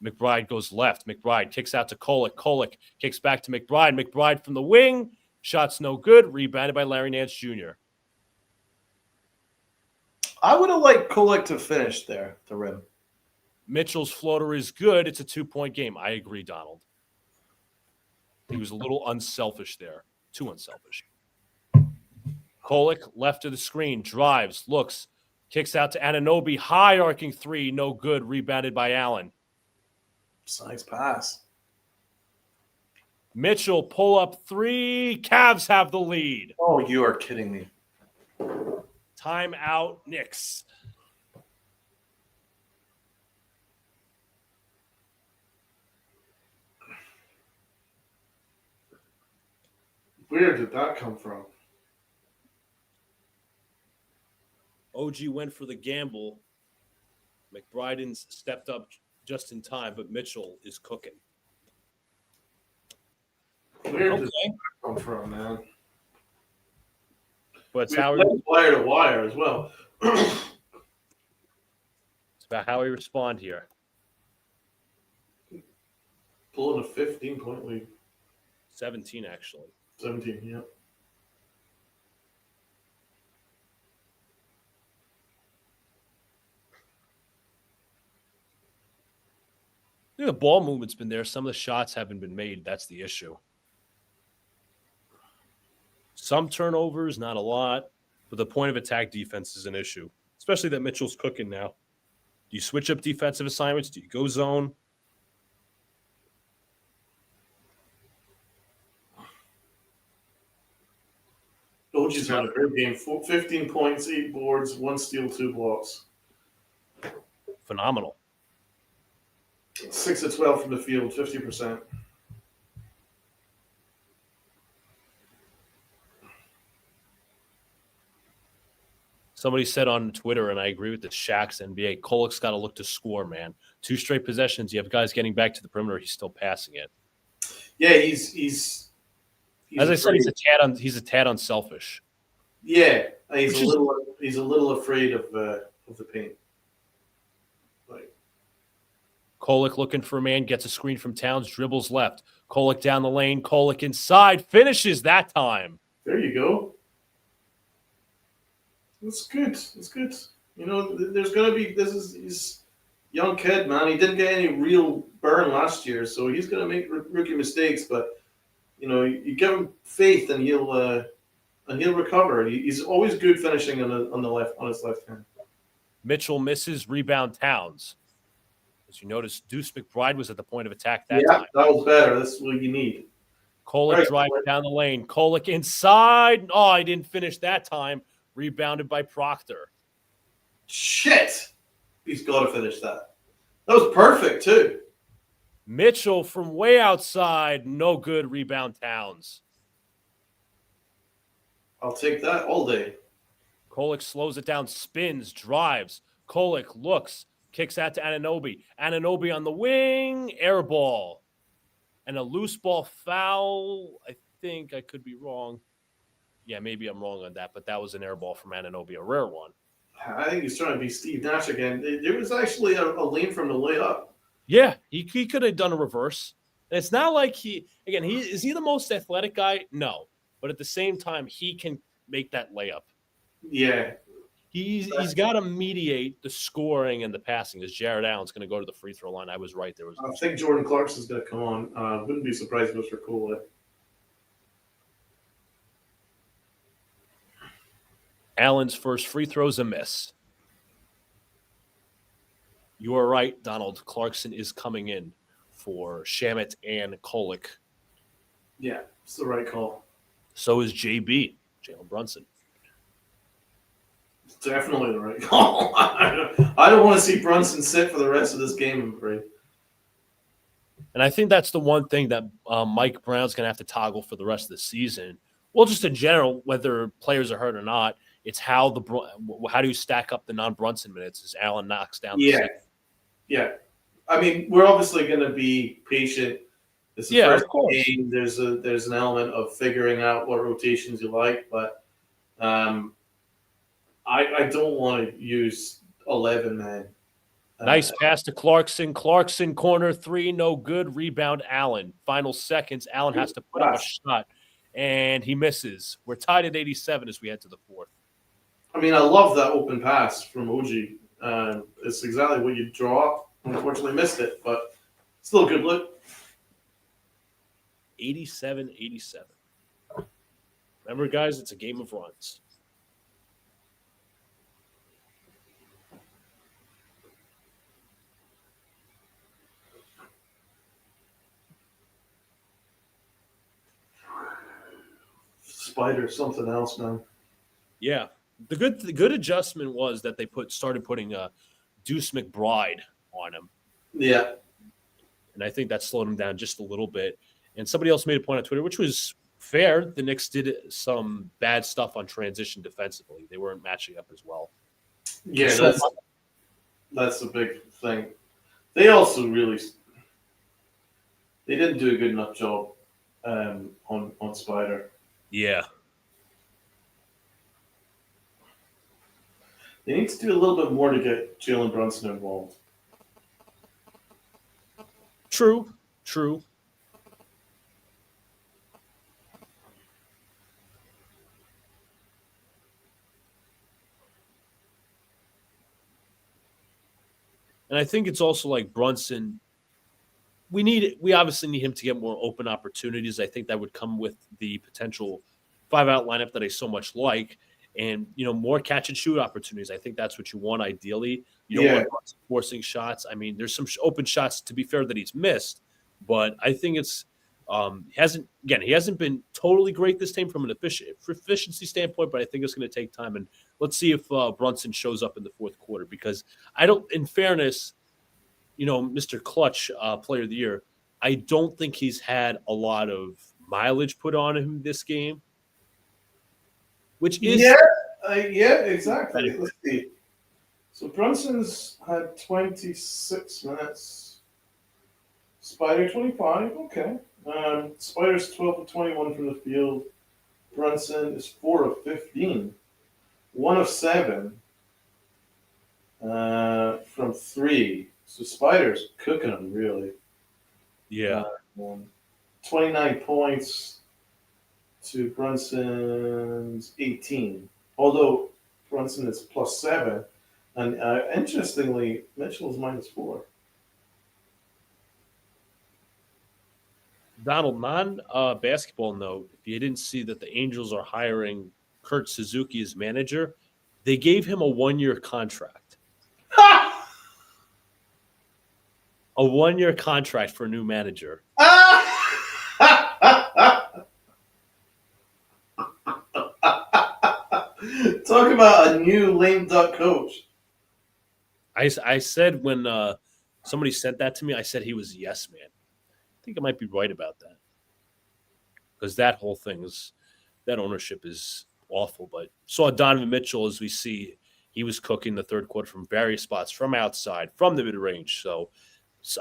McBride goes left. McBride kicks out to Kolek. Kolek kicks back to McBride. McBride from the wing. Shot's no good. Rebounded by Larry Nance Jr.
I would have liked Kolek to finish there, the rim.
Mitchell's floater is good. It's a 2-point game. I agree, Donald. He was a little unselfish there. Too unselfish. Kolek, left of the screen, drives, looks, kicks out to Anunoby. High arcing three, no good. Rebounded by Allen.
Nice pass.
Mitchell, pull up three. Cavs have the lead.
Oh, you are kidding me.
Timeout, Knicks.
Where did that come from?
OG went for the gamble. McBride stepped up just in time, but Mitchell is cooking.
Where did that come from, man?
But it's how
wire to wire as well.
It's about how we respond here.
Pulling a 15-point lead.
17, actually.
17, yeah.
I think the ball movement's been there. Some of the shots haven't been made. That's the issue. Some turnovers, not a lot, but the point of attack defense is an issue, especially that Mitchell's cooking now. Do you switch up defensive assignments? Do you go zone?
OG's had a great game. 15 points, 8 boards, 1 steal, 2 blocks.
Phenomenal.
6 of 12 from the field, 50%.
Somebody said on Twitter, and I agree with this, Shaq's NBA, Kolek's got to look to score, man. 2 straight possessions. You have guys getting back to the perimeter. He's still passing it.
Yeah, he's
as I said, he's a tad unselfish.
Yeah, he's a little afraid of the paint. Like
Kolek looking for a man, gets a screen from Towns, dribbles left. Kolek down the lane, Kolek inside, finishes that time.
There you go. That's good. That's good. You know, there's gonna be he's young kid, man. He didn't get any real burn last year, so he's gonna make rookie mistakes. But you know, you give him faith, and he'll recover. He's always good finishing on his left hand.
Mitchell misses, rebound Towns. As you notice, Deuce McBride was at the point of attack that time.
Yeah, that was better. That's what you need.
Kolek drives down the lane. Kolek inside. Oh, he didn't finish that time. Rebounded by Proctor.
Shit. He's got to finish that. That was perfect, too.
Mitchell from way outside, no good. Rebound Towns.
I'll take that all day.
Kolek slows it down, spins, drives. Kolek looks, kicks out to Anunoby. Anunoby on the wing, air ball. And a loose ball foul. I think I could be wrong. Yeah, maybe I'm wrong on that, but that was an air ball from Anunoby, a rare one.
I think he's trying to be Steve Nash again. There was actually a lane from the layup.
Yeah, he could have done a reverse. And it's not like is he the most athletic guy? No. But at the same time, he can make that layup.
Yeah.
He's got to mediate the scoring and the passing. As Jared Allen's going to go to the free throw line. I was right.
I think Jordan Clarkson's going to come on. Wouldn't be surprised if it was for Kolek.
Allen's first free throw's a miss. You are right, Donald. Clarkson is coming in for Shamet and Kolek.
Yeah, it's the right call.
So is JB, Jalen Brunson.
It's definitely the right call. I don't want to see Brunson sit for the rest of this game, I'm afraid.
And I think that's the one thing that Mike Brown's going to have to toggle for the rest of the season. Well, just in general, whether players are hurt or not, it's how do you stack up the non-Brunson minutes as Allen knocks down the six.
Yeah. I mean, we're obviously going to be patient. It's the first game. There's an element of figuring out what rotations you like, but I don't want to use 11 men.
Nice pass to Clarkson. Clarkson corner three, no good. Rebound Allen. Final seconds. Allen has to put up a shot, and he misses. We're tied at 87 as we head to the fourth.
I mean, I love that open pass from OG. It's exactly what you draw. Unfortunately, missed it, but still a good look.
87-87. Remember, guys, it's a game of runs.
Spider, something else, man.
Yeah. The good adjustment was that they started putting Deuce McBride on him.
Yeah.
And I think that slowed him down just a little bit. And somebody else made a point on Twitter, which was fair. The Knicks did some bad stuff on transition defensively. They weren't matching up as well.
Yeah, that's a big thing. They also they didn't do a good enough job on Spider.
Yeah.
They need to do a little bit more to get Jalen Brunson involved.
True. And I think it's also like Brunson. We obviously need him to get more open opportunities. I think that would come with the potential 5-out lineup that I so much like. And, more catch and shoot opportunities. I think that's what you want ideally. You don't want forcing shots. I mean, there's some open shots, to be fair, that he's missed. But I think it's he hasn't been totally great this time from an efficiency standpoint, but I think it's going to take time. And let's see if Brunson shows up in the fourth quarter, because in fairness, Mr. Clutch, Player of the Year, I don't think he's had a lot of mileage put on him this game. Which is
exactly. Let's see. So Brunson's had 26 minutes. Spider 25. Okay. Spider's 12 of 21 from the field. Brunson is 4 of 15. 1 of 7 from 3. So Spider's cooking them, really.
Yeah.
29 points to Brunson's 18. Although Brunson is +7. And interestingly, Mitchell's -4.
Donald, non-basketball note, if you didn't see that the Angels are hiring Kurt Suzuki as manager, they gave him a 1-year contract. A 1-year contract for a new manager.
Talk about a new lame duck coach.
I said when somebody sent that to me, I said he was a yes man. think I might be right about that. Because that ownership is awful. But saw Donovan Mitchell, as we see, he was cooking the third quarter from various spots, from outside, from the mid-range. So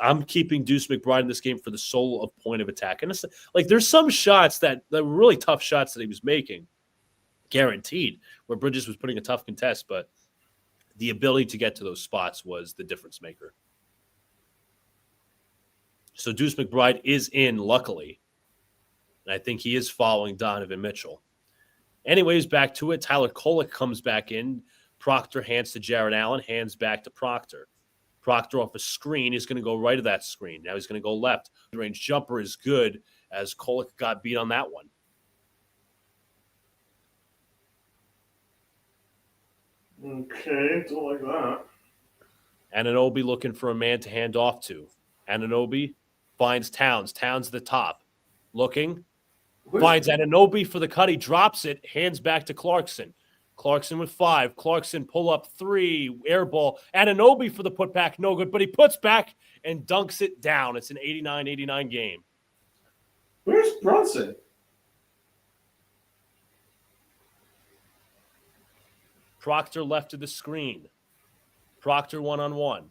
I'm keeping Deuce McBride in this game for the sole of point of attack. And it's like there's some shots that were really tough shots that he was making, guaranteed, where Bridges was putting a tough contest, but the ability to get to those spots was the difference maker. So Deuce McBride is in, luckily. And I think he is following Donovan Mitchell. Anyways, back to it. Tyler Kolek comes back in. Proctor hands to Jared Allen, hands back to Proctor. Proctor off a screen is going to go right to that screen. Now he's going to go left. The range jumper is good as Kolek got beat on that one.
Okay, don't like that.
Anunoby looking for a man to hand off to. Anunoby finds Towns. Towns at the top. Looking. Finds Anunoby for the cut. He drops it. Hands back to Clarkson. Clarkson with 5. Clarkson pull up 3. Air ball. Anunoby for the putback. No good. But he puts back and dunks it down. It's an 89-89 game.
Where's Brunson?
Proctor left of the screen. Proctor one-on-one.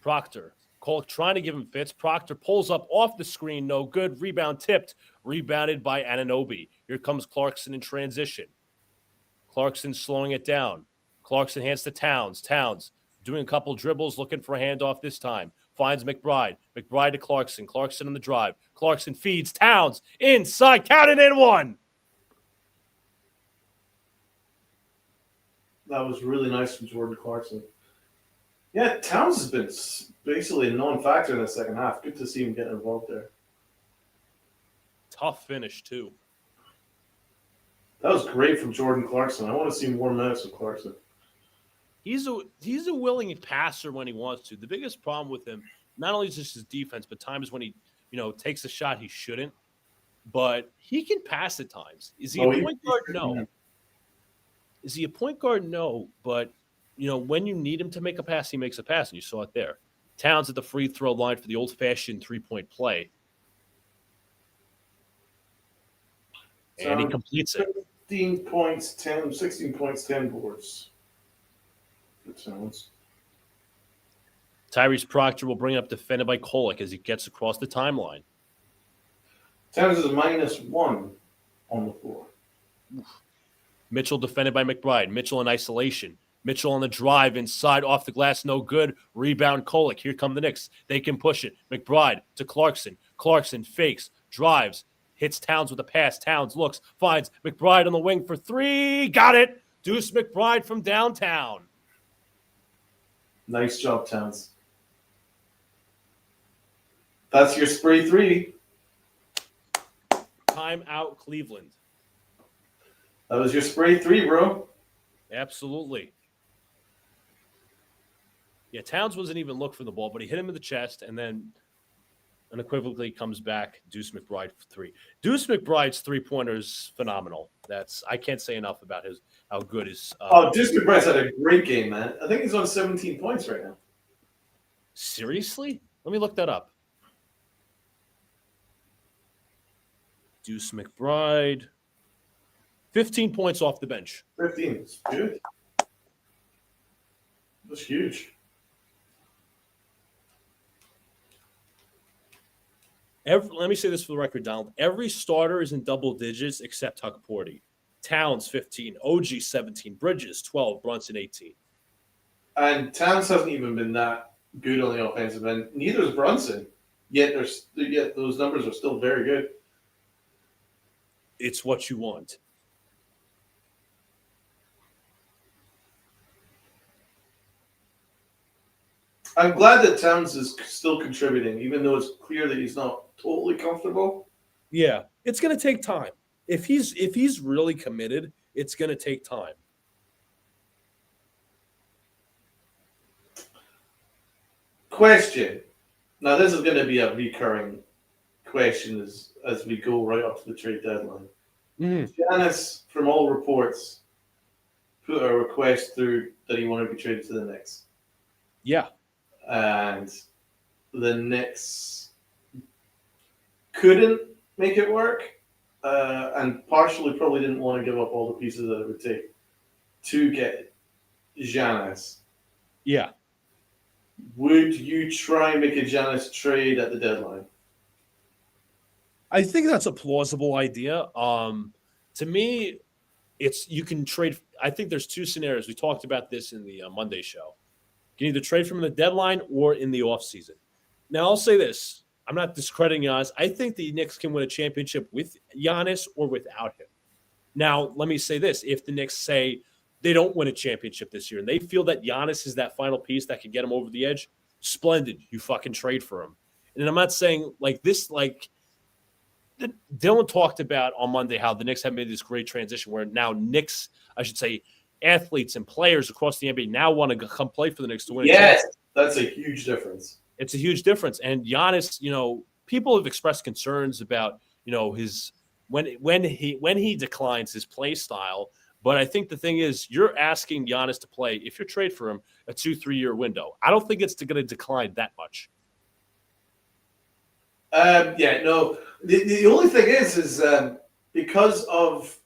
Proctor. Kolek trying to give him fits. Proctor pulls up off the screen. No good. Rebound tipped. Rebounded by Anunoby. Here comes Clarkson in transition. Clarkson slowing it down. Clarkson hands to Towns. Towns doing a couple dribbles, looking for a handoff this time. Finds McBride. McBride to Clarkson. Clarkson on the drive. Clarkson feeds Towns. Inside. Count it in 1.
That was really nice from Jordan Clarkson. Yeah, Towns has been basically a non-factor in the second half. Good to see him getting involved there.
Tough finish, too.
That was great from Jordan Clarkson. I want to see more minutes of Clarkson.
He's a willing passer when he wants to. The biggest problem with him, not only is just his defense, but times when he, takes a shot he shouldn't. But he can pass at times. Is he a point guard? No. Is he a point guard? No. But, when you need him to make a pass, he makes a pass, and you saw it there. Towns at the free throw line for the old-fashioned three-point play. And he completes it.
16 points, 10 boards. Good Towns.
Tyrese Proctor will bring it up defended by Kolek as he gets across the timeline.
Towns is a -1 on the floor.
Mitchell defended by McBride. Mitchell in isolation. Mitchell on the drive inside off the glass. No good. Rebound Kolek. Here come the Knicks. They can push it. McBride to Clarkson. Clarkson fakes. Drives. Hits Towns with a pass. Towns looks. Finds McBride on the wing for 3. Got it. Deuce McBride from downtown.
Nice job, Towns. That's your spray 3.
Timeout Cleveland.
That was your spray 3, bro.
Absolutely. Yeah, Towns wasn't even looking for the ball, but he hit him in the chest and then unequivocally comes back. Deuce McBride for 3. Deuce McBride's 3-pointer is phenomenal. I can't say enough about how good his.
Deuce McBride's had a great game, man. I think he's on 17 points right now.
Seriously? Let me look that up. Deuce McBride, 15 points off the bench.
15 is good. That's huge.
Let me say this for the record, Donald. Every starter is in double digits except Huck Porty. Towns, 15. OG, 17. Bridges, 12. Brunson, 18.
And Towns hasn't even been that good on the offensive end. Neither is Brunson. Yet those numbers are still very good.
It's what you want.
I'm glad that Towns is still contributing, even though it's clear that he's not totally comfortable.
Yeah, it's going to take time. If he's really committed, it's going to take time.
Question. Now, this is going to be a recurring question as we go right up to the trade deadline. Giannis, from all reports, put a request through that he wanted to be traded to the Knicks.
Yeah.
And the Knicks couldn't make it work, and partially probably didn't want to give up all the pieces that it would take to get Giannis.
Yeah.
Would you try and make a Giannis trade at the deadline?
I think that's a plausible idea. To me, you can trade. I think there's two scenarios. We talked about this in the Monday show. You can either trade from the deadline or in the offseason. Now, I'll say this. I'm not discrediting Giannis. I think the Knicks can win a championship with Giannis or without him. Now, let me say this. If the Knicks say they don't win a championship this year and they feel that Giannis is that final piece that can get him over the edge, splendid. You fucking trade for him. And I'm not saying like this, like Dylan talked about on Monday how the Knicks have made this great transition where now Knicks, I should say, athletes and players across the NBA now want to come play for the Knicks to win.
Yes, that's a huge difference.
It's a huge difference. And Giannis, people have expressed concerns about, his when he declines his play style. But I think the thing is, you're asking Giannis to play, if you trade for him, a 2-3 year window. I don't think it's going to decline that much.
The only thing is because of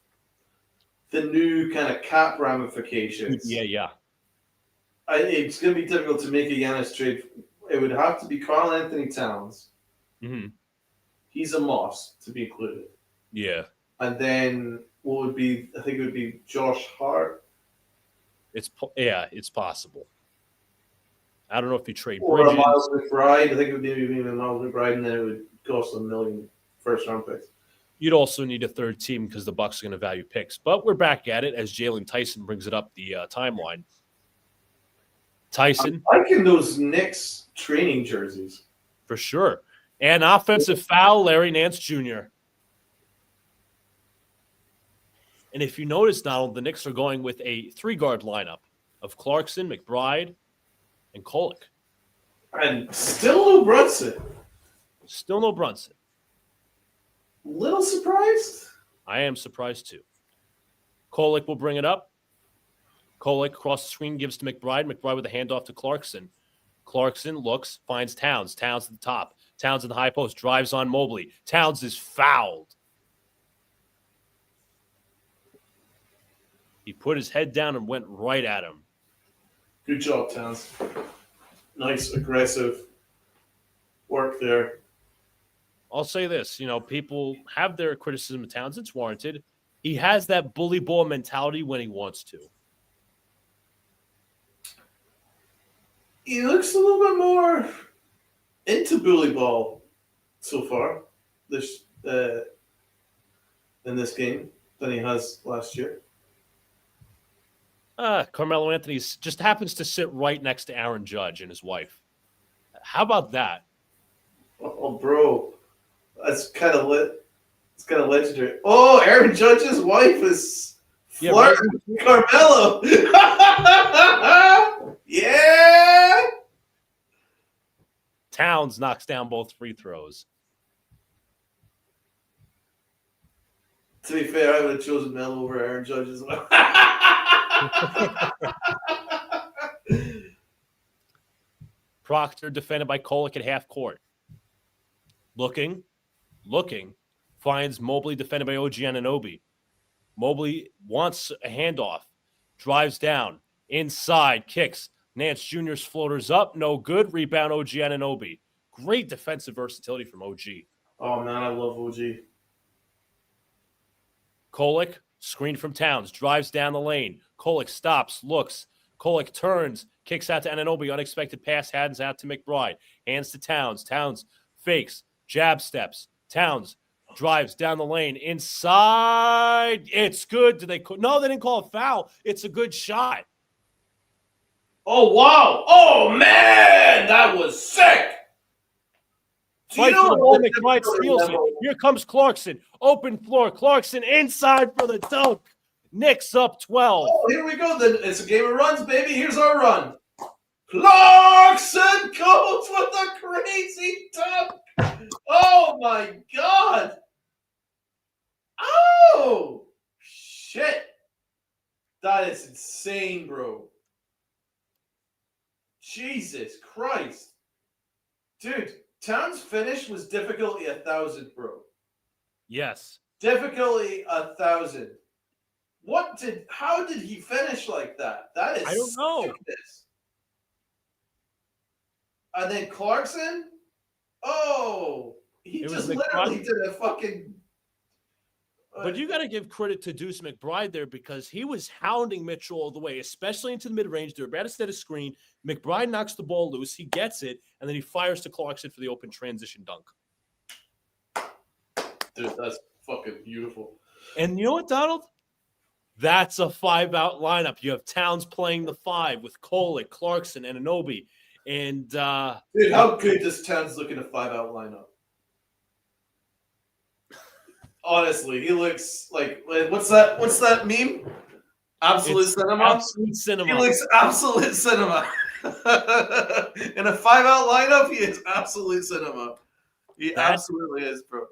the new kind of cap ramifications.
Yeah.
It's going to be difficult to make a Giannis trade. It would have to be Karl Anthony Towns.
Mm-hmm.
He's a must to be included.
Yeah.
And then what would be? I think it would be Josh Hart.
It's possible. I don't know if you trade
or
Bridges.
Miles McBride. I think it would be Miles McBride, and then it would cost $1 million first-round picks.
You'd also need a third team because the Bucks are going to value picks. But we're back at it as Jalen Tyson brings it up the timeline. Tyson,
I'm liking those Knicks training jerseys
for sure. And offensive foul, Larry Nance Jr. And if you notice, Donald, the Knicks are going with a 3-guard lineup of Clarkson, McBride, and Kolek.
And still no Brunson.
Still no Brunson.
Little surprised.
I am surprised too. Kolek will bring it up. Kolek across the screen gives to McBride. McBride with a handoff to Clarkson. Clarkson looks, finds Towns. Towns at the top. Towns in the high post. Drives on Mobley. Towns is fouled. He put his head down and went right at him.
Good job, Towns. Nice, aggressive work there.
I'll say this. People have their criticism of Towns. It's warranted. He has that bully ball mentality when he wants to.
He looks a little bit more into bully ball so far in this game than he has last year.
Carmelo Anthony just happens to sit right next to Aaron Judge and his wife. How about that?
Oh, bro. That's kind of lit. It's kind of legendary. Oh, Aaron Judge's wife is flirting with Carmelo. Yeah.
Towns knocks down both free throws.
To be fair, I would have chosen Melo over Aaron Judge as well.
Proctor defended by Kolek at half court. Looking, finds Mobley defended by OG Anunoby. Mobley wants a handoff, drives down, inside, kicks. Nance Jr.'s floater's up, no good. Rebound OG Anunoby. Great defensive versatility from OG.
Oh, man, I love OG.
Kolek, screen from Towns, drives down the lane. Kolek stops, looks. Kolek turns, kicks out to Anunoby. Unexpected pass, hands out to McBride. Hands to Towns. Towns fakes, jab steps. Towns drives down the lane, inside. It's good. No, they didn't call a foul. It's a good shot.
Oh, wow. Oh, man, that was sick.
Fight for the ball, McBride steals it. Here comes Clarkson. Open floor. Clarkson inside for the dunk. Knicks up 12.
Oh, here we go. Then it's a game of runs, baby. Here's our run. Clarkson goes with a crazy dunk. Oh, my God. Oh, shit. That is insane, bro. Jesus Christ. Dude, Towns' finish was difficulty 1,000, bro.
Yes.
Difficulty 1,000. How did he finish like that? That is
I don't know.
sickness. And then Clarkson? Oh, he just literally did a fucking.
But you got to give credit to Deuce McBride there because he was hounding Mitchell all the way, especially into the mid-range. They're about to set a screen. McBride knocks the ball loose. He gets it, and then he fires to Clarkson for the open transition dunk.
Dude, that's fucking beautiful.
And you know what, Donald? That's a 5-out lineup. You have Towns playing the 5 with Kolek, Clarkson, and Anunoby. And
dude, how good does Towns look in a 5-out lineup? Honestly, he looks like what's that meme? Absolute cinema.
Absolute cinema.
He looks absolute cinema. In a 5-out lineup, he is absolute cinema. He absolutely is, bro.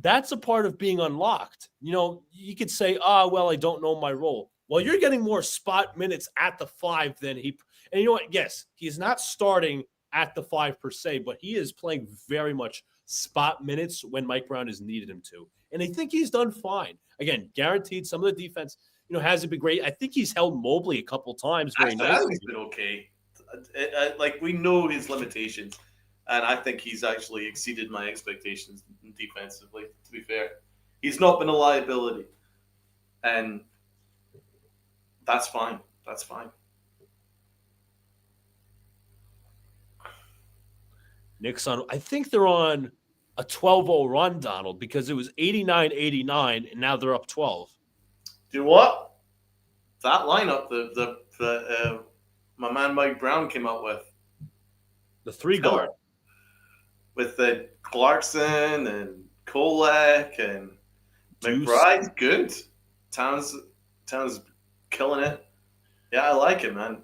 That's a part of being unlocked. You know, you could say, well, I don't know my role. Well, you're getting more spot minutes at the 5 than he. And you know what? Yes, he's not starting at the 5 per se, but he is playing very much spot minutes when Mike Brown has needed him to. And I think he's done fine. Again, guaranteed some of the defense, hasn't been great. I think he's held Mobley a couple times very nicely.
I think he's been okay. Like, we know his limitations, and I think he's actually exceeded my expectations defensively, to be fair. He's not been a liability, and that's fine. That's fine.
Knicks I think they're on a 12-0 run, Donald, because it was 89-89, and now they're up 12.
Do you know what? That lineup, my man Mike Brown came up with.
The 3-guard.
With the Clarkson and Kolek and McBride's good. Towns killing it. Yeah, I like it, man.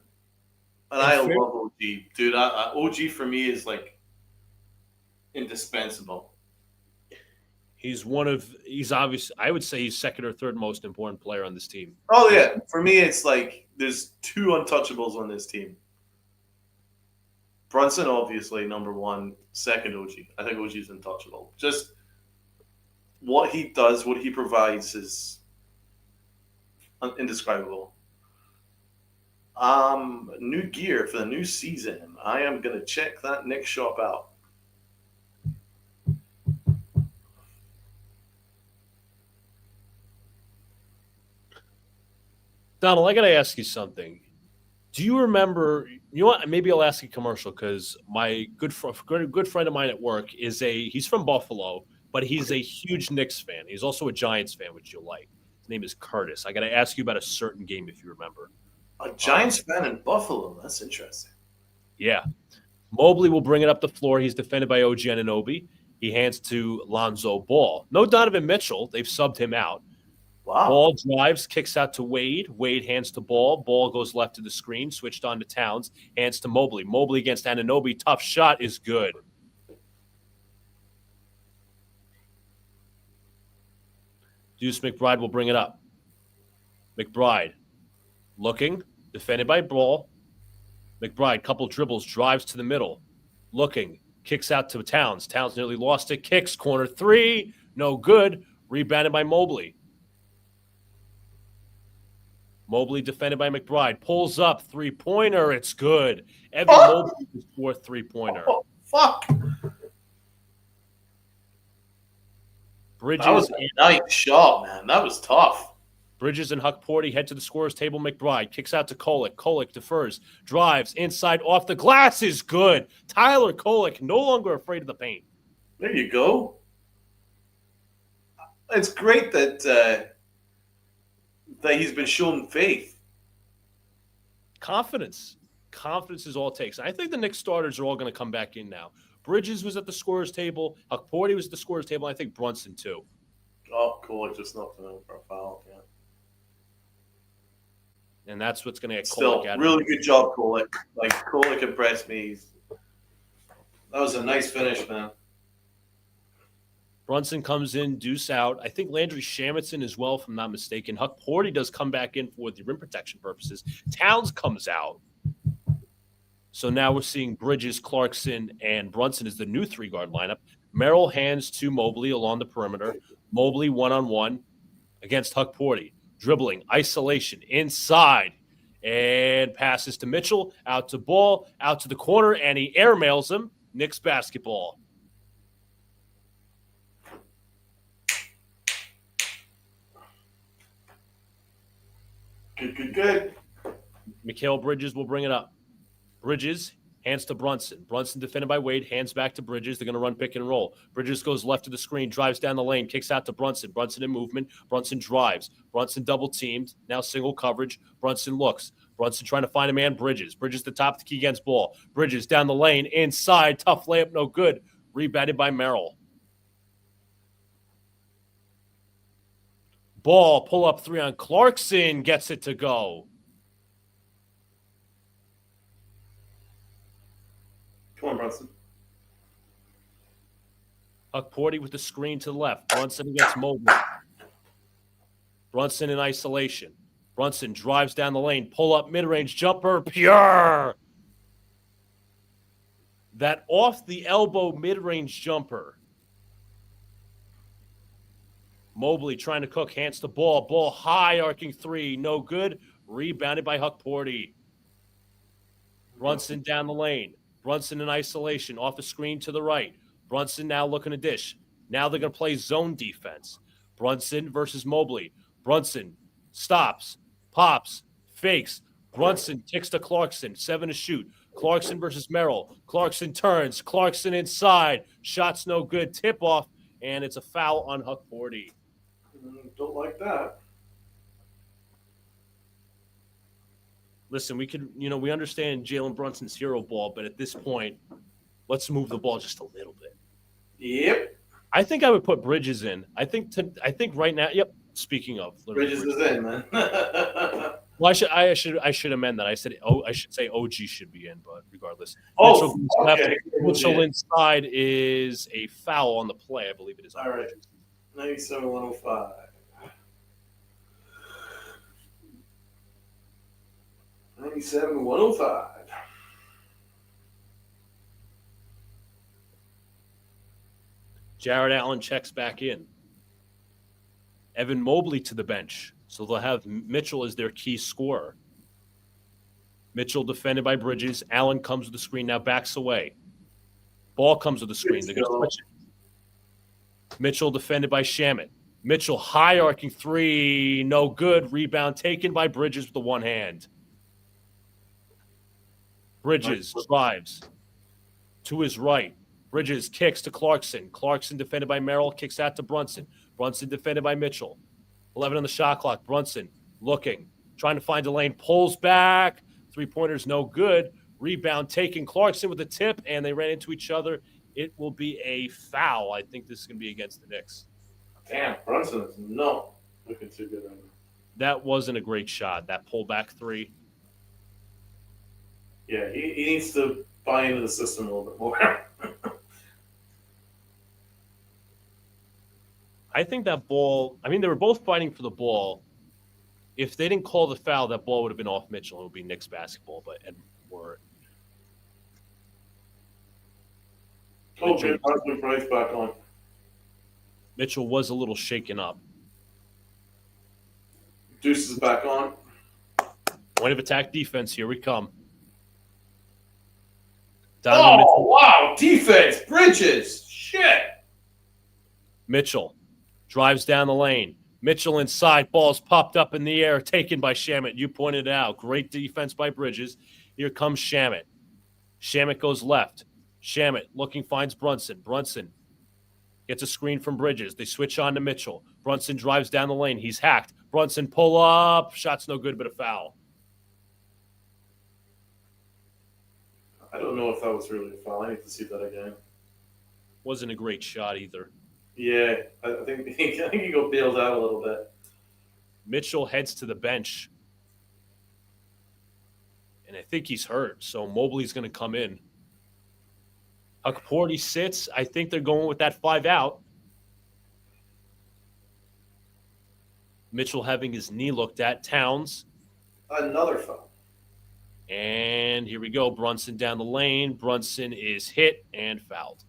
And I love OG. Dude, OG for me is like indispensable.
He's obviously, I would say he's second or third most important player on this team.
Oh, yeah. For me, it's like there's 2 untouchables on this team. Brunson, obviously, number 1. Second, OG. I think OG is untouchable. Just what he does, what he provides is indescribable. New gear for the new season. I am going to check that Knicks shop out.
Donald, I got to ask you something. Do you remember? You know what? Maybe I'll ask you commercial because my good friend of mine at work he's from Buffalo, but he's a huge Knicks fan. He's also a Giants fan, which you'll like. His name is Curtis. I got to ask you about a certain game if you remember.
A Giants fan in Buffalo. That's interesting.
Yeah. Mobley will bring it up the floor. He's defended by OG Anunoby. He hands to Lonzo Ball. No Donovan Mitchell. They've subbed him out.
Wow.
Ball drives, kicks out to Wade. Wade hands to Ball. Ball goes left to the screen, switched on to Towns. Hands to Mobley. Mobley against Anunoby. Tough shot is good. Deuce McBride will bring it up. McBride looking, defended by Ball. McBride, couple dribbles, drives to the middle. Looking, kicks out to Towns. Towns nearly lost it. Kicks, corner 3. No good. Rebounded by Mobley. Mobley defended by McBride. Pulls up. 3-pointer. It's good. Evan Mobley is 4th 3-pointer.
Oh, fuck.
Bridges.
That was a nice shot, man. That was tough.
Bridges and Huckporty head to the scorer's table. McBride kicks out to Kolek. Kolek defers. Drives. Inside off the glass is good. Tyler Kolek no longer afraid of the paint.
There you go. It's great that he's been shown faith.
Confidence. Confidence is all it takes. I think the Knicks starters are all going to come back in now. Bridges was at the scorer's table. Huckporty was at the scorer's table. I think Brunson, too.
Oh, cool. Just knocked him out for a foul. Yeah.
And that's what's going to get
Kolek out. Really good job, Kolek. Like, Kolek impressed me. That was a nice finish, man.
Brunson comes in, Deuce out. I think Landry Shamitson as well, if I'm not mistaken. Huckporty does come back in for the rim protection purposes. Towns comes out. So now we're seeing Bridges, Clarkson, and Brunson is the new 3-guard lineup. Merrill hands to Mobley along the perimeter. Mobley one-on-one against Huck Porty. Dribbling, isolation, inside, and passes to Mitchell, out to Ball, out to the corner, and he airmails him. Knicks basketball.
Good.
Mikal Bridges will bring it up. Bridges hands to Brunson. Brunson defended by Wade, hands back to Bridges. They're going to run pick and roll. Bridges goes left to the screen, drives down the lane, kicks out to Brunson. Brunson in movement. Brunson drives. Brunson double teamed. Now single coverage. Brunson looks. Brunson trying to find a man. Bridges. Bridges the top of the key against Ball. Bridges down the lane, inside. Tough layup, no good. Rebounded by Merrill. Ball, pull up 3 on Clarkson. Gets it to go.
Come on, Brunson.
Huck Porty with the screen to the left. Brunson against Mobley. Brunson in isolation. Brunson drives down the lane. Pull up mid-range jumper. Pure. That off the elbow mid-range jumper. Mobley trying to cook. Hands to Ball. Ball high arcing 3. No good. Rebounded by Huck Porty. Brunson down the lane. Brunson in isolation, off the screen to the right. Brunson now looking to dish. Now they're going to play zone defense. Brunson versus Mobley. Brunson stops, pops, fakes. Brunson kicks to Clarkson, 7 to shoot. Clarkson versus Merrill. Clarkson turns. Clarkson inside. Shots no good. Tip off, and it's a foul on Huck Porty.
Don't like that.
Listen, we could, we understand Jalen Brunson's hero ball, but at this point, let's move the ball just a little bit.
Yep.
I think I would put Bridges in. I think right now. Yep. Speaking of,
Bridges is in, man.
Well, I should amend that. I should say OG should be in, but regardless.
Oh,
okay. Mitchell inside is a foul on the play. I believe it is.
All right. 97-105. 97-105.
Jared Allen checks back in. Evan Mobley to the bench. So they'll have Mitchell as their key scorer. Mitchell defended by Bridges. Allen comes with the screen, now backs away. Ball comes with the screen. They're going to switch it. Mitchell defended by Shamet. Mitchell high arcing 3. No good. Rebound taken by Bridges with the one hand. Bridges drives to his right. Bridges kicks to Clarkson. Clarkson defended by Merrill, kicks out to Brunson. Brunson defended by Mitchell. 11 on the shot clock. Brunson looking, trying to find a lane, pulls back. 3-pointers no good. Rebound taken. Clarkson with a tip, and they ran into each other. It will be a foul. I think this is going to be against the Knicks.
Damn, Brunson is not looking too good right now.
That wasn't a great shot, that pullback 3.
Yeah, he needs to buy into the system a little bit more.
I think that ball, they were both fighting for the ball. If they didn't call the foul, that ball would have been off Mitchell. It would be Knicks basketball, but
Okay, Price back on.
Mitchell was a little shaken up.
Deuce is back on.
Point of attack defense. Here we come.
Wow. Defense. Bridges. Shit.
Mitchell drives down the lane. Mitchell inside. Ball's popped up in the air. Taken by Shamet. You pointed it out. Great defense by Bridges. Here comes Shamet. Shamet goes left. Shamet looking, finds Brunson. Brunson gets a screen from Bridges. They switch on to Mitchell. Brunson drives down the lane. He's hacked. Brunson pull up. Shot's no good, but a foul.
I don't know if that was really a foul. I need to see that again.
Wasn't a great shot either.
Yeah, I think he got bailed out a little bit.
Mitchell heads to the bench. And I think he's hurt, so Mobley's going to come in. Huck Porty sits. I think they're going with that 5 out. Mitchell having his knee looked at. Towns.
Another foul.
And And here we go. Brunson down the lane. Brunson is hit and fouled.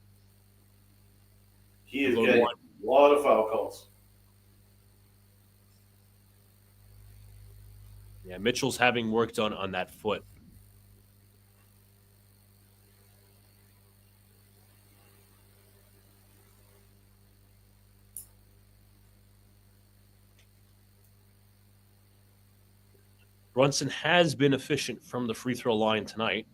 He is getting a lot of foul calls.
Yeah, Mitchell's having work done on that foot. Brunson has been efficient from the free throw line tonight.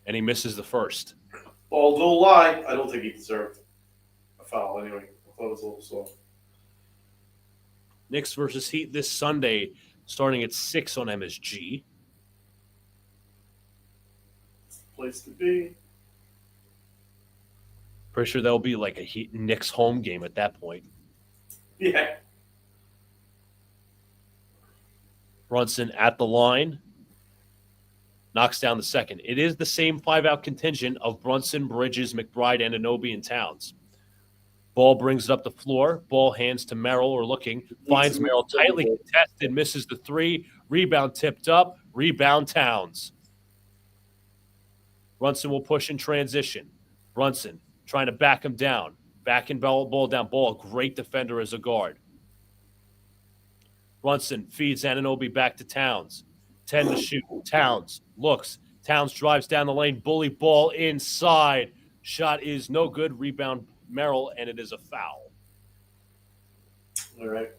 And he misses the first.
Ball don't lie. I don't think he deserved a foul anyway. I thought it was a little slow.
Knicks versus Heat this Sunday, starting at 6 on MSG.
It's the place to be.
Pretty sure that'll be like a Heat Knicks home game at that point.
Yeah.
Brunson at the line. Knocks down the second. It is the same 5-out contingent of Brunson, Bridges, McBride, Anunoby, and Towns. Ball brings it up the floor. Ball hands to Merrill, or looking. Finds Merrill tightly contested. Misses the 3. Rebound tipped up. Rebound Towns. Brunson will push in transition. Brunson trying to back him down. Backing ball down. Ball, a great defender as a guard. Brunson feeds Anunoby back to Towns. 10 to shoot. Towns looks. Towns drives down the lane. Bully ball inside. Shot is no good. Rebound Merrill, and it is a foul.
All right.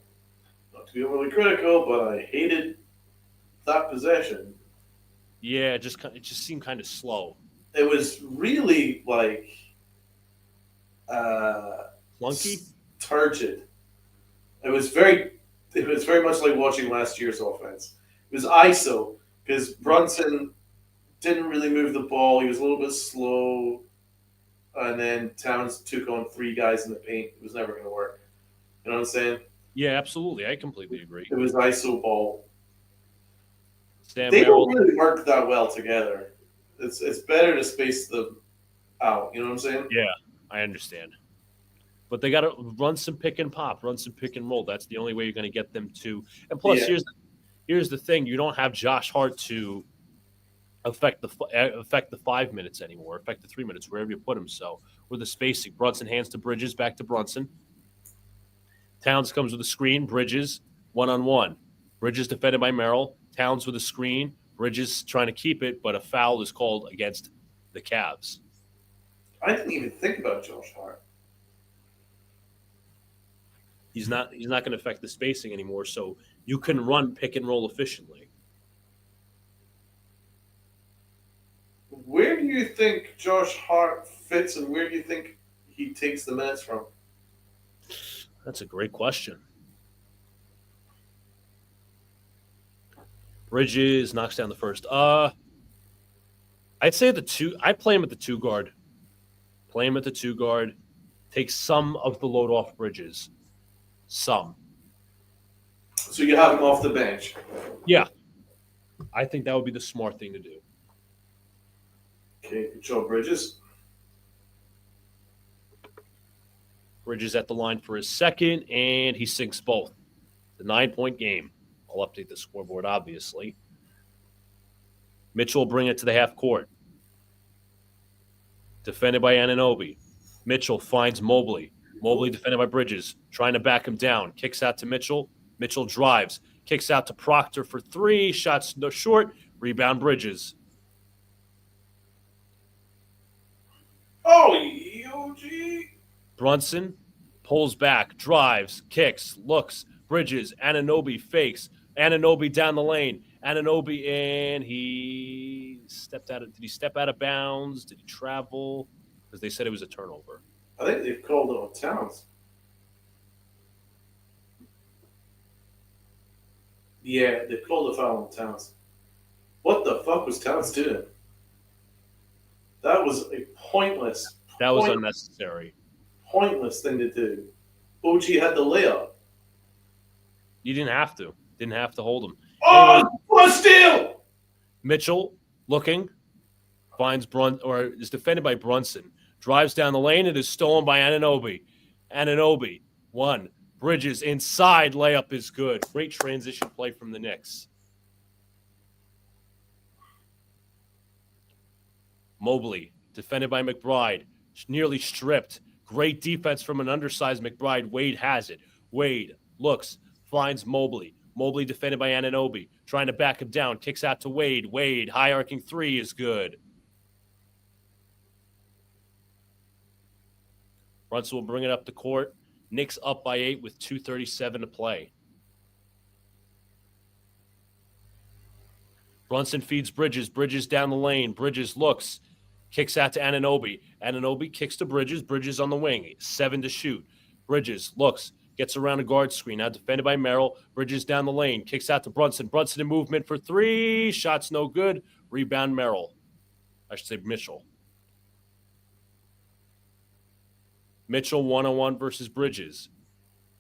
Not to be overly critical, but I hated that possession.
Yeah, it just seemed kind of slow.
It was really like
Clunky?
turgid. It was very much like watching last year's offense. It was ISO because Brunson didn't really move the ball. He was a little bit slow. And then Towns took on 3 guys in the paint. It was never going to work. You know what I'm saying?
Yeah, absolutely. I completely agree.
It was ISO ball.
Sam
They
Merrill,
don't really work that well together. It's better to space them out. You know what I'm saying?
yeah, I understand. But they got to run some pick and pop, run some pick and roll. That's the only way you're going to get them to. And plus, here's the thing: you don't have Josh Hart to affect the 5 minutes anymore, affect the 3 minutes, wherever you put him. So with the spacing, Brunson hands to Bridges, back to Brunson. Towns comes with a screen. Bridges 1-on-1. Bridges defended by Merrill. Towns with a screen. Bridges trying to keep it, but a foul is called against the Cavs.
I didn't even think about Josh Hart.
He's not going to affect the spacing anymore, so you can run pick and roll efficiently.
Where do you think Josh Hart fits, and where do you think he takes the minutes from?
That's a great question. Bridges knocks down the first. I'd say the 2. I play him at the 2 guard. Play him at the 2 guard. Take some of the load off Bridges. Some.
So you have him off the bench.
Yeah. I think that would be the smart thing to do.
Okay, good job, Bridges.
Bridges at the line for his second, and he sinks both. The 9-point game. I'll update the scoreboard, obviously. Mitchell will bring it to the half court. Defended by Anunoby. Mitchell finds Mobley. Mobley defended by Bridges. Trying to back him down. Kicks out to Mitchell. Mitchell drives. Kicks out to Proctor for 3. Shots no short. Rebound Bridges.
Oh, UG.
Brunson pulls back, drives, kicks, looks, Bridges, Anunoby fakes, Anunoby down the lane, Anunoby, and he stepped out of. Did he step out of bounds? Did he travel? Because they said it was a turnover.
I think they've called it on Towns. Yeah, they called the foul on Towns. What the fuck was Towns doing? That was a pointless.
That was unnecessary.
Pointless thing to do. OG had the layup.
You didn't have to. Didn't have to hold him.
Oh, what a steal!
Mitchell looking, finds is defended by Brunson. Drives down the lane. It is stolen by Anunoby. Anunoby, 1. Bridges inside layup is good. Great transition play from the Knicks. Mobley, defended by McBride, nearly stripped. Great defense from an undersized McBride. Wade has it. Wade looks, finds Mobley. Mobley defended by Anunoby, trying to back him down. Kicks out to Wade. Wade, high arcing three is good. Brunson will bring it up the court. Knicks up by 8 with 2:37 to play. Brunson feeds Bridges. Bridges down the lane. Bridges looks. Kicks out to Anunoby. Anunoby kicks to Bridges. Bridges on the wing. 7 to shoot. Bridges looks. Gets around a guard screen. Now defended by Merrill. Bridges down the lane. Kicks out to Brunson. Brunson in movement for 3. Shots no good. Rebound Merrill. I should say Mitchell. Mitchell 1-on-1 versus Bridges.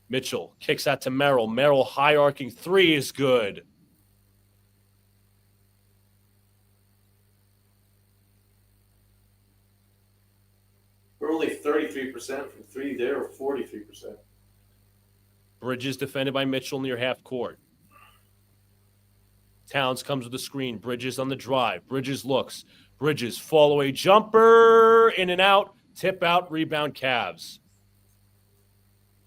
Mitchell kicks out to Merrill. Merrill high arcing 3 is good.
We're only 33% from 3 there, or 43%.
Bridges defended by Mitchell near half court. Towns comes with a screen. Bridges on the drive. Bridges looks. Bridges fall away jumper. In and out. Tip out. Rebound Cavs.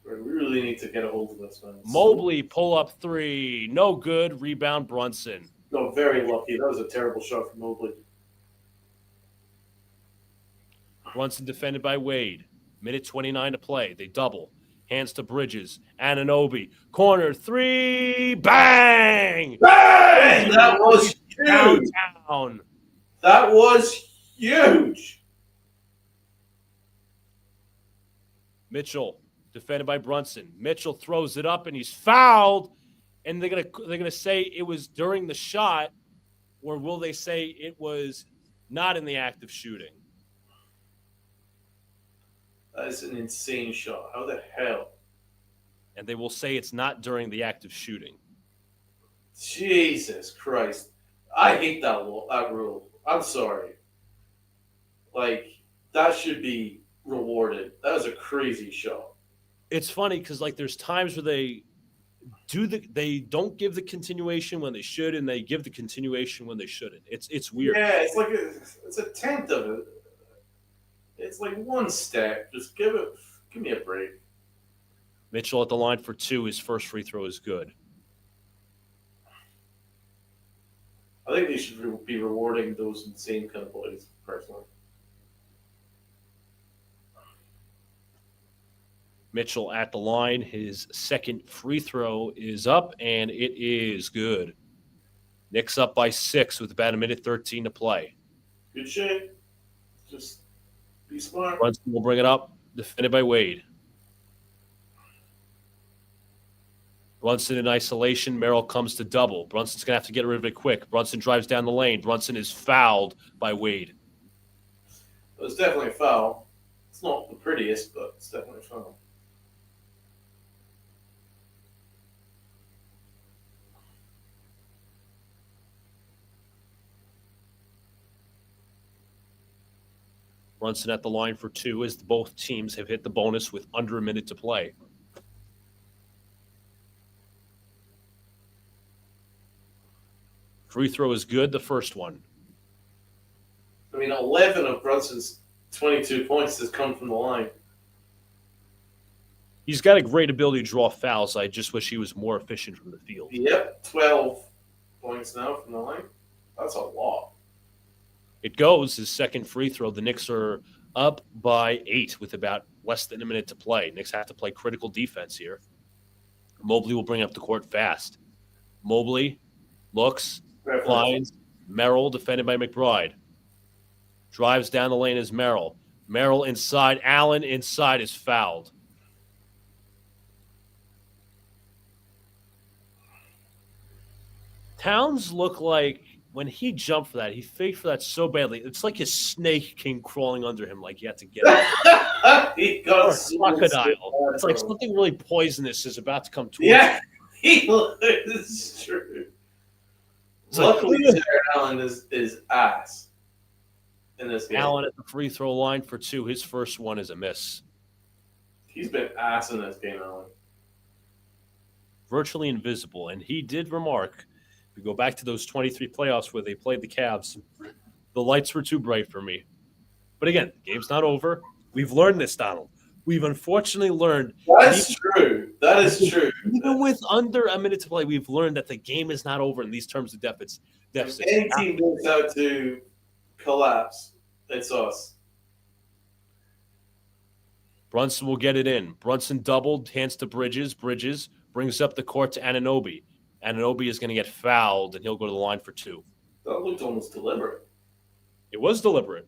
We really need to get a hold of this, man.
Mobley pull up 3. No good. Rebound Brunson.
No, very lucky. That was a terrible shot from Mobley.
Brunson defended by Wade. Minute 29 to play. They double. Hands to Bridges. Anunoby. Corner 3. Bang!
Bang! That was huge.
Downtown.
That was huge.
Mitchell defended by Brunson. Mitchell throws it up and he's fouled. And they're gonna say it was during the shot, or will they say it was not in the act of shooting?
That is an insane shot. How the hell?
And they will say it's not during the act of shooting.
Jesus Christ. I hate that rule. I'm sorry. Like, that should be rewarded. That was a crazy shot.
It's funny because, like, there's times where they don't give the continuation when they should, and they give the continuation when they shouldn't. It's weird.
Yeah, it's like it's a tenth of it. It's like one step. Just give me a break.
Mitchell at the line for 2. His first free throw is good.
I think they should be rewarding those insane kind of plays, personally.
Mitchell at the line. His second free throw is up, and it is good. Knicks up by 6 with about a minute 13 to play.
Good shit. Just be smart.
Brunson will bring it up. Defended by Wade. Brunson in isolation. Merrill comes to double. Brunson's going to have to get rid of it quick. Brunson drives down the lane. Brunson is fouled by Wade.
It was definitely a foul. It's not the prettiest, but it's definitely a foul.
Brunson at the line for 2 as both teams have hit the bonus with under a minute to play. Free throw is good, the first one.
I mean, 11 of Brunson's 22 points has come from the line.
He's got a great ability to draw fouls. I just wish he was more efficient from the field.
Yep, 12 points now from the line. That's a lot.
It goes, his second free throw. The Knicks are up by 8 with about less than a minute to play. Knicks have to play critical defense here. Mobley will bring up the court fast. Mobley looks, finds Merrill, defended by McBride. Drives down the lane as Merrill. Merrill inside. Allen inside is fouled. Towns look like when he jumped for that, he faked for that so badly. It's like his snake came crawling under him, like he had to get it.
He got
or a crocodile. It's like something really poisonous is about to come towards
him. It's true. Luckily, Jared Allen is ass in this game.
Allen at the free throw line for 2. His first one is a miss.
He's been ass in this game, Allen.
virtually invisible. And he did remark, if we go back to those 23 playoffs where they played the Cavs, the lights were too bright for me. But again, the game's not over. We've learned this, Donald. We've unfortunately learned.
That's true. That is true.
Even with under a minute to play, we've learned that the game is not over in these terms of deficit.
If any team goes out to collapse, it's us.
Brunson will get it in. Brunson doubled, hands to Bridges. Bridges brings up the court to Anunoby. Anunoby is going to get fouled, and he'll go to the line for 2.
That looked almost deliberate.
It was deliberate.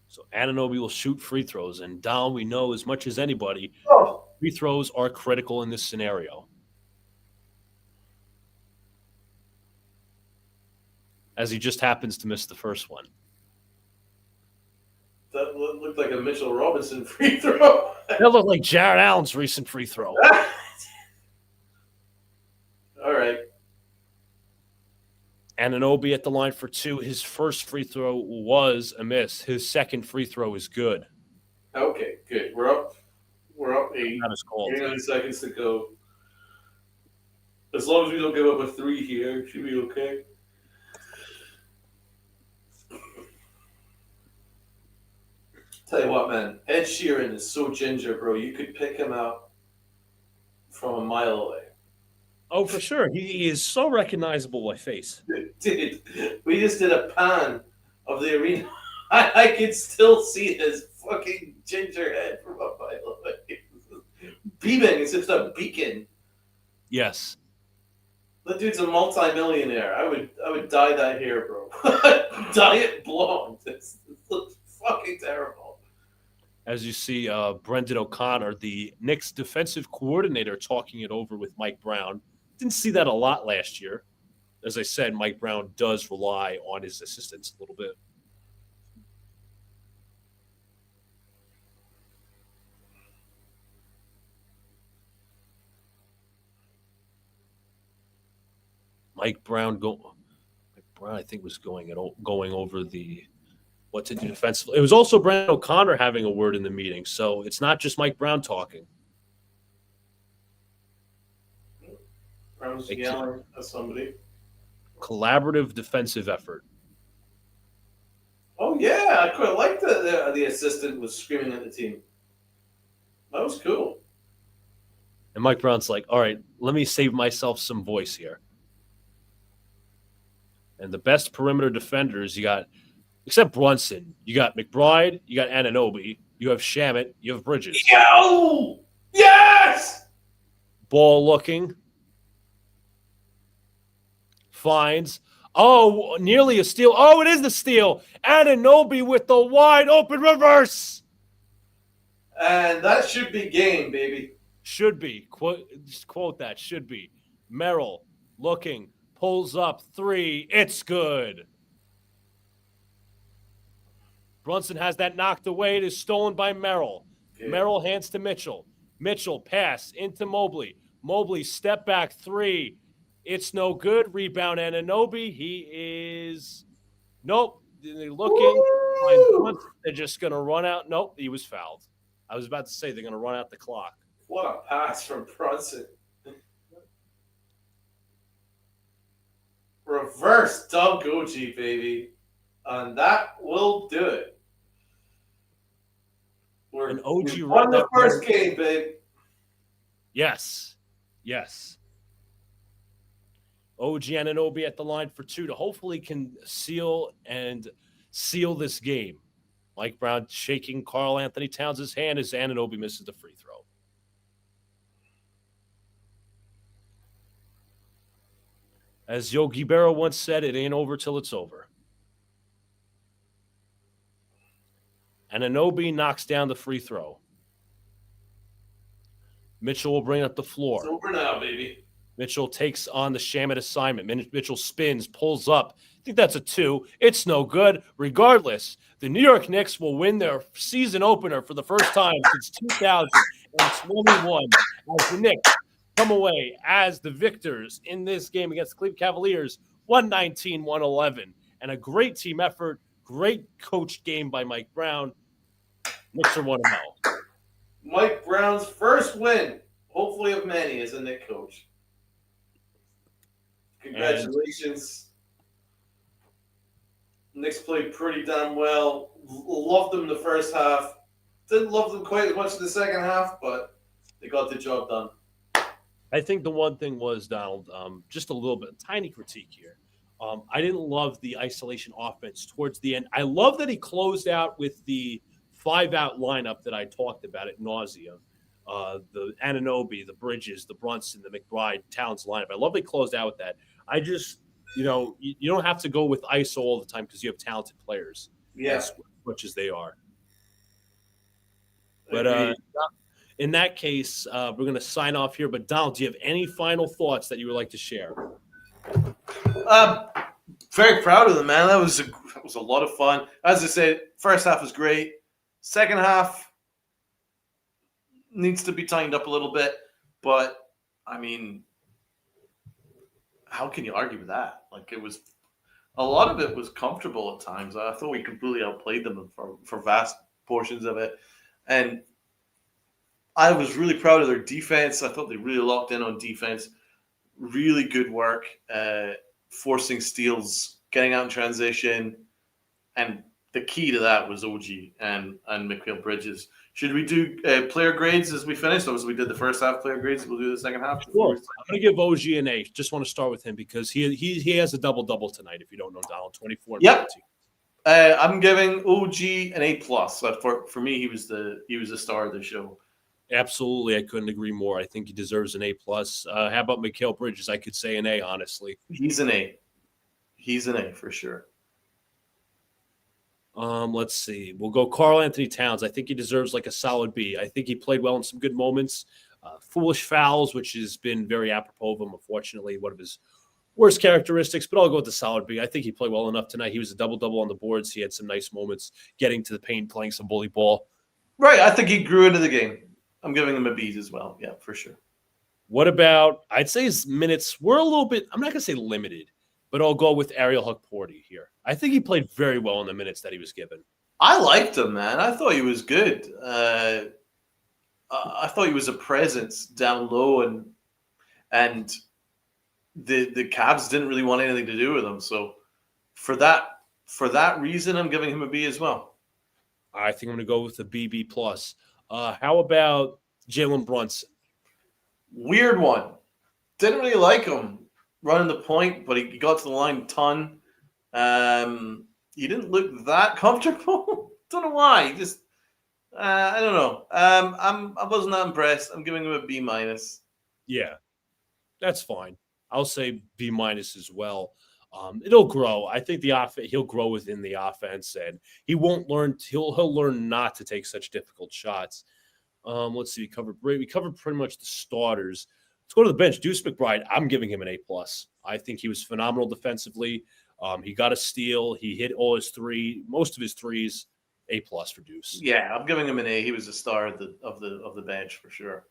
So Anunoby will shoot free throws, and Don, we know as much as anybody, free throws are critical in this scenario. As he just happens to miss the first one.
That looked like a Mitchell Robinson free throw.
That looked like Jared Allen's recent free throw.
All right.
Anunoby at the line for 2. His first free throw was a miss. His second free throw is good.
Okay, good. We're up 8.
That is called.
29 seconds to go. As long as we don't give up a 3 here, it should be okay. Tell you what, man. Ed Sheeran is so ginger, bro. You could pick him out from a mile away.
Oh, for sure. He is so recognizable by face.
Dude, we just did a pan of the arena. I could still see his fucking ginger head from a mile away. Beaming as if a beacon.
Yes.
That dude's a multi-millionaire. I would dye that hair, bro. Dye it blonde. It looks fucking terrible.
As you see, Brendan O'Connor, the Knicks defensive coordinator, talking it over with Mike Brown. Didn't see that a lot last year. As I said, Mike Brown does rely on his assistants a little bit. Mike Brown, I think, was going over the what to do defensively. It was also Brendan O'Connor having a word in the meeting, so it's not just Mike Brown talking.
Brown's yelling at somebody.
Collaborative defensive effort.
Oh yeah, I quite like the assistant was screaming at the team. That was cool.
And Mike Brown's like, all right, let me save myself some voice here. And the best perimeter defenders you got, except Brunson, you got McBride, you got Anunoby, you have Shamet, you have Bridges.
Yo! Yes!
Ball looking. Finds. Oh, nearly a steal. Oh, it is the steal. Anunoby with the wide open reverse.
And that should be game, baby.
Should be. Quote that. Should be. Merrill looking. Pulls up 3. It's good. Brunson has that knocked away. It is stolen by Merrill. Okay. Merrill hands to Mitchell. Mitchell pass into Mobley. Mobley step back 3. It's no good. Rebound Anunoby. He is nope. They're looking. They're just gonna run out. Nope, he was fouled. I was about to say they're gonna run out the clock.
What a pass from Brunson. Reverse dunk OG, baby. And that will do it.
An OG
we won the first game, babe.
Yes. Yes. OG Anunoby at the line for 2 to hopefully can seal this game. Mike Brown shaking Karl Anthony Towns' hand as Anunoby misses the free throw. As Yogi Berra once said, it ain't over till it's over. Anunoby knocks down the free throw. Mitchell will bring up the floor.
It's over now, baby.
Mitchell takes on the Shamet assignment. Mitchell spins, pulls up. I think that's a 2. It's no good. Regardless, the New York Knicks will win their season opener for the first time since 2021 as the Knicks come away as the victors in this game against the Cleveland Cavaliers, 119-111. And a great team effort, Great coached game by Mike Brown. Knicks are 1-0.
Mike Brown's first win, hopefully of many, as a Knicks coach. Congratulations. Knicks played pretty damn well. Loved them the first half. Didn't love them quite as much in the second half, but they got the job done.
I think the one thing was, Donald, just a little bit, tiny critique here. I didn't love the isolation offense towards the end. I love that he closed out with the 5-out lineup that I talked about at nauseum. The Anunoby, the Bridges, the Brunson, the McBride, Towns lineup. I love they closed out with that. I just, you don't have to go with ISO all the time because you have talented players.
Yeah.
As much as they are. But in that case, we're going to sign off here. But Donald, do you have any final thoughts that you would like to share?
Very proud of them, man. That was a lot of fun. As I said, first half was great. Second half needs to be tightened up a little bit. But, I mean, how can you argue with that? Like, it was a lot of it was comfortable at times. I thought we completely outplayed them for vast portions of it. And I was really proud of their defense. I thought they really locked in on defense. Really good work, forcing steals, getting out in transition. And the key to that was OG and Mikal Bridges. Should we do player grades as we finish? Or as we did the first half player grades, we'll do the second half?
Sure. I'm going to give OG an A. Just want to start with him because he has a double-double tonight, if you don't know, Donald, 24 and 15.
I'm giving OG an A+. For me, he was the star of the show.
Absolutely. I couldn't agree more. I think he deserves an A+. How about Mikal Bridges? I could say an A, honestly.
He's an A. He's an A for sure.
Let's see. We'll go Karl Anthony Towns. I think he deserves like a solid B. I think he played well in some good moments. Foolish fouls, which has been very apropos of him, unfortunately, one of his worst characteristics, but I'll go with the solid B. I think he played well enough tonight. He was a double-double on the boards. He had some nice moments getting to the paint, playing some bully ball.
Right. I think he grew into the game. I'm giving him a B as well. Yeah, for sure.
What about, I'd say his minutes were a little bit, I'm not going to say limited, but I'll go with Ariel Hukporti here. I think he played very well in the minutes that he was given.
I liked him, man. I thought he was good. I thought he was a presence down low, and the Cavs didn't really want anything to do with him. So for that reason, I'm giving him a B as well.
I think I'm going to go with the BB+. How about Jalen Brunson?
Weird one. Didn't really like him running the point, but he got to the line a ton. He didn't look that comfortable. Don't know why. He just I don't know. I wasn't that impressed. I'm giving him a B-.
Yeah, that's fine. I'll say B- as well. It'll grow. I think he'll grow within the offense, and he won't learn. He'll learn not to take such difficult shots. Let's see. We covered pretty much the starters. Let's go to the bench. Deuce McBride. I'm giving him an A+. I think he was phenomenal defensively. He got a steal. He hit most of his threes. A+ for Deuce.
Yeah, I'm giving him an A. He was a star of the bench for sure.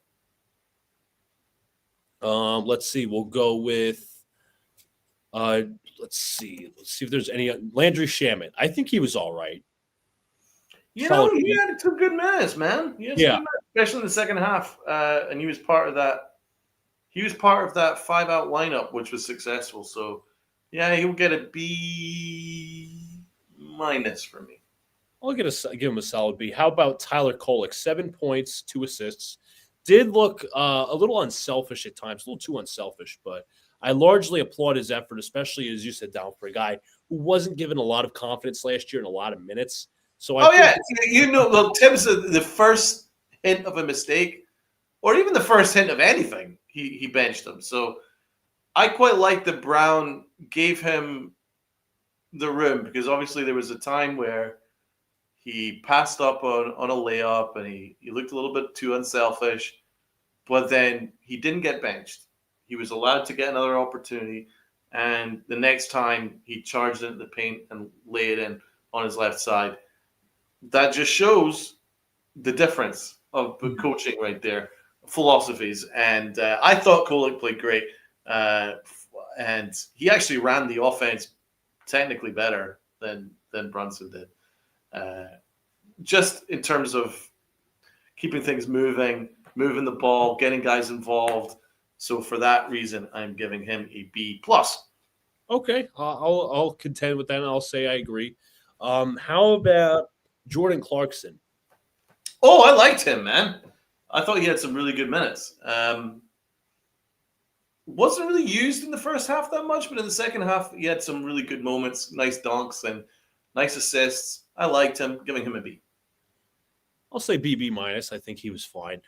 Let's see. We'll go with. Let's see if there's any Landry Shamet. I think he was all right.
He had some good minutes, man. He had some good minutes, especially in the second half. And he was part of that. He was part of that 5-out lineup, which was successful. So, yeah, he'll get a B- for me.
I'll give him a solid B. How about Tyler Kolek? 7 points, 2 assists. Did look a little unselfish at times, a little too unselfish, but I largely applaud his effort, especially, as you said, down for a guy who wasn't given a lot of confidence last year and a lot of minutes. So
Tim's the first hint of a mistake, or even the first hint of anything, he benched him. So I quite like that Brown gave him the room, because obviously there was a time where he passed up on a layup and he looked a little bit too unselfish, but then he didn't get benched. He was allowed to get another opportunity, and the next time he charged into the paint and laid it in on his left side. That just shows the difference of the coaching right there, philosophies. And I thought Kolek played great, and he actually ran the offense technically better than
than Brunson did. Just in terms of keeping things moving the ball, getting guys involved. So for that reason, I'm giving him a B+.
Okay, I'll contend with that, and I'll say I agree. How about Jordan Clarkson?
Oh, I liked him, man. I thought he had some really good minutes. Wasn't really used in the first half that much, but in the second half, he had some really good moments, nice dunks and nice assists. I liked him, giving him a B.
I'll say B minus. I think he was fine.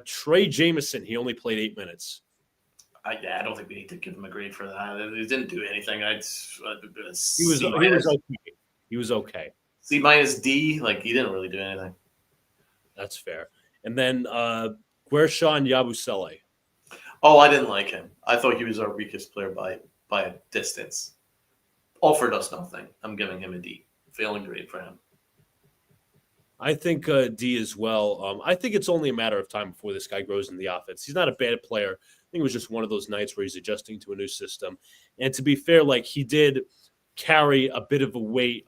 Trey Jameson, he only played 8 minutes.
I don't think we need to give him a grade for that. He didn't do anything.
He was okay. He was okay.
C minus D. Like, he didn't really do anything.
That's fair. And then Guershon Yabusele.
Oh, I didn't like him. I thought he was our weakest player by a distance. Offered us nothing. I'm giving him a D. Failing grade for him.
I think D as well. I think it's only a matter of time before this guy grows in the offense. He's not a bad player. I think it was just one of those nights where he's adjusting to a new system. And to be fair, like, he did carry a bit of weight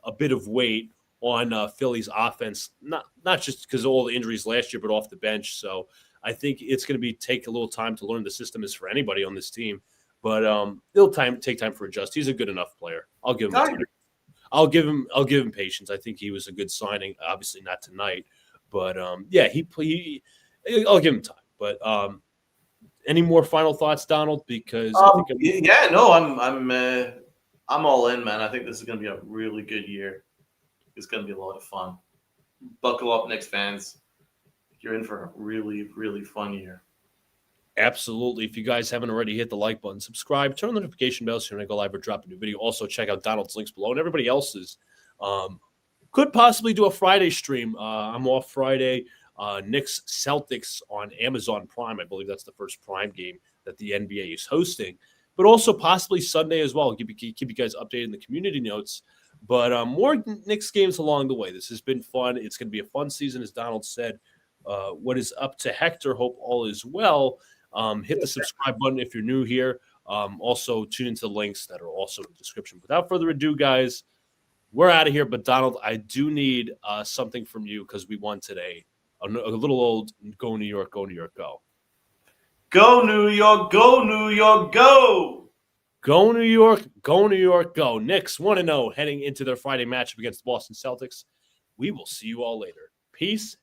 on Philly's offense, not just because of all the injuries last year, but off the bench. So I think it's going to take a little time to learn the system as for anybody on this team. But it'll take time for adjust. He's a good enough player. I'll give him a 10. I'll give him patience. I think he was a good signing. Obviously not tonight, but yeah, I'll give him time. But any more final thoughts, Donald? Because
I'm all in, man. I think this is going to be a really good year. It's going to be a lot of fun. Buckle up, Knicks fans. You're in for a really, really fun year.
Absolutely. If you guys haven't already, hit the like button, subscribe, turn on the notification bell so when I go live or drop a new video. Also, check out Donald's links below and everybody else's. Could possibly do a Friday stream. I'm off Friday. Knicks Celtics on Amazon Prime. I believe that's the first Prime game that the NBA is hosting. But also possibly Sunday as well. Keep you guys updated in the community notes. But more Knicks games along the way. This has been fun. It's going to be a fun season, as Donald said. What is up to Hector? Hope all is well. Hit the subscribe button if you're new here. Also, tune into the links that are also in the description. Without further ado, guys, we're out of here. But, Donald, I do need something from you because we won today. A little old Go New York, Go New York, Go.
Go New York, Go New York, Go!
Go New York, Go New York, Go. Knicks 1-0 heading into their Friday matchup against the Boston Celtics. We will see you all later. Peace